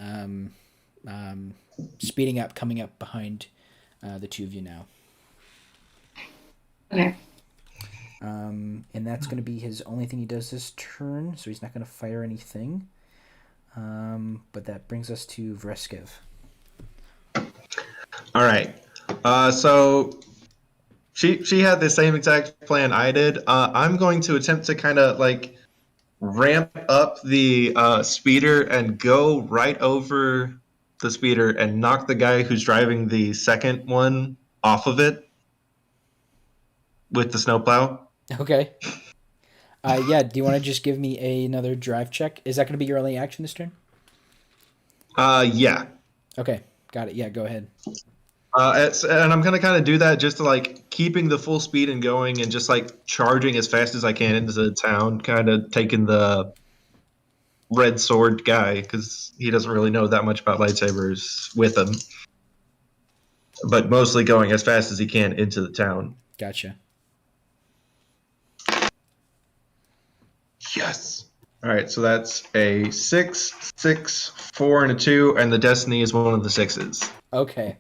speeding up, coming up behind the two of you now. Okay. And that's going to be his only thing he does this turn, so he's not going to fire anything. But that brings us to Vreskev. All right. So she had the same exact plan I did. I'm going to attempt to kind of like ramp up the speeder and go right over the speeder and knock the guy who's driving the second one off of it with the snowplow. Okay. Yeah, do you want to just give me another drive check? Is that going to be your only action this turn? Yeah. Okay, got it. Yeah, go ahead. And I'm gonna kind of do that just to like keeping the full speed and going and just like charging as fast as I can into the town, kind of taking the red sword guy because he doesn't really know that much about lightsabers with him, but mostly going as fast as he can into the town. Gotcha. Yes. All right, so that's a 6, 6, 4, and a 2, and the destiny is one of the 6s. Okay.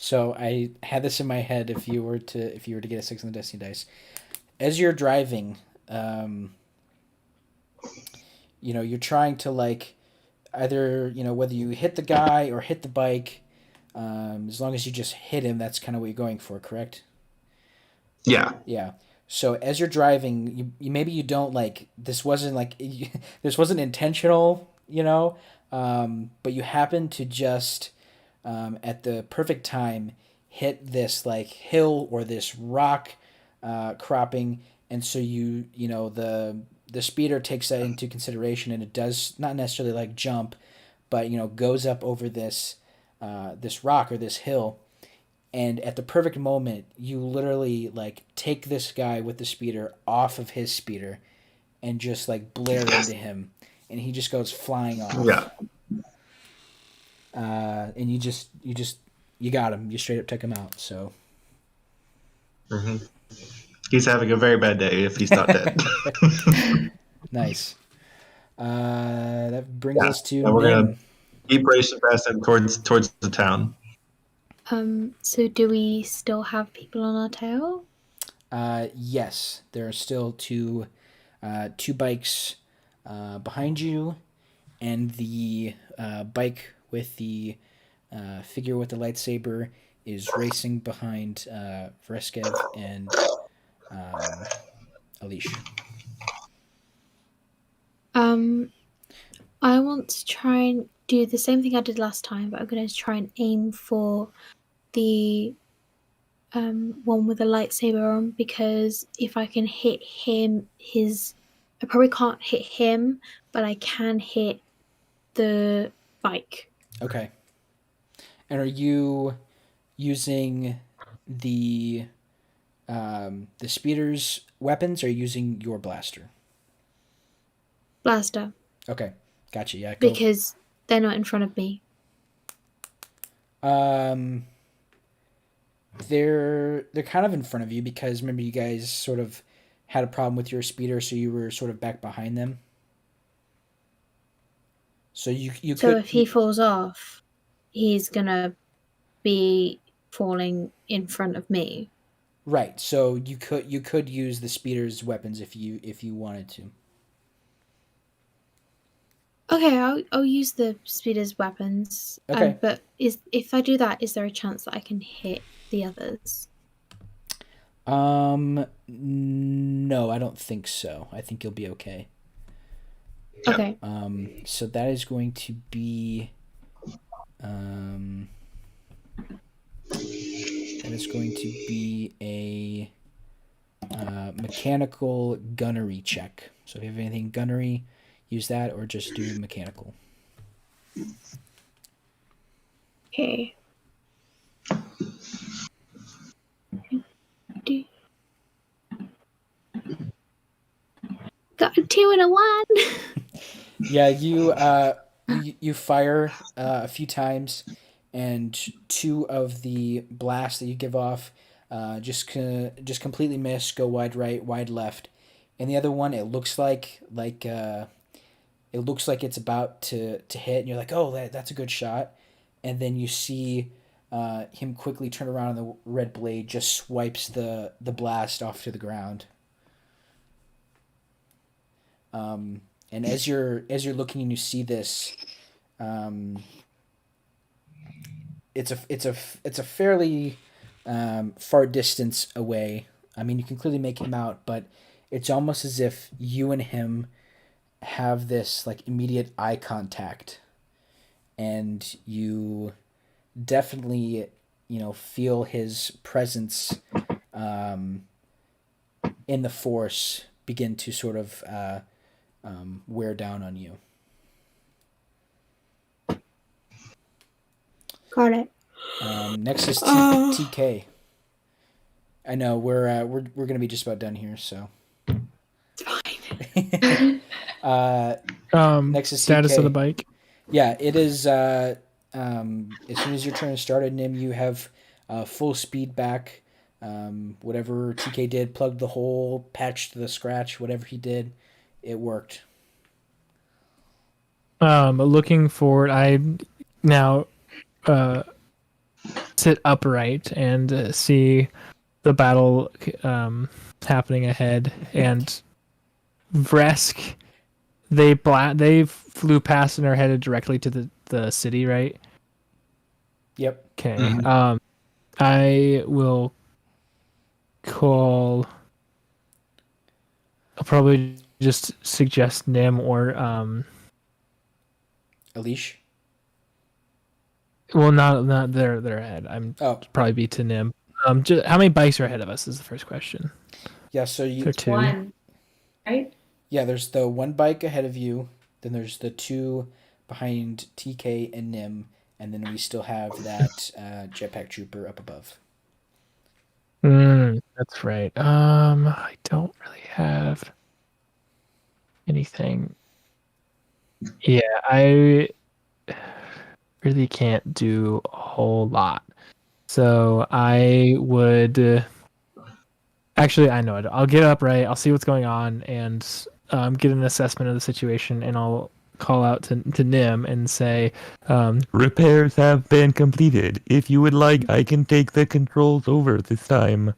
So I had this in my head if you were to get a 6 on the Destiny dice. As you're driving, you're trying to like either, whether you hit the guy or hit the bike, As long as you just hit him, that's kind of what you're going for, correct? Yeah. Yeah. So as you're driving, you maybe you don't like this wasn't like this wasn't intentional, but you happen to just at the perfect time hit this like hill or this rock cropping, and so the speeder takes that into consideration, and it does not necessarily like jump, but goes up over this rock or this hill, and at the perfect moment you literally like take this guy with the speeder off of his speeder and just like blare into him, and he just goes flying off. Yeah. And you got him. You straight up took him out. So Hmm. He's having a very bad day if he's not dead. nice. That brings Yeah. us to Yeah, we're Nim. gonna keep racing past him towards the town. So do we still have people on our tail? Yes, there are still two bikes behind you, and the bike with the figure with the lightsaber is racing behind Vreskev and Aleshe. I want to try and do the same thing I did last time, but I'm going to try and aim for the one with the lightsaber on, because if I can hit him, I probably can't hit him, but I can hit the bike. Okay. And are you using the speeder's weapons, or are you using your blaster? Blaster. Okay, gotcha. Yeah, go. Because they're not in front of me. They're kind of in front of you, because remember you guys sort of had a problem with your speeder, so you were sort of back behind them. So you So could. if he falls off, he's gonna be falling in front of me. Right. So you could use the speeder's weapons if you wanted to. Okay, I'll use the speeder's weapons. Okay. But if I do that, is there a chance that I can hit the others? No, I don't think so. I think you'll be okay. Okay. So that is going to be a mechanical gunnery check. So if you have anything gunnery, use that, or just do mechanical. Okay. Got a 2 and a 1. Yeah, you fire a few times, and two of the blasts that you give off just completely miss, go wide right, wide left, and the other one, it looks like it's about to hit, and you're like, oh, that's a good shot, and then you see him quickly turn around, and the red blade just swipes the blast off to the ground. And as you're looking and you see this, it's a fairly far distance away. I mean, you can clearly make him out, but it's almost as if you and him have this like immediate eye contact, and you definitely feel his presence in the Force begin to sort of wear down on you. Got it. Next is TK. I know we're gonna be just about done here, so. It's fine. Next is status TK. of the bike. Yeah, it is. As soon as your turn started, Nim, you have full speed back. Whatever TK did, plugged the hole, patched the scratch, whatever he did, it worked. Looking forward, I now sit upright and see the battle happening ahead, and Vresk, they flew past and are headed directly to the city, right? Yep. Okay. Mhm. I will call. I'll probably just suggest Nim or Aleshe? well, not they're ahead. I'm Oh, probably be to Nim. Just, how many bikes are ahead of us is the first question. yeah. So Is there you, two? One, right? yeah. There's the one bike ahead of you. Then there's the two behind TK and Nim, and then we still have that jetpack trooper up above. That's right. I don't really have anything. Yeah, I really can't do a whole lot. So I would actually, I know it. I'll get up, right? I'll see what's going on and get an assessment of the situation, and I'll call out to Nim and say, Repairs have been completed. If you would like, I can take the controls over this time.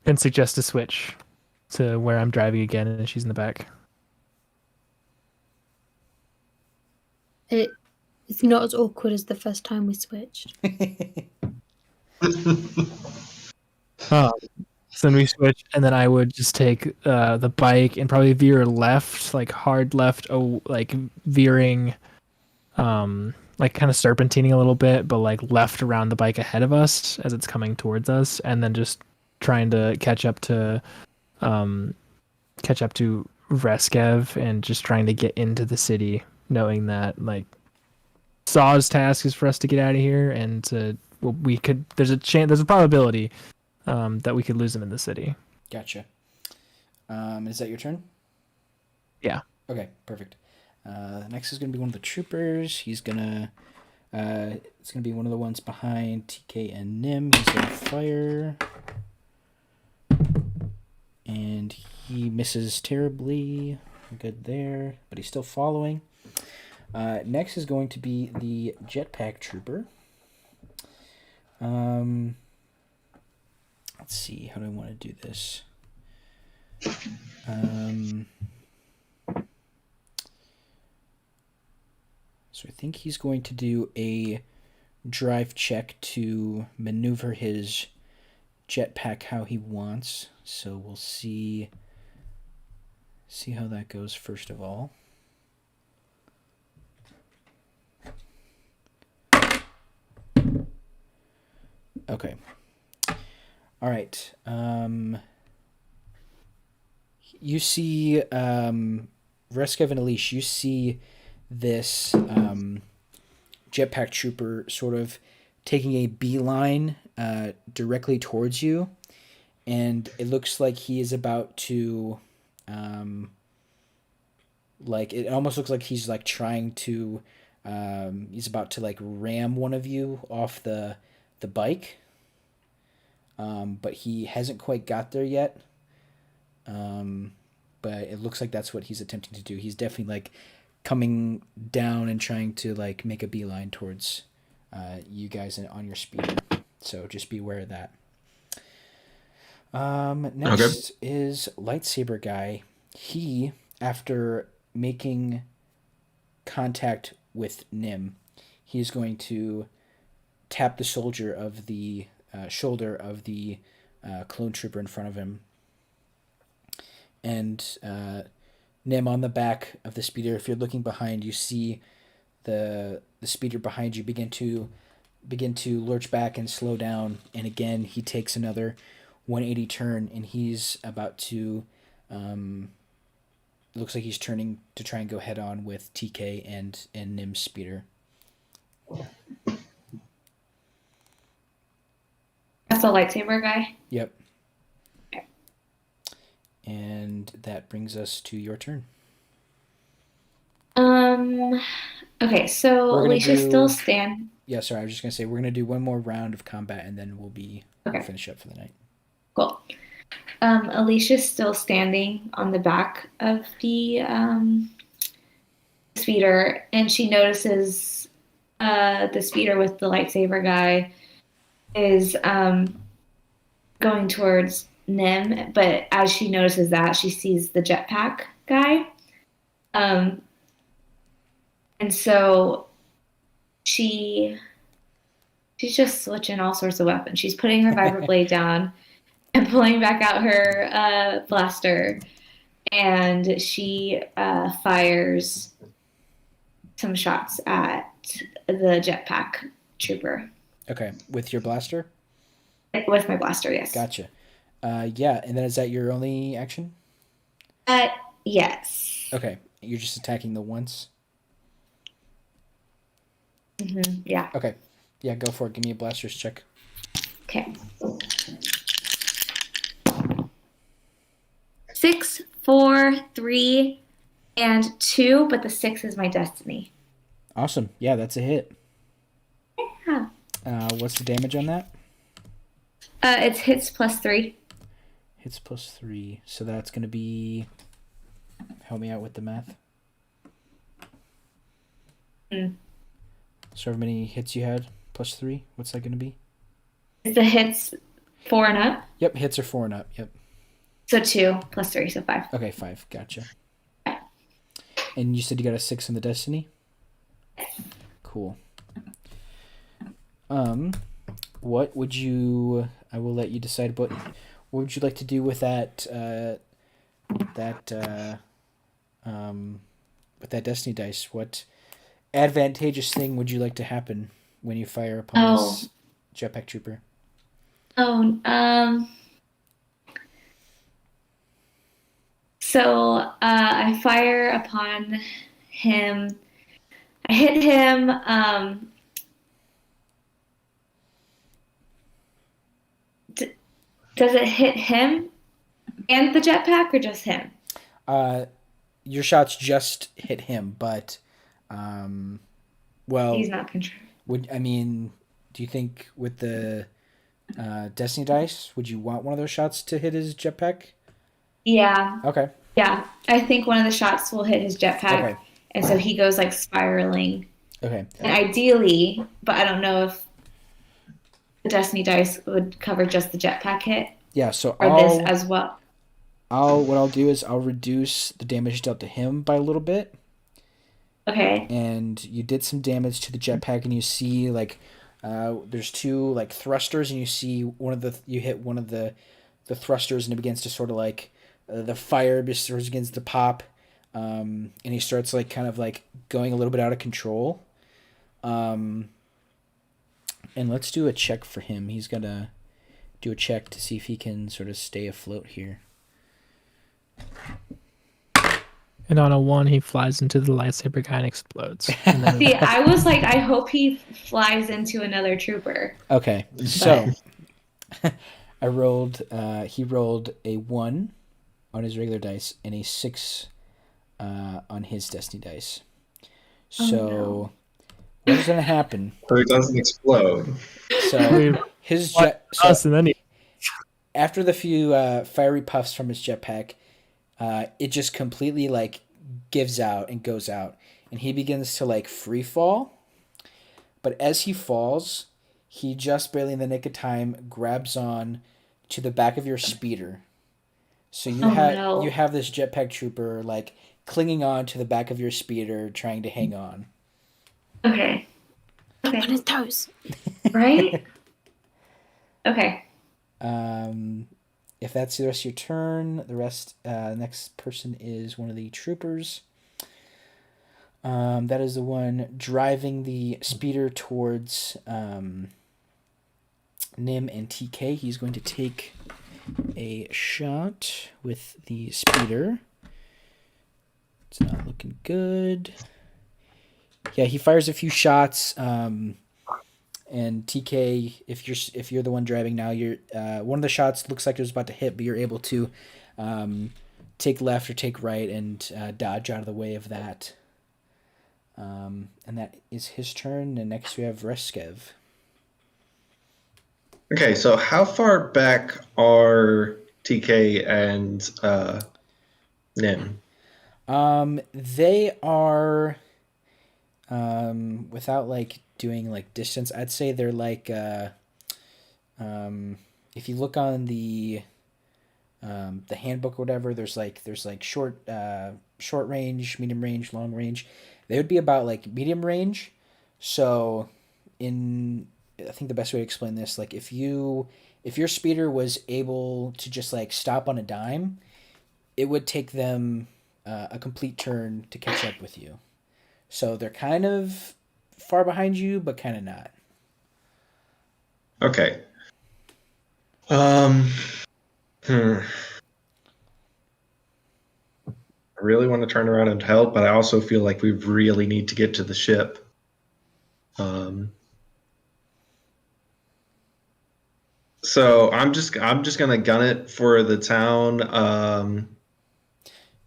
and suggest a switch to where I'm driving again, and she's in the back. It's not as awkward as the first time we switched. So then we switch, and then I would just take the bike and probably veer left, like hard left, like veering, like kind of serpentining a little bit, but like left around the bike ahead of us as it's coming towards us, and then just trying to catch up to Vreskev and just trying to get into the city, knowing that like Saw's task is for us to get out of here, and well, we could. There's a probability that we could lose him in the city. Gotcha. Is that your turn? Yeah. Okay, perfect. Next is gonna be one of the troopers. He's gonna. It's gonna be one of the ones behind TK and Nim. He's gonna fire, and he misses terribly. Good there, but he's still following. Next is going to be the jetpack trooper. Let's see. How do I want to do this? So I think he's going to do a drive check to maneuver his jetpack how he wants. So we'll see how that goes first of all. Okay. All right. You see, Vreskev and Aleshe, you see this jetpack trooper sort of taking a beeline directly towards you, and it looks like he is about to, like, it almost looks like he's like trying to, he's about to like ram one of you off the bike. But he hasn't quite got there yet. But it looks like that's what he's attempting to do. He's definitely like coming down and trying to like make a beeline towards you guys on your speeder. So just be aware of that. Next is lightsaber guy. He, after making contact with Nim, he's going to tap the soldier of the shoulder of the clone trooper in front of him, and Nim on the back of the speeder. If you're looking behind, you see the speeder behind you begin to lurch back and slow down, and again he takes another 180 turn, and he's about to looks like he's turning to try and go head on with TK and Nim's speeder. That's the lightsaber guy. Yep. Okay. And that brings us to your turn. Okay, so We're gonna Aleshe's do- still stand. Yeah, sorry, I was just gonna say we're gonna do one more round of combat and then we'll Okay. finish up for the night. Cool. Aleshe's still standing on the back of the speeder, and she notices the speeder with the lightsaber guy is going towards Nim, but as she notices that, she sees the jetpack guy. And so she She's just switching all sorts of weapons. She's putting her vibra blade down and pulling back out her blaster, and she fires some shots at the jetpack trooper. Okay, with your blaster? With my blaster, yes. Gotcha. Yeah, and then is that your only action? Yes. Okay, you're just attacking the once? Yeah. Okay, yeah, go for it. Give me a blaster's check. Okay. 6, 4, 3, and 2, but the 6 is my destiny. Awesome. Yeah, that's a hit. Yeah. What's the damage on that? It's hits plus 3. Hits plus 3. So that's going to be... Help me out with the math. So how many hits you had? Plus 3? What's that going to be? Is the hits 4 and up? Yep, hits are 4 and up. Yep. So 2 plus 3, so 5. Okay, 5. Gotcha. And you said you got a 6 in the destiny? Cool. What would you... I will let you decide, but what would you like to do with that, with that destiny dice? What advantageous thing would you like to happen when you fire upon this jetpack trooper? So I fire upon him. I hit him. Does it hit him and the jetpack, or just him? Your shots just hit him, but well, He's not controlling. Do you think with the destiny dice, would you want one of those shots to hit his jetpack? Yeah. Okay. Yeah. I think one of the shots will hit his jetpack. Okay. And so he goes like spiraling. Okay. And ideally, but I don't know if the destiny dice would cover just the jetpack hit. Yeah, so or this as well. What I'll do is I'll reduce the damage dealt to him by a little bit. Okay. And you did some damage to the jetpack, and you see like there's 2 like thrusters, and you see you hit one of the thrusters, and it begins to sort of like the fire begins to pop, and he starts like kind of like going a little bit out of control. And let's do a check for him. He's gonna do a check to see if he can sort of stay afloat here. And on a 1, he flies into the lightsaber guy and explodes. And then See, I was like, I hope he flies into another trooper. Okay, so I rolled. He rolled a 1 on his regular dice and a 6 on his destiny dice. So no. what's gonna happen? So it doesn't explode. So his jet. us, and then he... After the few fiery puffs from his jetpack, it just completely like gives out and goes out, and he begins to like free fall. But as he falls, he just barely in the nick of time grabs on to the back of your speeder. So you have this jetpack trooper like clinging on to the back of your speeder, trying to hang on. Okay. On his toes. Right? Okay. If that's the rest of your turn, the next person is one of the troopers. That is the one driving the speeder towards Nim and TK. He's going to take a shot with the speeder. It's not looking good. Yeah, he fires a few shots. And TK, if you're the one driving now, you're one of the shots looks like it was about to hit, but you're able to take left or take right and dodge out of the way of that. And that is his turn. And next we have Vreskev. Okay, so how far back are TK and Nim? They are without like doing like distance, I'd say they're like if you look on the handbook or whatever, there's like short range, medium range, long range. They would be about like medium range. So in I think the best way to explain this, like if your speeder was able to just like stop on a dime, it would take them a complete turn to catch up with you. So they're kind of far behind you, but kind of not. Okay. Um. I really want to turn around and help, but I also feel like we really need to get to the ship. So I'm just gonna gun it for the town.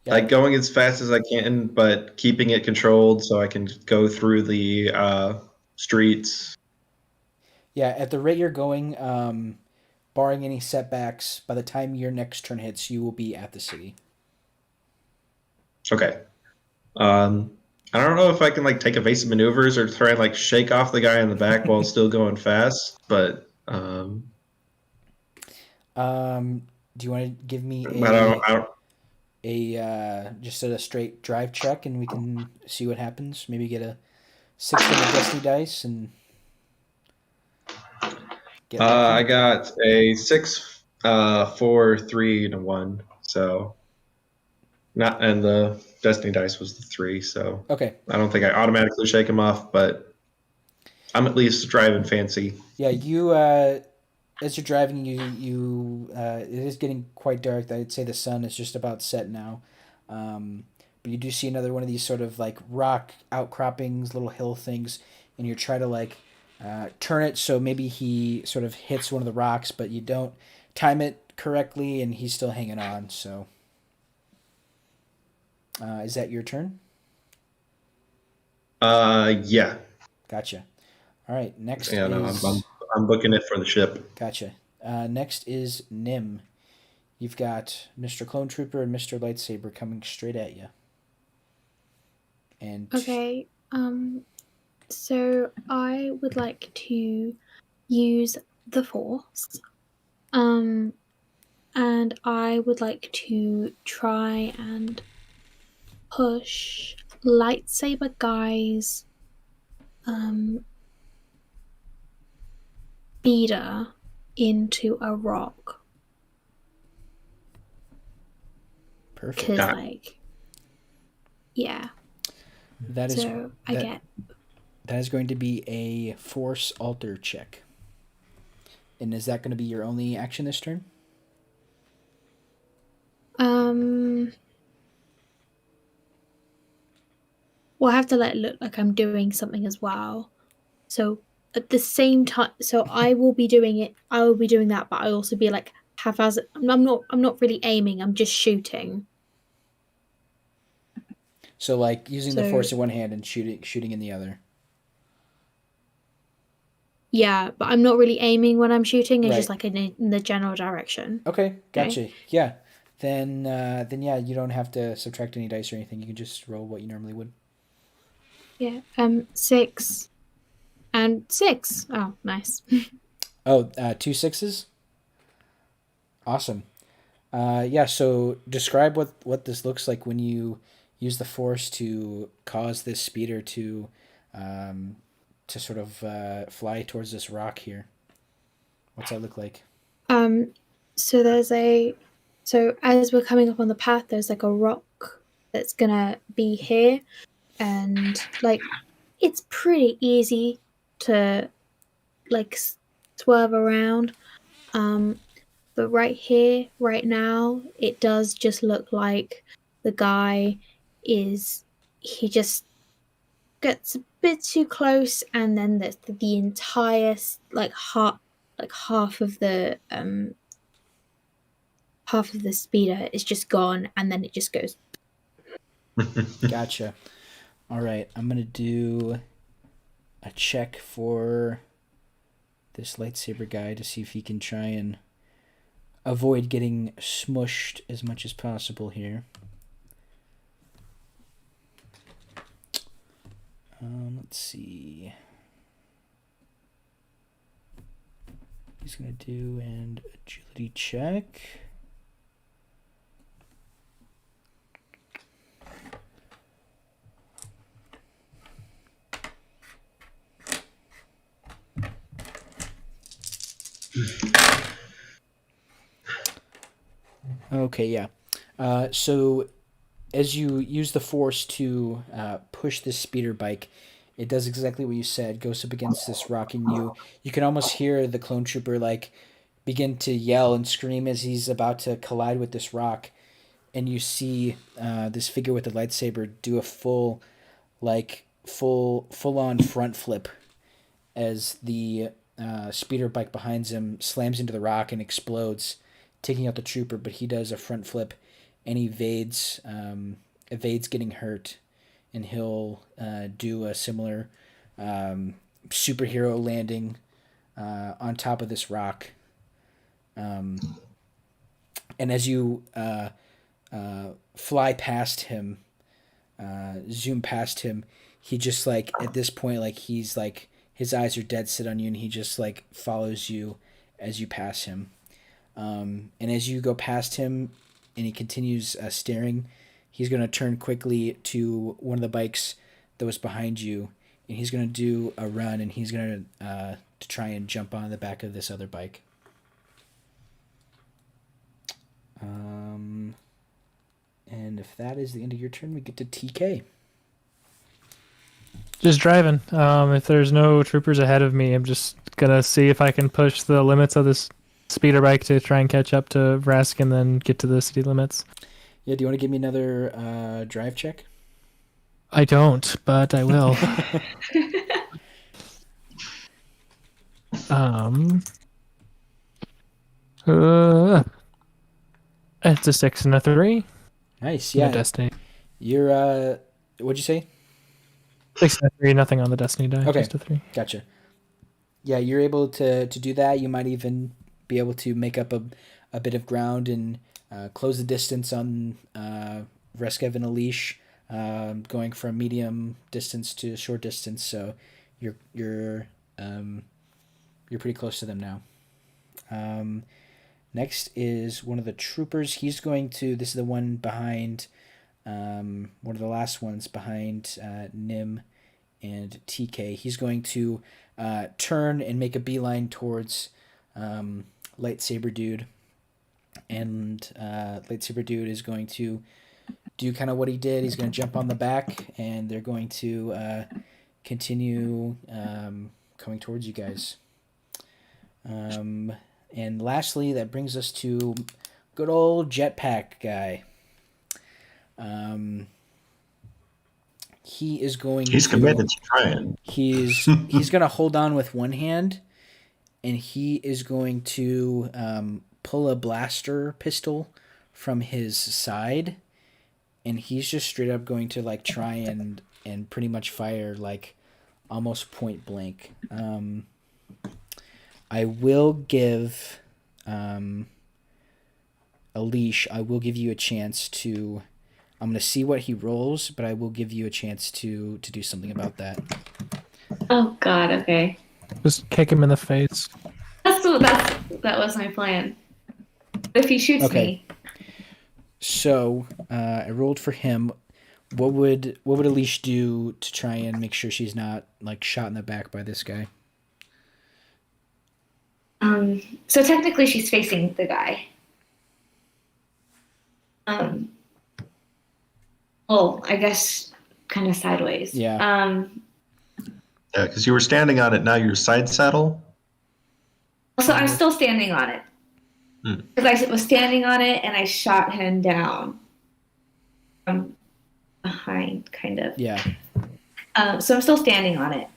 Yeah, Like going as fast as I can, but keeping it controlled so I can go through the streets. yeah. At the rate you're going, barring any setbacks, by the time your next turn hits, you will be at the city. Okay. Um, I don't know if I can like take evasive maneuvers or try and like shake off the guy in the back while still going fast, but Do you want to give me I don't. a just a straight drive check, and we can see what happens? Maybe get a 6 from the destiny dice and get lucky. I got a 6, 4, 3, and a 1. So not, and the destiny dice was the 3. So Okay. I don't think I automatically shake him off, but I'm at least driving fancy. Yeah, you as you're driving, it is getting quite dark. I'd say the sun is just about set now. But you do see another one of these sort of like rock outcroppings, little hill things, and you're trying to like turn it so maybe he sort of hits one of the rocks, but you don't time it correctly, and he's still hanging on. So, is that your turn? Yeah. Gotcha. All right. Next Yeah, no, is I'm booking it for the ship. gotcha. Next is Nim. You've got Mr. Clone Trooper and Mr. Lightsaber coming straight at you. And Okay. So I would like to use the Force. And I would like to try and push Lightsaber Guy's speeder into a rock. perfect. Because, like, yeah. That is So I that- get. that is going to be a Force Alter check. And is that going to be your only action this turn? Well, I have to let it look like I'm doing something as well. So at the same time, so I will be doing it. I will be doing that, but I'll also be like haphazard. I'm not really aiming. I'm just shooting. So like using the So- Force in one hand and shooting in the other. Yeah, but I'm not really aiming when I'm shooting. It's just Right. like in the general direction. Okay, gotcha. Yeah. Then yeah, you don't have to subtract any dice or anything. You can just roll what you normally would. Yeah. 6 and 6. Oh, nice. Oh, 2 6s? Awesome. Yeah, so describe what this looks like when you use the Force to cause this speeder to sort of fly towards this rock here. What's that look like? So so as we're coming up on the path, there's like a rock that's gonna be here, and like it's pretty easy to like swerve around. But right here, right now, it does just look like the guy he just gets a bit too close, and then the entire half of the speeder is just gone, and then it just goes. Gotcha. All right, I'm going to do a check for this lightsaber guy to see if he can try and avoid getting smushed as much as possible here. Let's see. He's going to do an agility check. Okay, yeah. So as you use the force to push this speeder bike, it does exactly what you said. Goes up against this rock, and you can almost hear the clone trooper like begin to yell and scream as he's about to collide with this rock. And you see this figure with the lightsaber do a full on front flip as the speeder bike behind him slams into the rock and explodes, taking out the trooper. But he does a front flip, and evades getting hurt, and he'll do a similar superhero landing on top of this rock. And as you fly past him, zoom past him, he just like at this point, like he's like his eyes are dead set on you, and he just like follows you as you pass him. And as you go past him, and he continues staring, he's going to turn quickly to one of the bikes that was behind you, and he's going to do a run, and he's going to try and jump on the back of this other bike. And if that is the end of your turn, we get to TK. Just driving. If there's no troopers ahead of me, I'm just gonna see if I can push the limits of this speeder bike to try and catch up to Vreskev and then get to the city limits. Yeah, do you want to give me another drive check? I don't, but I will. It's a 6 and a 3. Nice, No yeah. destiny. You're, what'd you say? 6 and a 3, nothing on the destiny die. Okay. Just a 3. Gotcha. Yeah, you're able to do that. You might even be able to make up a bit of ground and close the distance on Vreskev and Aleshe, going from medium distance to short distance. So you're pretty close to them now. Next is one of the troopers. He's going to. This is the one behind. One of the last ones behind Nim and TK. He's going to turn and make a beeline towards Lightsaber Dude. And Lightsaber Dude is going to do kind of what he did. He's going to jump on the back, and they're going to continue coming towards you guys. And lastly, that brings us to good old Jetpack guy. He is going. He's committed to trying. He's gonna hold on with one hand, and he is going to pull a blaster pistol from his side, and he's just straight up going to like try and pretty much fire like almost point blank. I will give Aleshe. I will give you a chance to. I'm going to see what he rolls, but I will give you a chance to do something about that. Oh God. Okay. Just kick him in the face. That was my plan. But if he shoots me, So I rolled for him. What would Aleshe do to try and make sure she's not like shot in the back by this guy? so technically she's facing the guy. Well, I guess kind of sideways. Yeah. Yeah, because you were standing on it. Now you're side saddle. So I'm still standing on it. Because I was standing on it and I shot him down from behind, kind of. Yeah. So I'm still standing on it.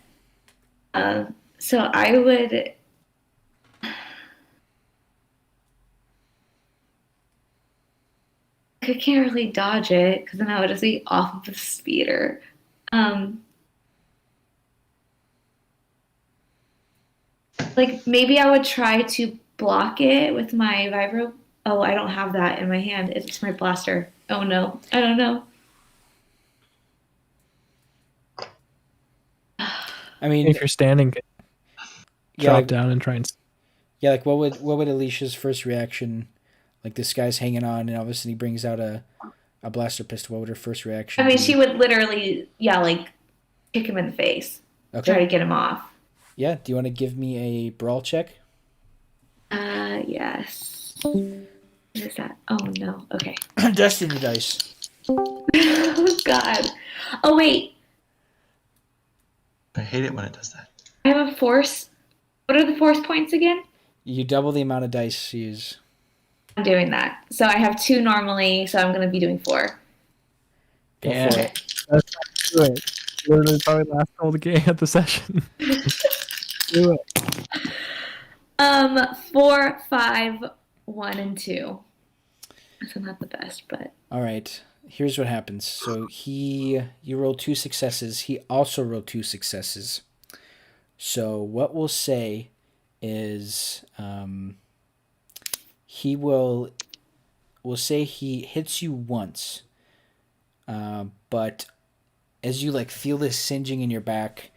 So I would. I can't really dodge it because then I would just be off of the speeder. Like maybe I would try to block it with my vibro. Oh, I don't have that in my hand. It's my blaster. Oh no, I don't know. I mean, If you're standing, yeah, drop like, down and try and. yeah, like what would Alicia's first reaction? Like this guy's hanging on, and all of a sudden he brings out a blaster pistol. What would her first reaction? I mean, be? she would literally, like kick him in the face, Okay. try to get him off. Yeah. Do you want to give me a brawl check? Yes. What is that? Oh no. Okay. Destiny dice. Oh God. Oh wait. I hate it when it does that. I have a force. What are the force points again? You double the amount of dice you use. I'm doing that. So I have 2 normally, so I'm going to be doing 4. Go Yeah. for it. Let's do it. Literally probably last roll the game at the session. Do it. 4, 5, 1, and 2. So not the best, but All right. Here's what happens. So you rolled 2 successes. He also rolled 2 successes. So what we'll say is we'll say he hits you once, but as you like feel this singeing in your back,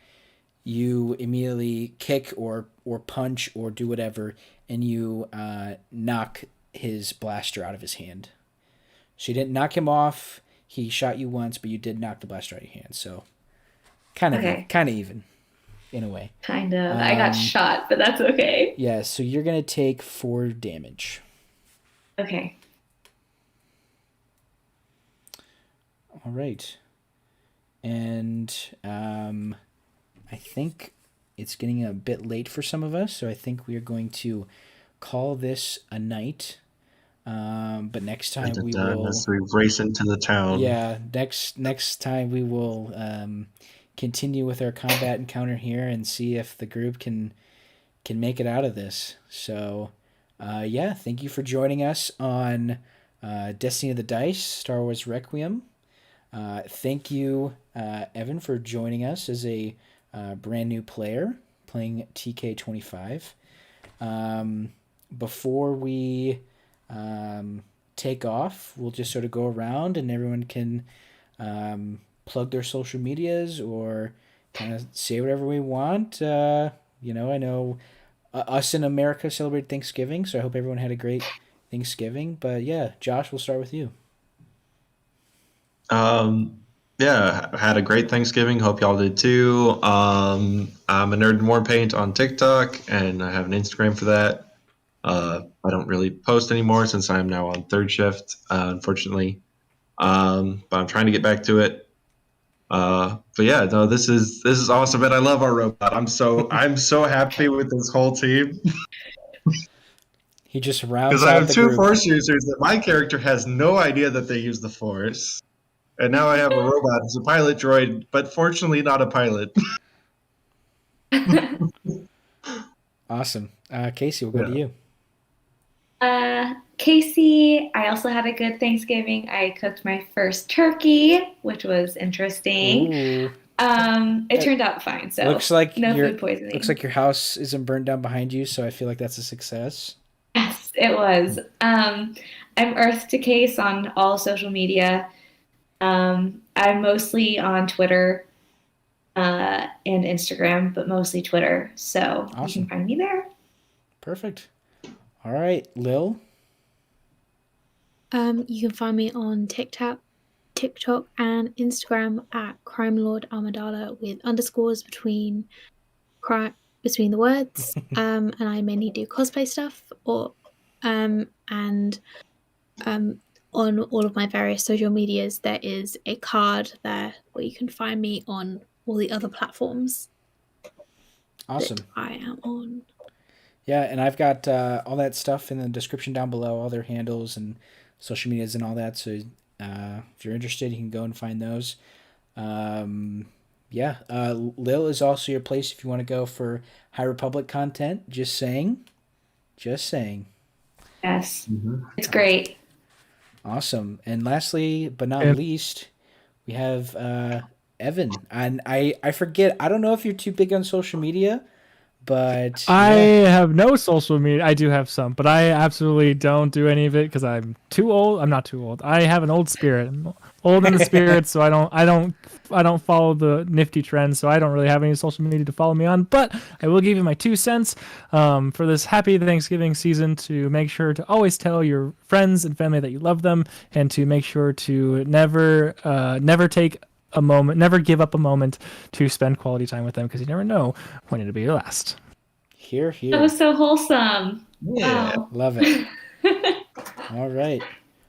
you immediately kick or punch or do whatever, and you knock his blaster out of his hand. So you didn't knock him off. He shot you once, but you did knock the blaster out of your hand. So kind of even in a way. kind of. I got shot, but that's okay. Yeah, so you're going to take 4 damage. Okay. All right. And I think it's getting a bit late for some of us, so I think we are going to call this a night. But next time we will... As we race into the town. Yeah, next time we will continue with our combat encounter here and see if the group can make it out of this. So, yeah, thank you for joining us on Destiny of the Dice, Star Wars Requiem. Thank you, Evan, for joining us as a brand new player playing TK25. Before we take off, we'll just sort of go around and everyone can plug their social medias or kind of say whatever we want. I know us in America celebrate Thanksgiving, so I hope everyone had a great Thanksgiving. But yeah, Josh, we'll start with you. Yeah, had a great Thanksgiving. Hope y'all did too. I'm a Nerd More Paint on TikTok, and I have an Instagram for that. I don't really post anymore since I'm now on 3rd shift, unfortunately. But I'm trying to get back to it. But yeah, no, this is awesome, and I love our robot. I'm so happy with this whole team. He just rounds Because I out have the 2 group. Force users that my character has no idea that they use the Force. And now I have a robot who's a pilot droid, but fortunately not a pilot. Awesome. Casey, we'll go to you. Kaci, I also had a good Thanksgiving. I cooked my first turkey, which was interesting. Ooh. It turned out fine, so Looks like no food poisoning. Looks like your house isn't burned down behind you, so I feel like that's a success. Yes, it was. I'm Earth to Case on all social media. I'm mostly on Twitter and Instagram, but mostly Twitter. So Awesome. You can find me there. Perfect. All right, Lil. You can find me on TikTok and Instagram at Crime Lord Armadala with underscores between the words. And I mainly do cosplay stuff on all of my various social medias there is a card there where you can find me on all the other platforms. Awesome. That I am on. Yeah, and I've got all that stuff in the description down below, all their handles and social medias and all that. So if you're interested, you can go and find those. Lil is also your place if you want to go for High Republic content. Just saying. Yes. Mm-hmm. It's great. Awesome. And lastly, but not least, we have Evan. And I forget, I don't know if you're too big on social media, but I have no social media. I do have some, but I absolutely don't do any of it because I'm too old. I'm not too old. I have an old spirit. I'm old in the spirit, so I don't follow the nifty trends. So I don't really have any social media to follow me on. But I will give you my 2 cents for this happy Thanksgiving season to make sure to always tell your friends and family that you love them, and to make sure to never take a moment, never give up a moment to spend quality time with them, because you never know when it'll be your last. Here. That was so wholesome. Yeah. Wow. Love it. All right.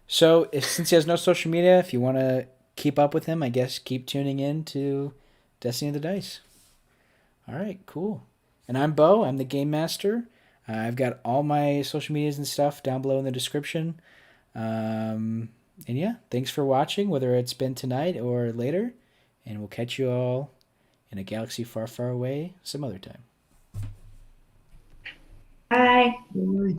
So since he has no social media, if you want to keep up with him, I guess keep tuning in to Destiny of the Dice. All right, cool. And I'm Bo. I'm the game master. I've got all my social medias and stuff down below in the description. And yeah, thanks for watching, whether it's been tonight or later. And we'll catch you all in a galaxy far, far away some other time. Bye. All right.